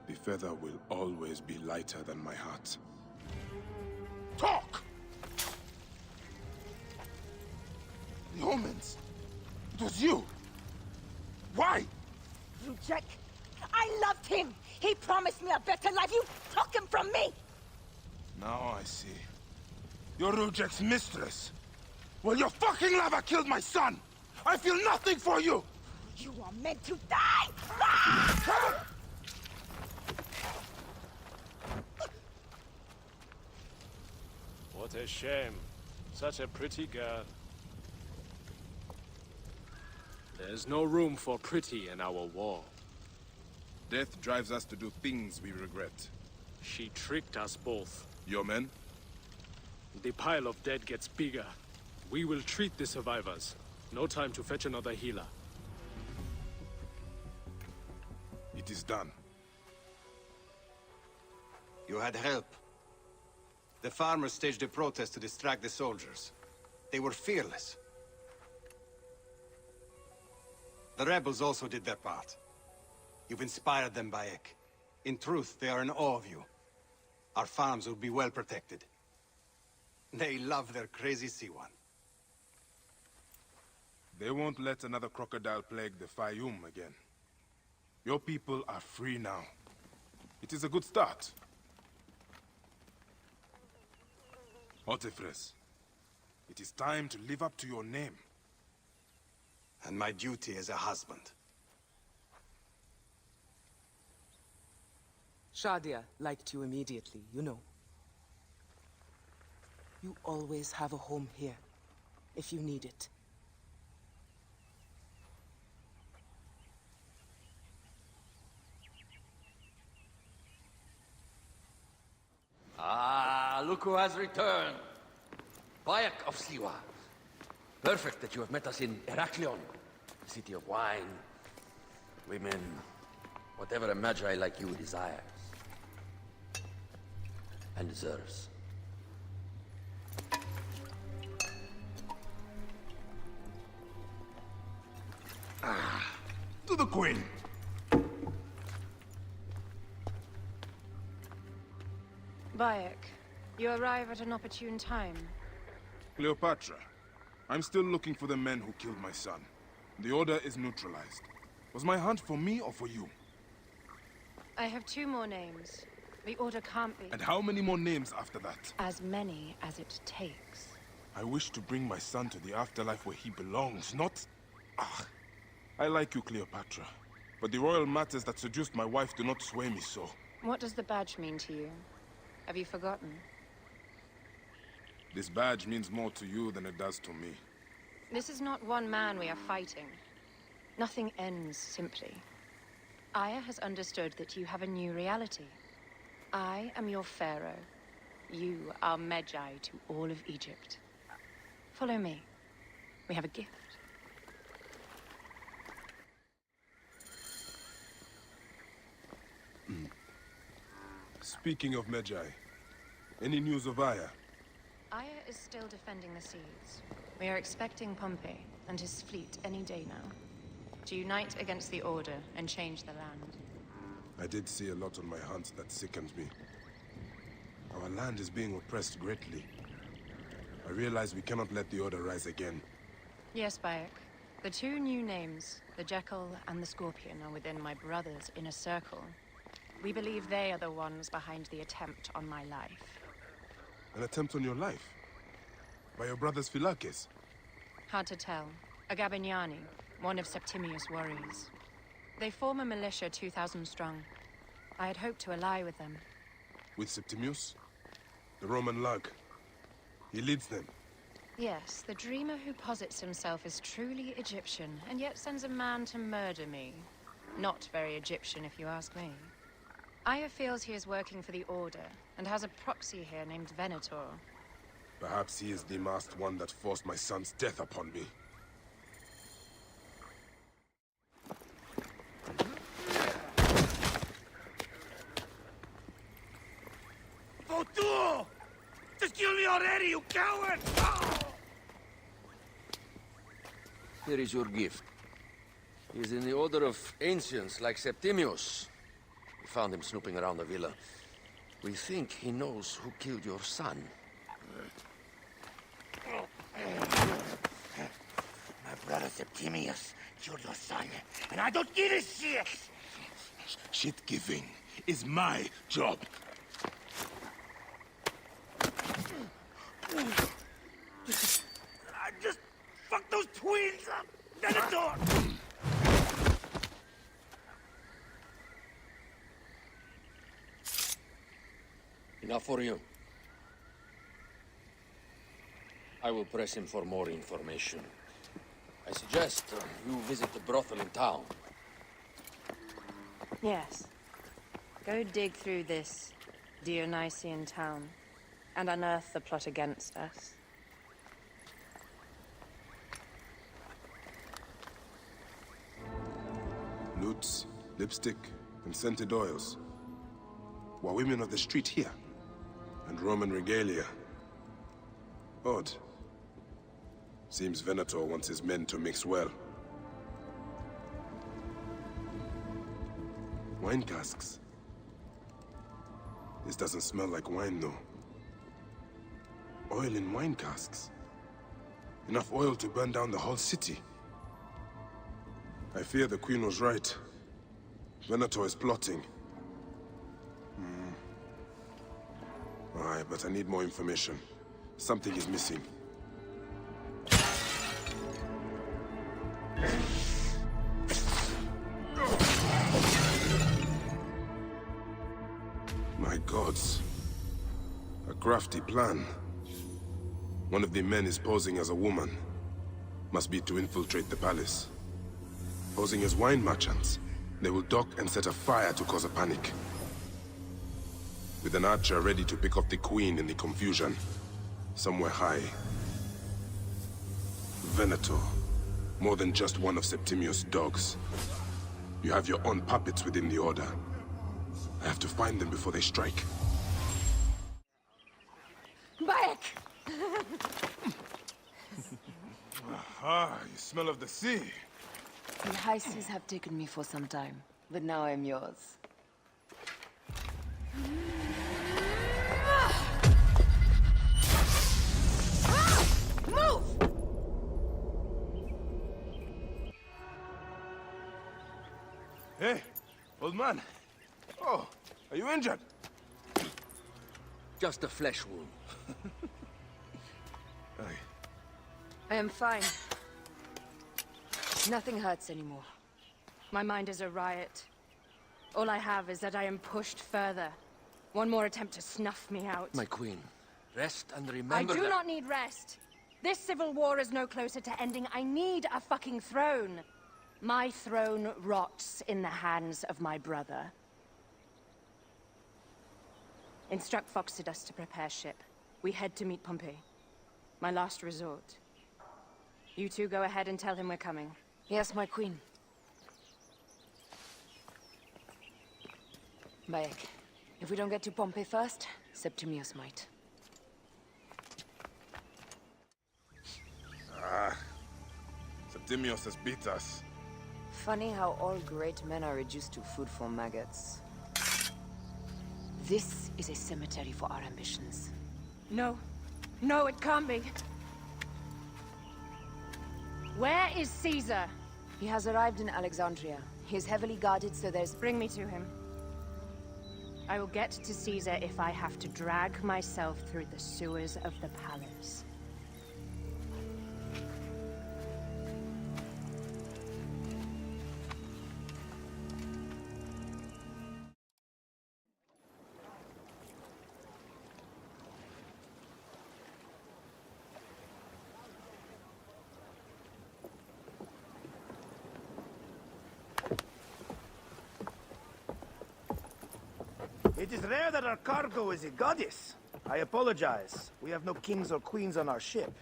B: The feather will always be lighter than my heart.
A: Talk! The omens! It was you! Why?
D: Rudjek, I loved him! He promised me a better life! You took him from me!
A: Now I see. You're Rudjek's mistress. Well, your fucking lover killed my son! I feel nothing for you!
D: You are meant to die! Ah!
E: What a shame. Such a pretty girl. There's no room for pretty in our war.
B: Death drives us to do things we regret.
E: She tricked us both.
B: Your men?
E: The pile of dead gets bigger. We will treat the survivors. No time to fetch another healer.
B: It is done.
J: You had help. The farmers staged a protest to distract the soldiers. They were fearless. The rebels also did their part. You've inspired them, Bayek. In truth, they are in awe of you. Our farms will be well protected. They love their crazy Siwan.
B: They won't let another crocodile plague the Fayum again. Your people are free now. It is a good start. Otefres, it is time to live up to your name.
J: And my duty as a husband.
O: Shadia liked you immediately, you know. You always have a home here, if you need it.
Q: Ah, look who has returned. Bayek of Siwa. Perfect that you have met us in Heraklion, the city of wine, women, whatever a magi like you desires. And deserves.
A: To the Queen!
G: Bayek, you arrive at an opportune time.
B: Cleopatra, I'm still looking for the men who killed my son. The order is neutralized. Was my hunt for me or for you?
G: I have 2 more names. The order can't be...
B: And how many more names after that?
G: As many as it takes.
B: I wish to bring my son to the afterlife where he belongs, not... I like you, Cleopatra. But the royal matters that seduced my wife do not sway me so.
G: What does the badge mean to you? Have you forgotten?
B: This badge means more to you than it does to me.
G: This is not one man we are fighting. Nothing ends simply. Aya has understood that you have a new reality. I am your pharaoh. You are Medjay to all of Egypt. Follow me. We have a gift.
B: Speaking of Medjay, any news of Aya?
G: Aya is still defending the seas. We are expecting Pompey and his fleet any day now. To unite against the Order and change the land.
B: I did see a lot on my hunt that sickens me. Our land is being oppressed greatly. I realize we cannot let the Order rise again.
G: Yes, Bayek. The 2 new names, the Jekyll and the Scorpion, are within my brother's inner circle. We believe they are the ones behind the attempt on my life.
B: An attempt on your life? By your brother's Philakes?
G: Hard to tell. A Gabignani, one of Septimius' warriors. They form a militia 2,000 strong. I had hoped to ally with them.
B: With Septimius? The Roman lug. He leads them.
G: Yes, the dreamer who posits himself as truly Egyptian, and yet sends a man to murder me. Not very Egyptian, if you ask me. Aya feels he is working for the Order, and has a proxy here named Venator.
B: Perhaps he is the masked one that forced my son's death upon me.
T: Fotuo! Just kill me already, you coward! Oh!
Q: Here is your gift. He is in the order of ancients like Septimius. We found him snooping around the villa. We think he knows who killed your son.
T: My brother Septimius killed your son, and I don't give a shit!
A: Shit-giving is my job.
T: I just fucked those twins up! Venator!
Q: Enough for you. I will press him for more information. I suggest you visit the brothel in town.
G: Yes. Go dig through this Dionysian town, and unearth the plot against us.
B: Lutes, lipstick, and scented oils. Were women of the street here? And Roman regalia. Odd. Seems Venator wants his men to mix well. Wine casks. This doesn't smell like wine, though. Oil in wine casks. Enough oil to burn down the whole city. I fear the Queen was right. Venator is plotting. Aye, but I need more information. Something is missing. My gods. A crafty plan. One of the men is posing as a woman. Must be to infiltrate the palace. Posing as wine merchants, they will dock and set a fire to cause a panic. With an archer ready to pick off the queen in the confusion. Somewhere high. Venator. More than just one of Septimius' dogs. You have your own puppets within the Order. I have to find them before they strike.
R: Bayek!
A: Aha, you smell of the sea.
K: The high seas have taken me for some time, but now I'm yours.
R: Move!
A: Hey, old man. Oh, are you injured?
Q: Just a flesh wound.
G: I am fine. Nothing hurts anymore. My mind is a riot. All I have is that I am pushed further. One more attempt to snuff me out.
Q: My queen, rest and remember
G: I do
Q: that...
G: not need rest. This civil war is no closer to ending. I need a fucking throne. My throne rots in the hands of my brother. Instruct Foxidus to prepare ship. We head to meet Pompey. My last resort. You two go ahead and tell him we're coming.
K: Yes, my queen. Bayek, if we don't get to Pompey first, Septimius might.
A: Septimius has beat us.
K: Funny how all great men are reduced to food for maggots. This is a cemetery for our ambitions.
G: No. No, it can't be. Where is Caesar?
K: He has arrived in Alexandria. He is heavily guarded, so there's...
G: Bring me to him. I will get to Caesar if I have to drag myself through the sewers of the palace.
T: It is rare that our cargo is a goddess. I apologize. We have no kings or queens on our ship.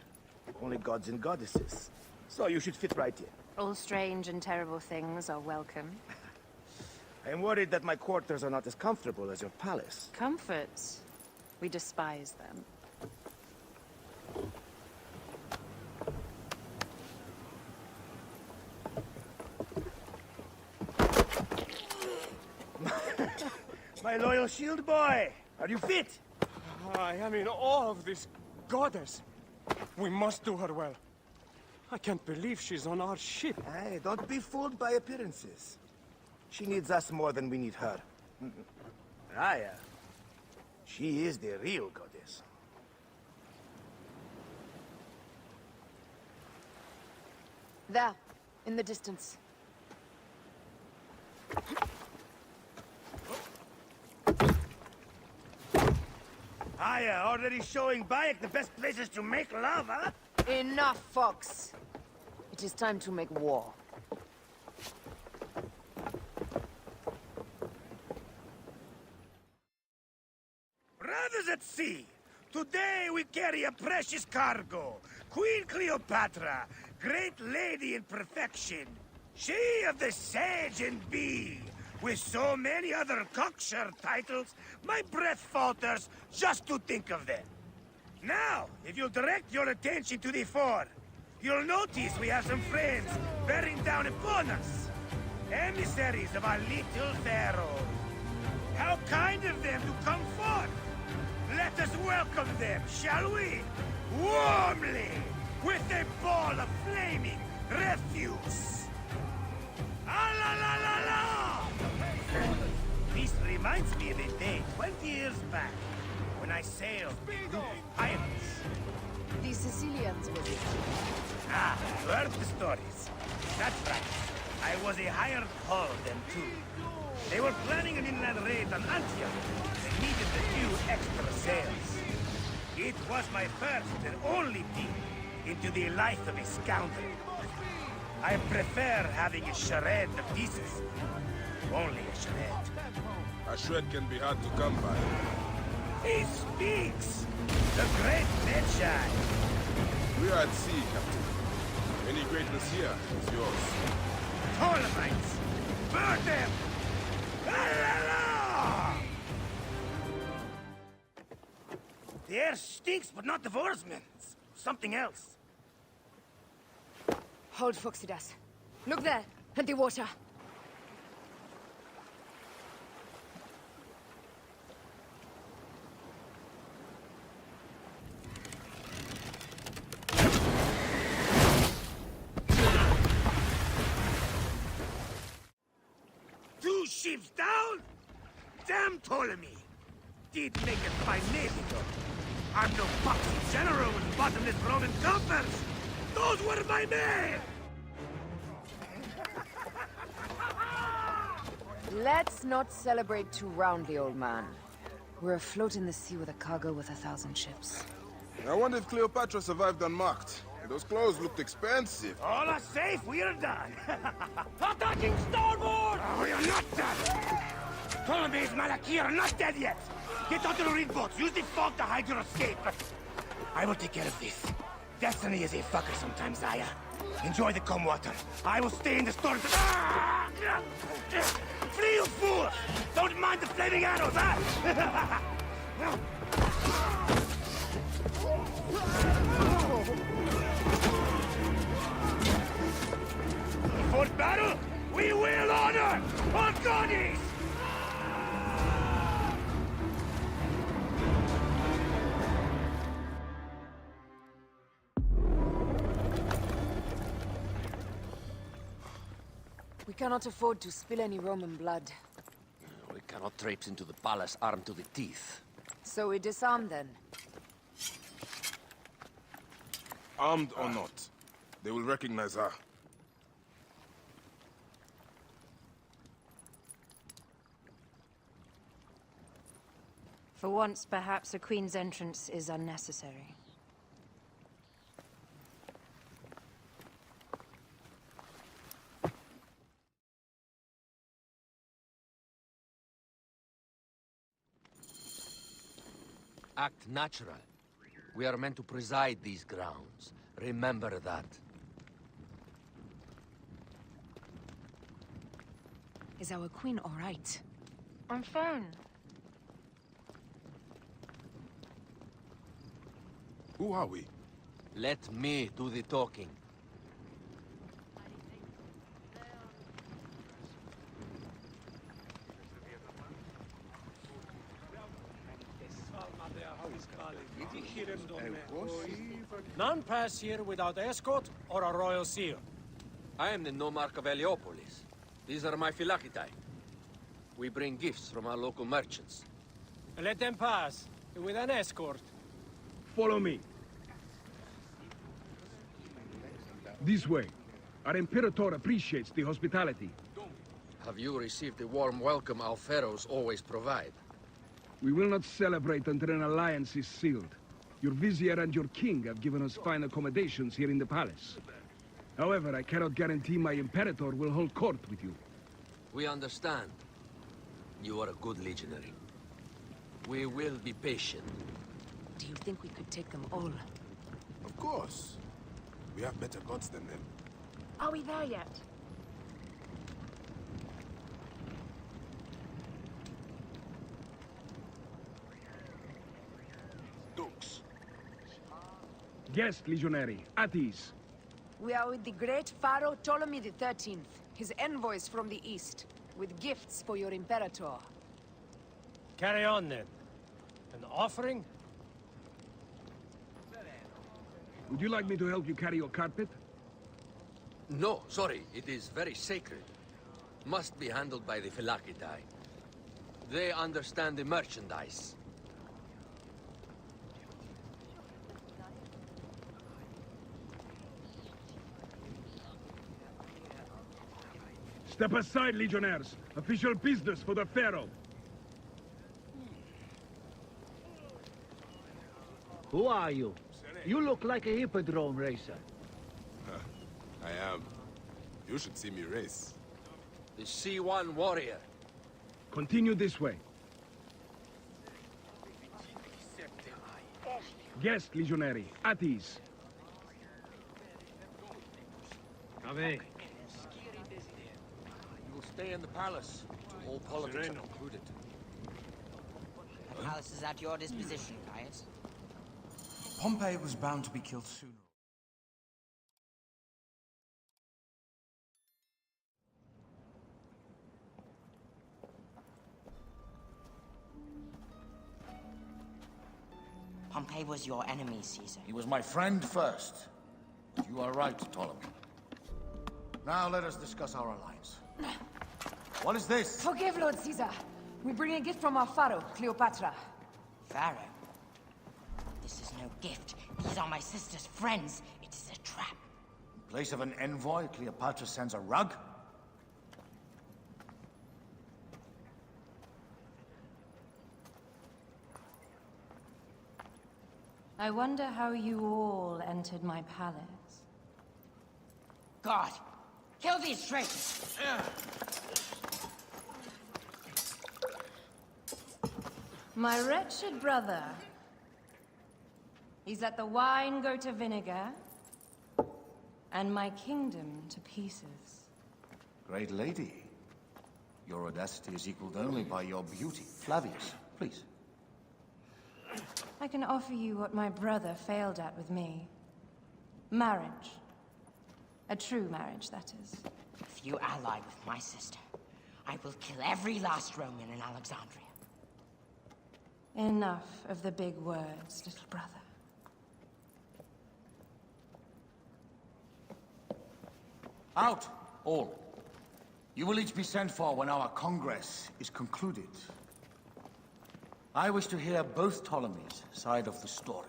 T: Only gods and goddesses. So you should fit right in.
G: All strange and terrible things are welcome.
T: I am worried that my quarters are not as comfortable as your palace.
G: Comforts? We despise them.
T: My loyal shield boy! Are you fit?
N: I am in awe of this goddess. We must do her well. I can't believe she's on our ship.
T: Hey, don't be fooled by appearances. She needs us more than we need her. Raya, she is the real goddess.
P: There, in the distance.
T: Aya, already showing Bayek the best places to make love, huh?
P: Enough, Fox. It is time to make war.
T: Brothers at sea, today we carry a precious cargo. Queen Cleopatra, great lady in perfection. She of the Sage and Bee. With so many other cocksure titles, my breath falters just to think of them. Now, if you'll direct your attention to the fore, you'll notice we have some friends bearing down upon us. Emissaries of our little pharaoh. How kind of them to come forth. Let us welcome them, shall we? Warmly, with a ball of flaming refuse. Ah la la la la! This reminds me of a day 20 years back, when I sailed with a group of pirates.
P: The Sicilians with it.
T: Ah, you heard the stories. That's right. I was a hired hull then too. They were planning an inland raid on Antioch. They needed a few extra sails. It was my first and only peek into the life of a scoundrel. I prefer having a charade of pieces. Only a charade.
B: A shred can be hard to come by.
T: He speaks! The great Medjay!
B: We are at sea, Captain. Any greatness here is yours.
T: Ptolemies! Burn them! La la la! The air stinks, but not of oarsmen. It's something else.
P: Hold Foxidas. Look there, at the water.
T: Two ships down? Damn Ptolemy! Did make it by navy, though. I'm no boxing general with bottomless Roman coffers! Those were my men!
P: Let's not celebrate too roundly, old man. We're afloat in the sea with a cargo with 1,000 ships.
B: I wonder if Cleopatra survived unmarked. Those clothes looked expensive.
T: All are safe, we are done.
N: Attacking starboard!
T: Oh, we are not done! Ptolemy's Malaki are not dead yet! Get onto the reed boats, use the fog to hide your escape. I will take care of this. Destiny is a fucker sometimes, Aya. Enjoy the calm water. I will stay in the storm. Flee, you fools! Don't mind the flaming arrows, huh? For battle, we will honor our goddess!
P: We cannot afford to spill any Roman blood.
Q: We cannot traipse into the palace armed to the teeth.
P: So we disarm then.
B: Armed or not, they will recognize her.
G: For once, perhaps a queen's entrance is unnecessary.
Q: Act natural. We are meant to preside these grounds. Remember that.
P: Is our queen all right?
G: I'm fine.
B: Who are we?
Q: Let me do the talking.
T: None pass here without escort or a royal seal.
Q: I am the nomarch of Heliopolis. These are my Phylakitai. We bring gifts from our local merchants.
T: Let them pass, with an escort.
U: Follow me. This way. Our Imperator appreciates the hospitality.
Q: Have you received the warm welcome our pharaohs always provide?
U: We will not celebrate until an alliance is sealed. Your vizier and your king have given us fine accommodations here in the palace. However, I cannot guarantee my Imperator will hold court with you.
Q: We understand. You are a good legionary. We will be patient.
P: Do you think we could take them all?
B: Of course. We have better gods than them.
R: Are we there yet?
B: Dukes.
U: Guest, legionary. At ease.
P: We are with the great Pharaoh Ptolemy XIII, his envoys from the east, with gifts for your Imperator.
T: Carry on, then. An offering?
U: Would you like me to help you carry your carpet?
Q: No, sorry. It is very sacred. Must be handled by the Phylakitai. They understand the merchandise.
U: Step aside, legionnaires. Official business for the Pharaoh.
V: Who are you? You look like a hippodrome racer.
B: I am. You should see me race.
Q: The C1 warrior.
U: Continue this way. Guest, legionary. At ease.
V: Come in.
Q: You will stay in the palace. All politics are concluded.
W: The palace is at your disposition, Caius.
X: Pompey was bound to be killed sooner.
W: Pompey was your enemy, Caesar.
X: He was my friend first. You are right, Ptolemy. Now let us discuss our alliance. What is this?
P: Forgive, Lord Caesar. We bring a gift from our Pharaoh, Cleopatra.
W: Pharaoh? This is no gift. These are my sister's friends. It is a trap.
X: In place of an envoy, Cleopatra sends a rug?
G: I wonder how you all entered my palace.
W: God! Kill these traitors!
G: My wretched brother. He's let the wine go to vinegar, and my kingdom to pieces.
X: Great lady. Your audacity is equaled only by your beauty. Flavius, please.
G: I can offer you what my brother failed at with me. Marriage. A true marriage, that is.
W: If you ally with my sister, I will kill every last Roman in Alexandria.
G: Enough of the big words, little brother.
X: Out, all. You will each be sent for when our Congress is concluded. I wish to hear both Ptolemy's side of the story.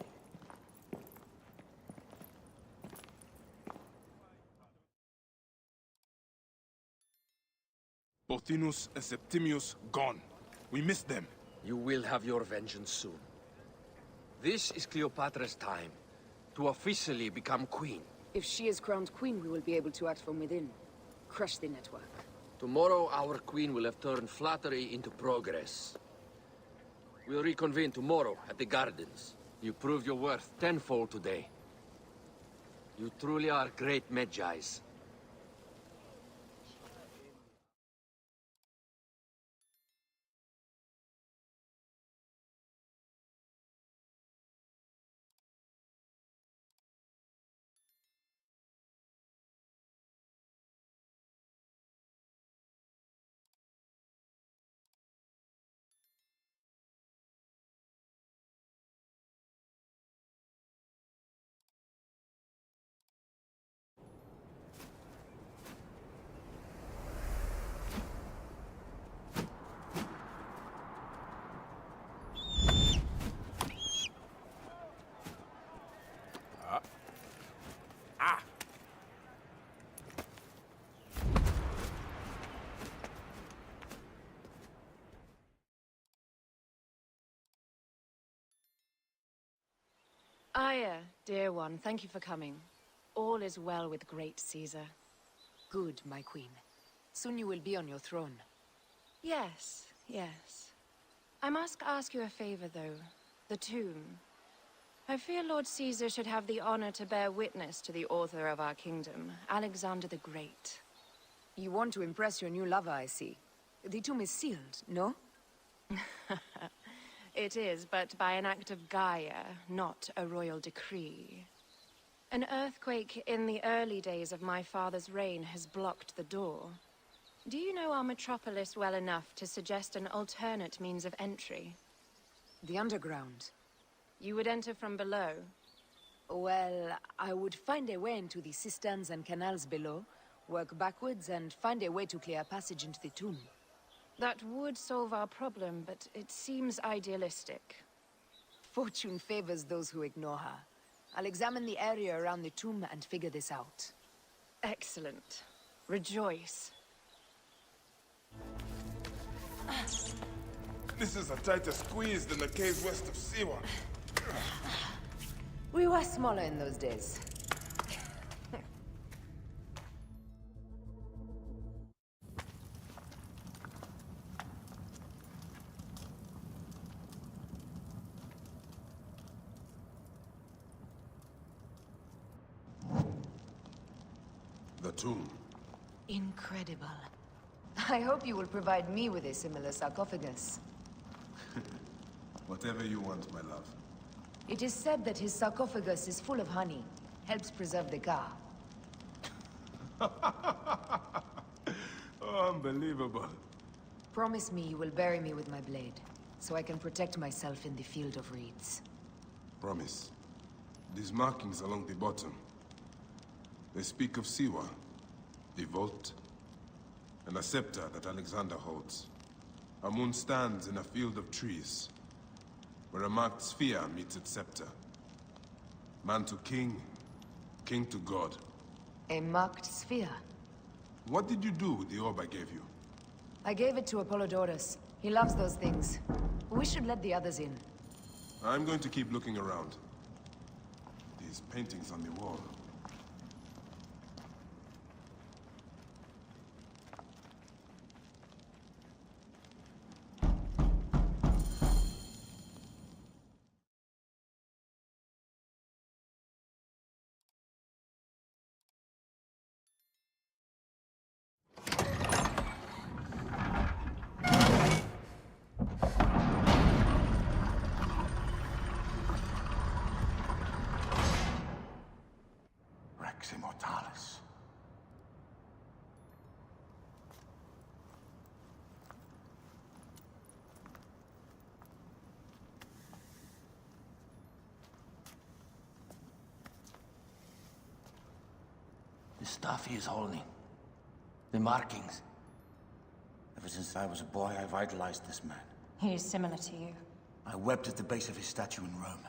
B: Pothinus and Septimius gone. We missed them.
Q: You will have your vengeance soon. This is Cleopatra's time to officially become queen.
Y: If she is crowned queen, we will be able to act from within. Crush the network.
Q: Tomorrow, our queen will have turned flattery into progress. We'll reconvene tomorrow at the gardens. You proved your worth tenfold today. You truly are great Medjais.
G: Aya, dear one, thank you for coming. All is well with great Caesar.
P: Good, my queen. Soon you will be on your throne.
G: Yes, yes. I must ask you a favor, though. The tomb. I fear Lord Caesar should have the honor to bear witness to the author of our kingdom, Alexander the Great.
P: You want to impress your new lover, I see. The tomb is sealed, no?
G: It is, but by an act of Gaia, not a royal decree. An earthquake in the early days of my father's reign has blocked the door. Do you know our metropolis well enough to suggest an alternate means of entry?
P: The underground.
G: You would enter from below?
P: Well, I would find a way into the cisterns and canals below, work backwards, and find a way to clear a passage into the tomb.
G: That would solve our problem, but it seems idealistic.
P: Fortune favors those who ignore her. I'll examine the area around the tomb and figure this out.
G: Excellent. Rejoice.
A: This is a tighter squeeze than the caves west of Siwa.
P: We were smaller in those days.
B: The tomb.
P: Incredible. I hope you will provide me with a similar sarcophagus.
B: Whatever you want, my love.
P: It is said that his sarcophagus is full of honey. Helps preserve the Ka.
B: Oh, unbelievable.
P: Promise me you will bury me with my blade, so I can protect myself in the field of reeds.
B: Promise. These markings along the bottom. They speak of Siwa, the vault, and a scepter that Alexander holds. A moon stands in a field of trees, where a marked sphere meets its scepter. Man to king, king to god.
P: A marked sphere?
B: What did you do with the orb I gave you?
P: I gave it to Apollodorus. He loves those things. We should let the others in.
B: I'm going to keep looking around. These paintings on the wall.
X: Immortalis.
C: The stuff he is holding. The markings. Ever since I was a boy, I've idolized this man.
R: He is similar to you.
C: I wept at the base of his statue in Rome.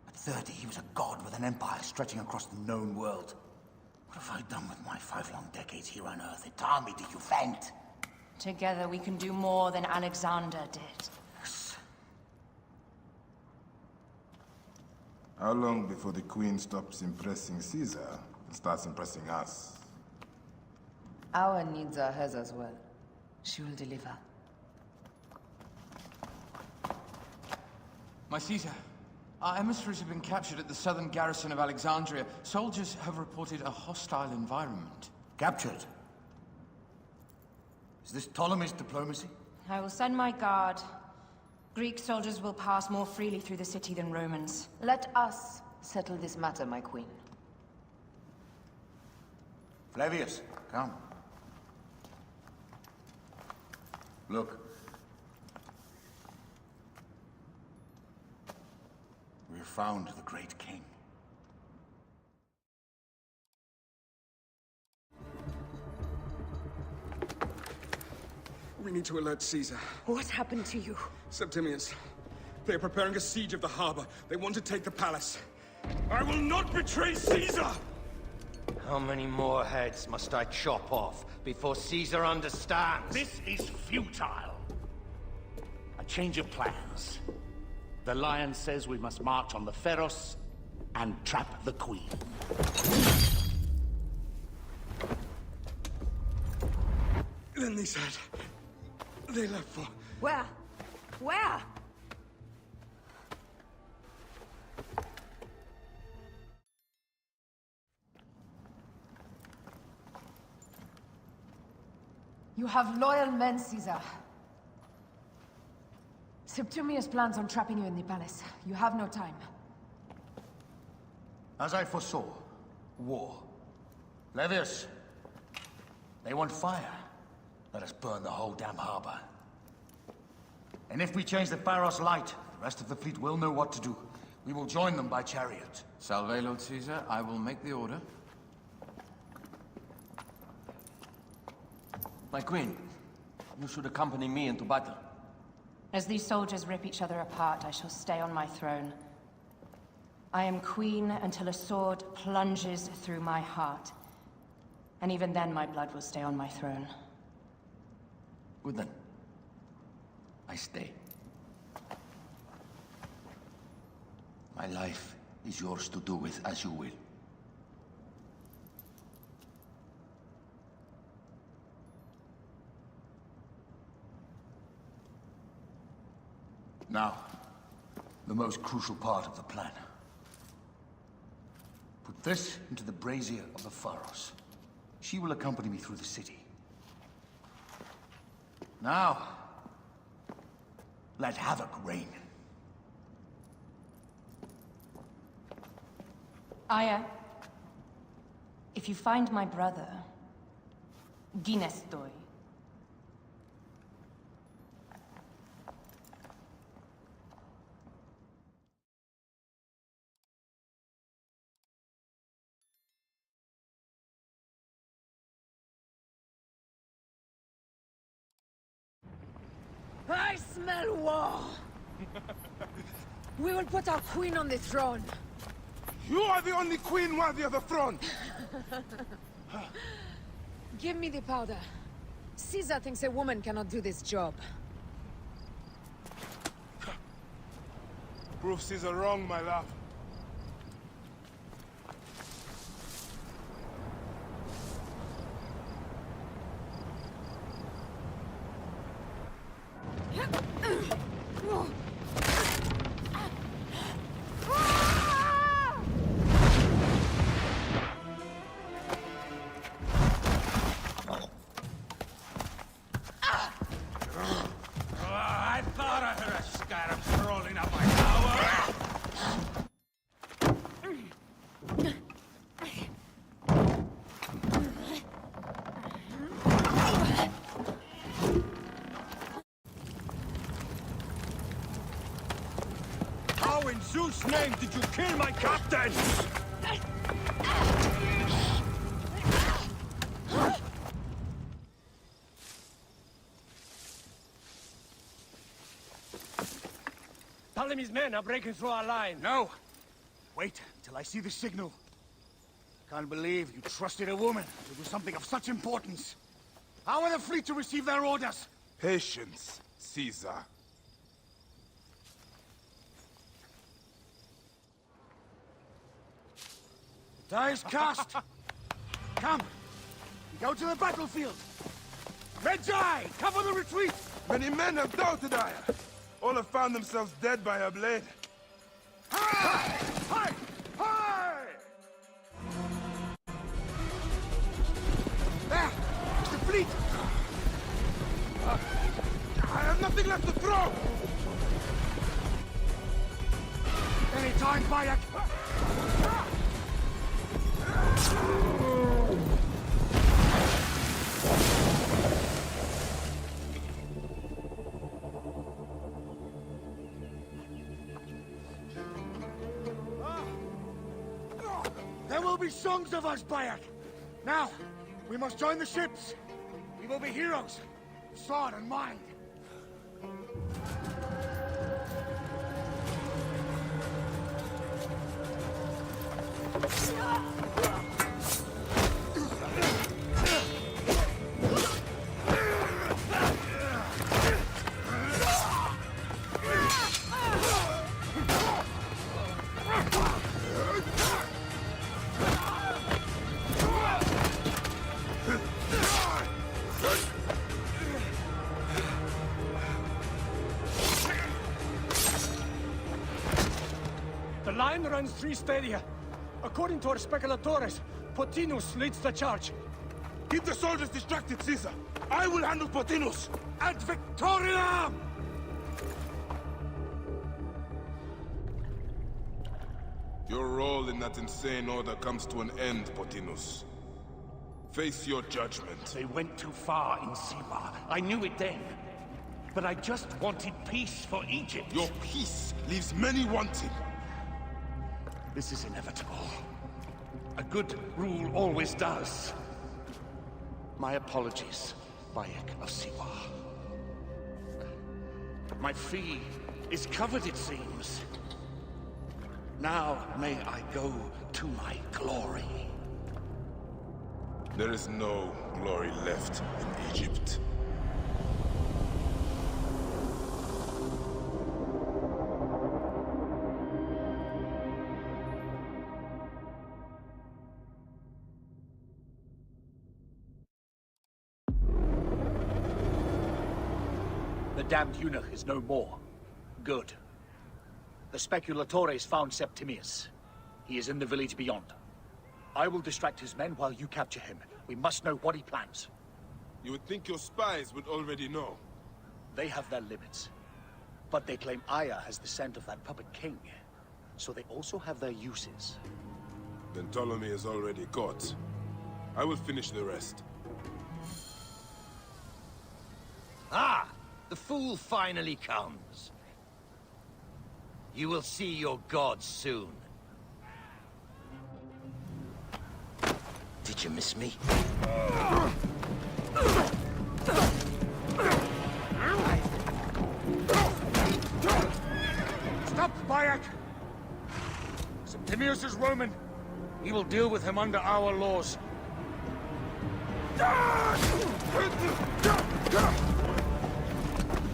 C: At 30, he was a god with an empire stretching across the known world. What have I done with my 5 long decades here on Earth? Tell me, do you faint?
R: Together we can do more than Alexander did.
C: Yes.
A: How long before the Queen stops impressing Caesar and starts impressing us?
P: Our needs are hers as well. She will deliver.
H: My Caesar, our emissaries have been captured at the southern garrison of Alexandria. Soldiers have reported a hostile environment.
C: Captured? Is this Ptolemy's diplomacy?
G: I will send my guard. Greek soldiers will pass more freely through the city than Romans.
P: Let us settle this matter, my queen.
J: Flavius, come. Look. We have found the great king.
U: We need to alert Caesar.
R: What happened to you?
U: Septimius. They're preparing a siege of the harbor. They want to take the palace. I will not betray Caesar!
I: How many more heads must I chop off before Caesar understands?
T: This is futile. A change of plans. The Lion says we must march on the Pharos and trap the Queen.
U: Then they said... they left for...
R: Where? Where?
P: You have loyal men, Caesar. Septimius plans on trapping you in the palace. You have no time.
J: As I foresaw, war. Flavius, they want fire. Let us burn the whole damn harbor. And if we change the Pharos light, the rest of the fleet will know what to do. We will join them by chariot.
H: Salve, Lord Caesar. I will make the order.
I: My queen, you should accompany me into battle.
G: As these soldiers rip each other apart, I shall stay on my throne. I am queen until a sword plunges through my heart. And even then, my blood will stay on my throne.
J: Good then. I stay. My life is yours to do with as you will. Now, the most crucial part of the plan. Put this into the brazier of the Pharos. She will accompany me through the city. Now, let havoc reign.
G: Aya, if you find my brother, Ginestoi.
R: I smell war! We will put our queen on the throne.
A: You are the only queen worthy of the throne!
R: Give me the powder. Caesar thinks a woman cannot do this job.
A: Prove Caesar wrong, my love.
T: I thought I heard a scarab rolling up my tower. How in Zeus' name did you kill my captain? Ptolemy's men are breaking through our line.
F: No! Wait until I see the signal. Can't believe you trusted a woman to do something of such importance. How are the fleet to receive their orders?
A: Patience, Caesar.
F: Die is cast! Come! Go to the battlefield! Magi! Cover the retreat!
A: Many men have doubted Aya. All have found themselves dead by her blade. There! It's the fleet! I have nothing left to throw!
X: Any time, Bayek!
T: There will be songs of us, Bayek! Now, we must join the ships! We will be heroes, sword and mind!
D: The line runs 3 stadia. According to our speculatores, Potinus leads the charge.
A: Keep the soldiers distracted, Caesar. I will handle Potinus. And Victoria!
B: Your role in that insane order comes to an end, Potinus. Face your judgment.
T: They went too far in Siwa. I knew it then. But I just wanted peace for Egypt.
A: Your peace leaves many wanting.
T: This is inevitable. A good rule always does. My apologies, Bayek of Siwa. My fee is covered, it seems. Now may I go to my glory.
B: There is no glory left in Egypt.
E: The damned eunuch is no more. Good. The speculatores found Septimius. He is in the village beyond. I will distract his men while you capture him. We must know what he plans.
B: You would think your spies would already know.
E: They have their limits. But they claim Aya has the scent of that puppet king. So they also have their uses.
B: Then Ptolemy is already caught. I will finish the rest.
I: Ah! The fool finally comes. You will see your gods soon. Did you miss me?
T: Stop, Bayek! Septimius is Roman. We will deal with him under our laws.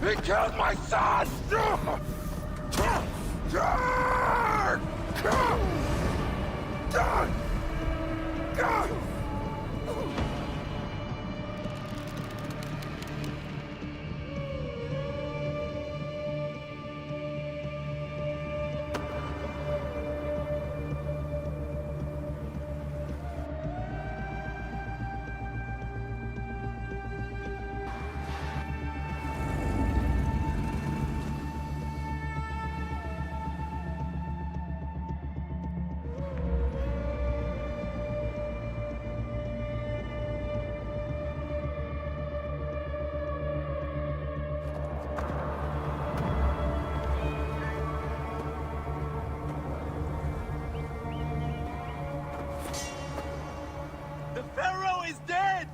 A: He killed my son!
T: The Pharaoh is dead!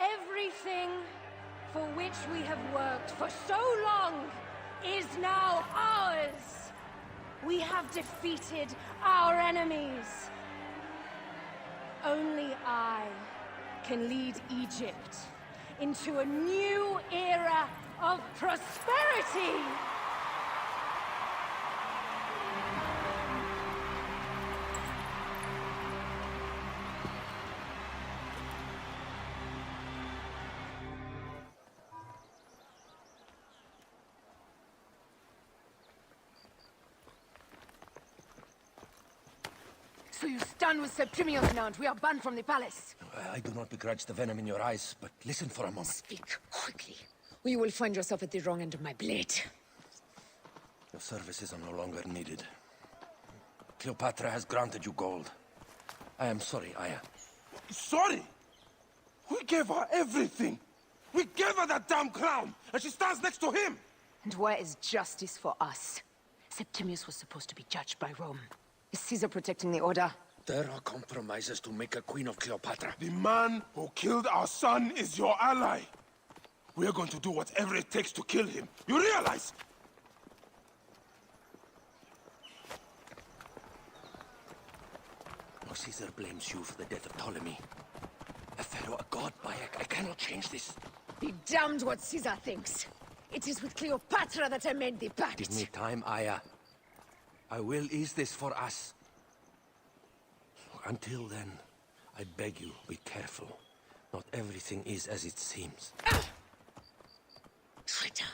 R: Everything for which we have worked for so long is now ours. We have defeated our enemies. Only I can lead Egypt into a new era of prosperity!
Y: So you stand with Septimius now, and we are banned from the palace.
Q: I do not begrudge the venom in your eyes, but listen for a moment.
Y: Speak quickly, or you will find yourself at the wrong end of my blade.
Q: Your services are no longer needed. Cleopatra has granted you gold. I am sorry, Aya.
B: Sorry? We gave her everything. We gave her that damn crown, and she stands next to him.
Y: And where is justice for us? Septimius was supposed to be judged by Rome. Is Caesar protecting the order?
Q: There are compromises to make a queen of Cleopatra.
B: The man who killed our son is your ally. We are going to do whatever it takes to kill him. You realize?
Q: No, Caesar blames you for the death of Ptolemy. A pharaoh, a god, Bayek. I cannot change this.
Y: Be damned what Caesar thinks. It is with Cleopatra that I made the pact.
Q: Give me time, Aya. I will ease this for us. Until then, I beg you, be careful. Not everything is as it seems.
Y: Traitor.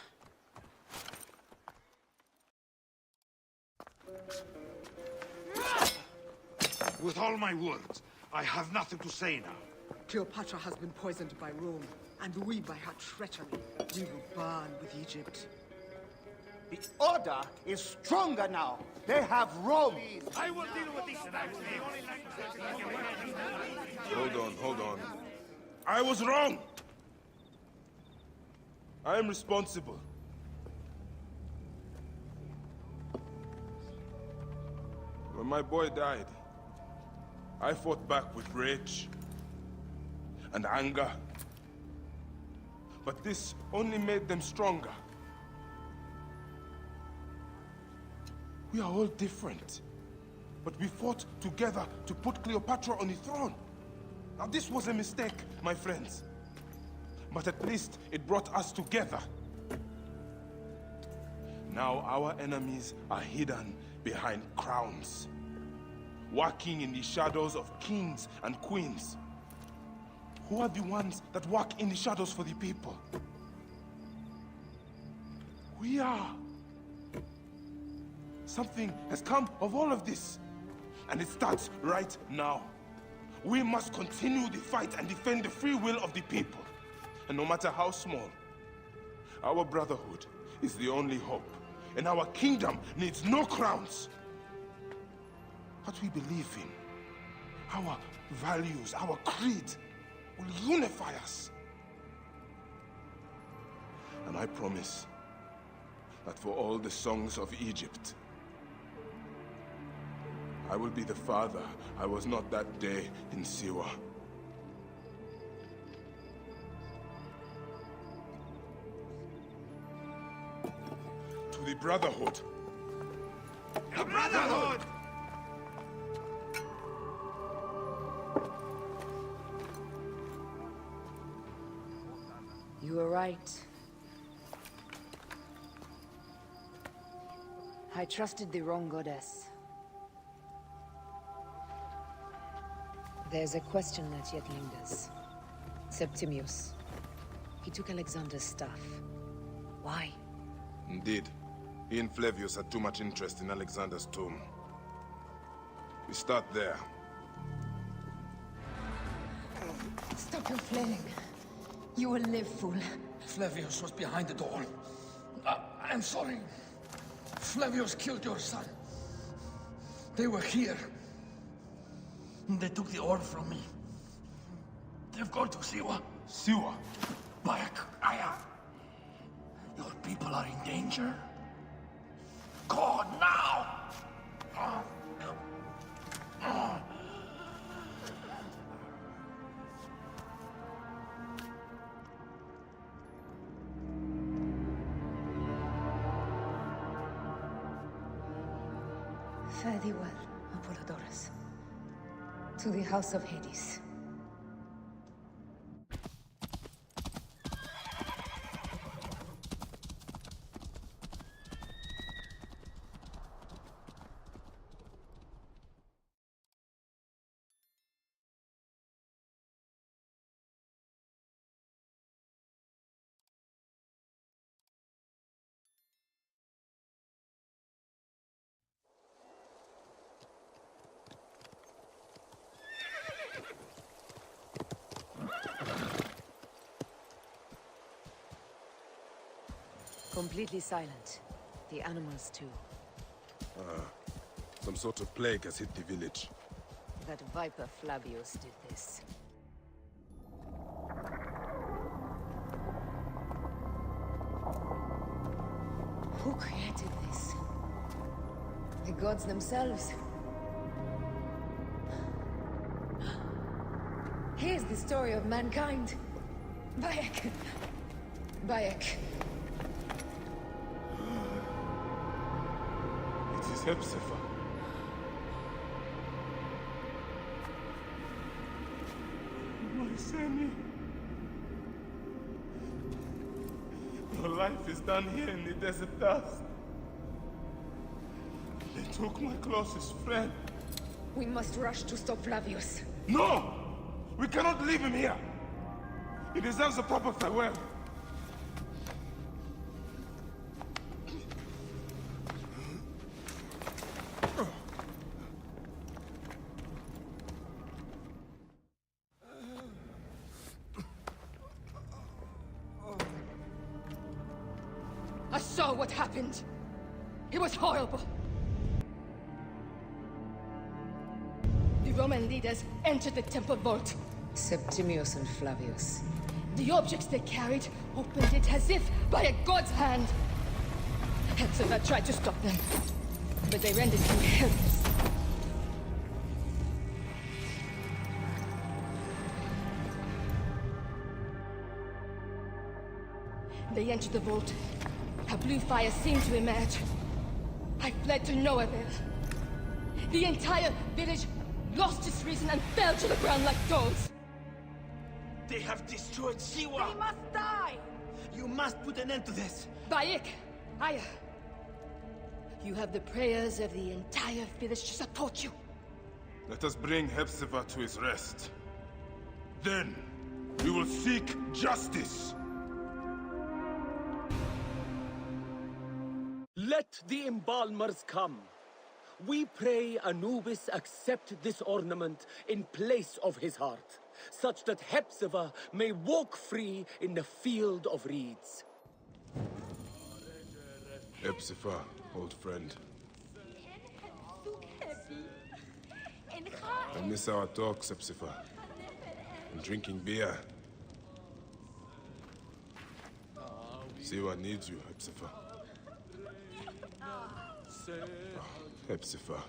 K: With all my words, I have nothing to say now.
L: Cleopatra has been poisoned by Rome, and we by her treachery. We will burn with Egypt.
C: The Order is stronger now. They have Rome.
T: I will deal with these snacks.
B: Hold on. I was wrong. I am responsible. When my boy died, I fought back with rage and anger. But this only made them stronger. We are all different. But we fought together to put Cleopatra on the throne. Now this was a mistake, my friends. But at least it brought us together. Now our enemies are hidden behind crowns, working in the shadows of kings and queens. Who are the ones that work in the shadows for the people? We are. Something has come of all of this, and it starts right now. We must continue the fight and defend the free will of the people. And no matter how small, our brotherhood is the only hope, and our kingdom needs no crowns. What we believe in, our values, our creed, will unify us. And I promise that for all the songs of Egypt, I will be the father I was not that day in Siwa. To the Brotherhood.
T: The Brotherhood!
Y: You were right. I trusted the wrong goddess. There's a question that yet lingers. Septimius. He took Alexander's staff. Why?
B: Indeed. He and Flavius had too much interest in Alexander's tomb. We start there.
Y: Stop your flailing. You will live, fool.
X: Flavius was behind it all. I'm sorry. Flavius killed your son. They were here. They took the orb from me. They've gone to Siwa.
B: Siwa?
X: Bayek, Aya. Your people are in danger. Go now!
Y: Fare thee well, Apollodorus. To the House of Hades. Completely silent. The animals too.
B: Some sort of plague has hit the village.
Y: That viper Flavius did this. Who created this? The gods themselves. Here's the story of mankind. Bayek. Bayek.
A: It is Hepzibah. My Sammy. Your life is done here in the desert dust. They took my closest friend.
Y: We must rush to stop Flavius.
A: No! We cannot leave him here! He deserves a proper farewell.
Y: I saw what happened. It was horrible. The Roman leaders entered the temple vault. Septimius and Flavius. The objects they carried opened it as if by a god's hand. Hepzibah tried to stop them, but they rendered him helpless. They entered the vault. A blue fire seemed to emerge. I fled to no avail. The entire village lost its reason and fell to the ground like dogs.
T: They have destroyed Siwa!
R: They must die!
T: You must put an end to this!
Y: Bayek! Aya! You have the prayers of the entire village to support you.
A: Let us bring Hepzibah to his rest. Then, we will seek justice.
M: Let the embalmers come. We pray Anubis accept this ornament in place of his heart, such that Hepzibah may walk free in the field of reeds.
B: Hepzibah, old friend. I miss our talks, Hepzibah. And drinking beer. Siwa needs you, Hepzibah. Oh, Hepzibah.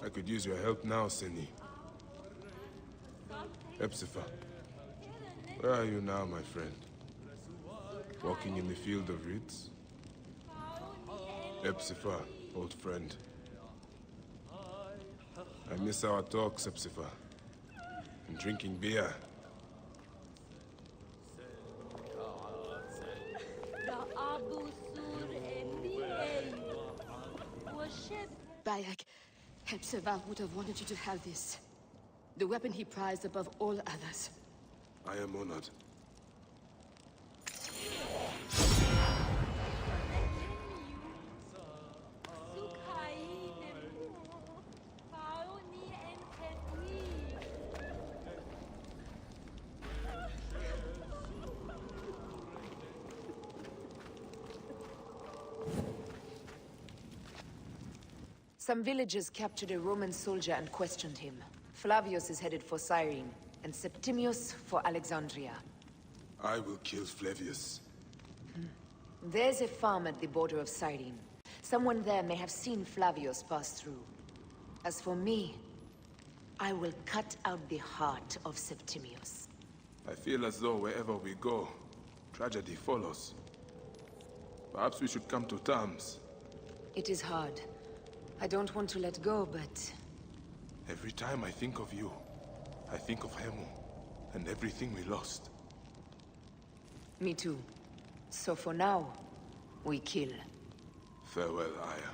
B: I could use your help now, Seni. Hepzibah. Where are you now, my friend? Walking in the field of reeds? Hepzibah, old friend. I miss our talks, Hepzibah. And drinking beer.
Y: Bayek, Hepzibah would have wanted you to have this. The weapon he prized above all others.
B: I am honored.
Y: Some villagers captured a Roman soldier and questioned him. Flavius is headed for Cyrene, and Septimius for Alexandria.
B: I will kill Flavius.
Y: There's a farm at the border of Cyrene. Someone there may have seen Flavius pass through. As for me, I will cut out the heart of Septimius.
B: I feel as though wherever we go, tragedy follows. Perhaps we should come to terms.
Y: It is hard. I don't want to let go, but...
B: Every time I think of you, I think of Hemu, and everything we lost.
Y: Me too. So for now, we kill.
B: Farewell, Aya.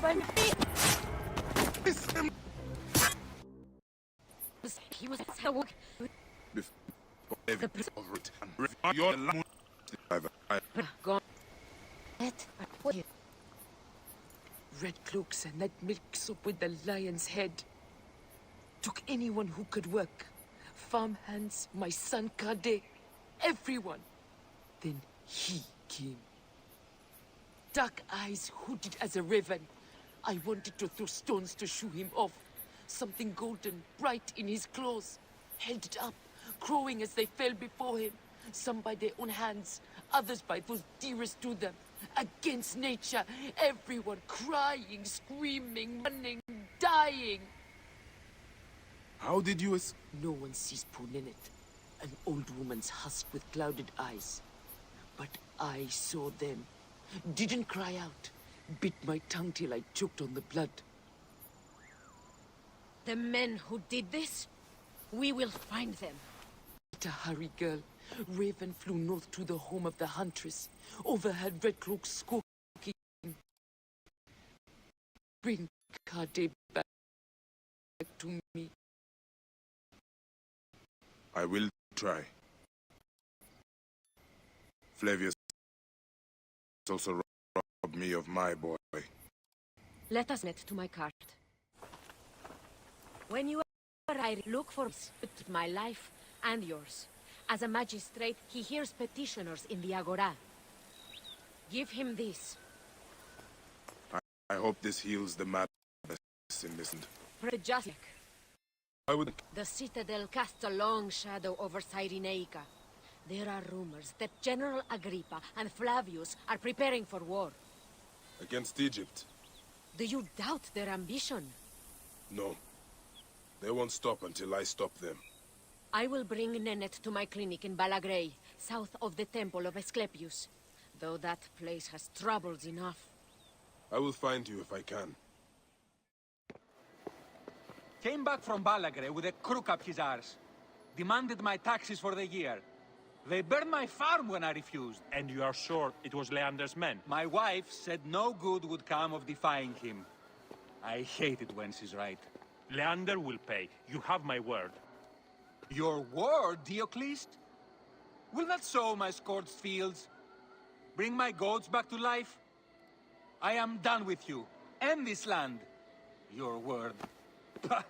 R: find me. He was so
M: Gone. Red cloaks and that milk soup with the lion's head. Took anyone who could work. Farmhands, my son Kade, everyone. Then he came. Dark eyes hooded as a raven. I wanted to throw stones to shoo him off. Something golden, bright in his claws. Held it up, crowing as they fell before him. Some by their own hands, others by those dearest to them. Against nature, everyone crying, screaming, running, dying.
B: How did you
M: No one sees Punenet, an old woman's husk with clouded eyes. But I saw them. Didn't cry out. Bit my tongue till I choked on the blood.
R: The men who did this, we will find them.
M: To hurry, girl. Raven flew north to the home of the huntress. Overheard red cloaks squawking. Bring Kade back to me.
B: I will try. Flavius also robbed me of my boy.
R: Let us get to my cart. When you arrive, look for my life and yours. As a magistrate, he hears petitioners in the Agora. Give him this.
B: I hope this heals the madness in this.
R: Prejasic.
B: I would.
R: The citadel casts a long shadow over Cyrenaica. There are rumors that General Agrippa and Flavius are preparing for war.
B: Against Egypt?
R: Do you doubt their ambition?
B: No. They won't stop until I stop them.
R: I will bring Nenet to my clinic in Balagrey, south of the temple of Asclepius. Though that place has troubles enough.
B: I will find you if I can.
N: Came back from Balagrey with a crook up his arse. Demanded my taxes for the year. They burned my farm when I refused.
O: And you are sure it was Leander's men?
N: My wife said no good would come of defying him. I hate it when she's right.
O: Leander will pay. You have my word.
N: Your word, Dioclest? Will that sow my scorched fields? Bring my goats back to life? I am done with you, and this land. Your word. Bah.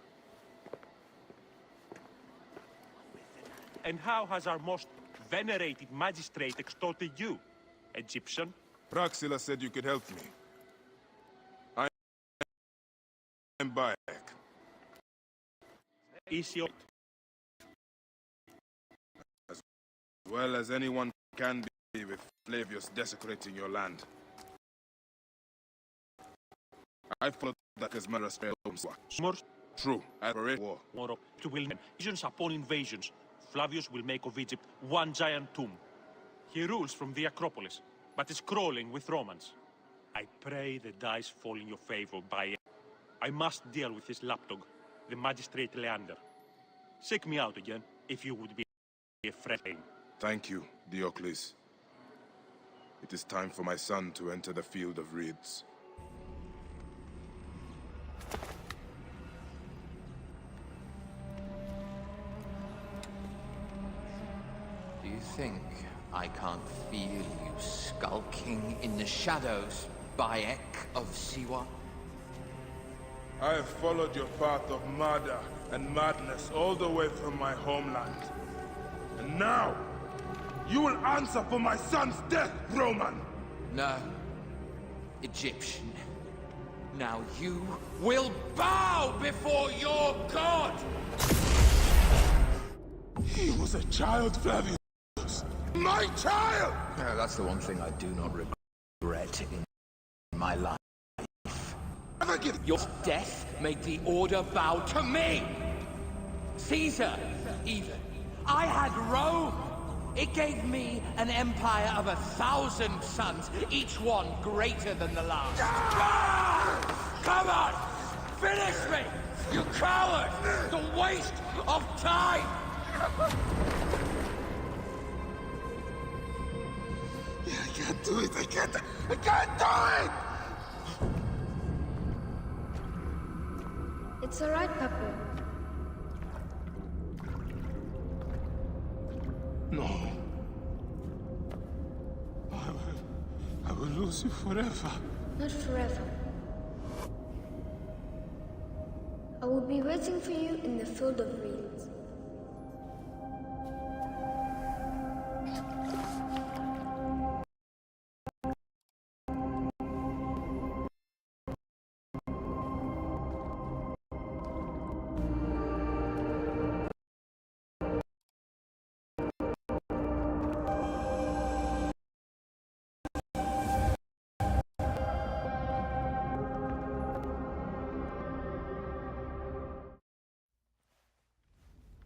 O: And how has our most venerated magistrate extorted you, Egyptian?
B: Praxilla said you could help me. I am back.
O: Is your...
B: As well as anyone can be with Flavius desecrating your land. I followed that as Maras
O: More
B: true. At war.
O: More to will invasions upon invasions. Flavius will make of Egypt one giant tomb. He rules from the Acropolis, but is crawling with Romans. I pray the dice fall in your favor by... I must deal with this lapdog, the magistrate Leander. Seek me out again, if you would be a friend.
B: Thank you, Diocles. It is time for my son to enter the field of reeds.
H: Do you think I can't feel you skulking in the shadows, Bayek of Siwa?
B: I have followed your path of murder and madness all the way from my homeland. And now, you will answer for my son's death, Roman!
H: No. Egyptian. Now you will bow before your god!
B: He was a child, Flavius. My child!
H: Yeah, that's the one thing I do not regret in my life. Your death made the Order bow to me! Caesar, even. I had Rome! It gave me an empire of 1,000 sons, each one greater than the last. Come on! Finish me! You coward! The waste of time!
B: I can't do it! I can't do it!
P: It's all right, Papa.
A: No. I will lose you forever.
P: Not forever. I will be waiting for you in the field of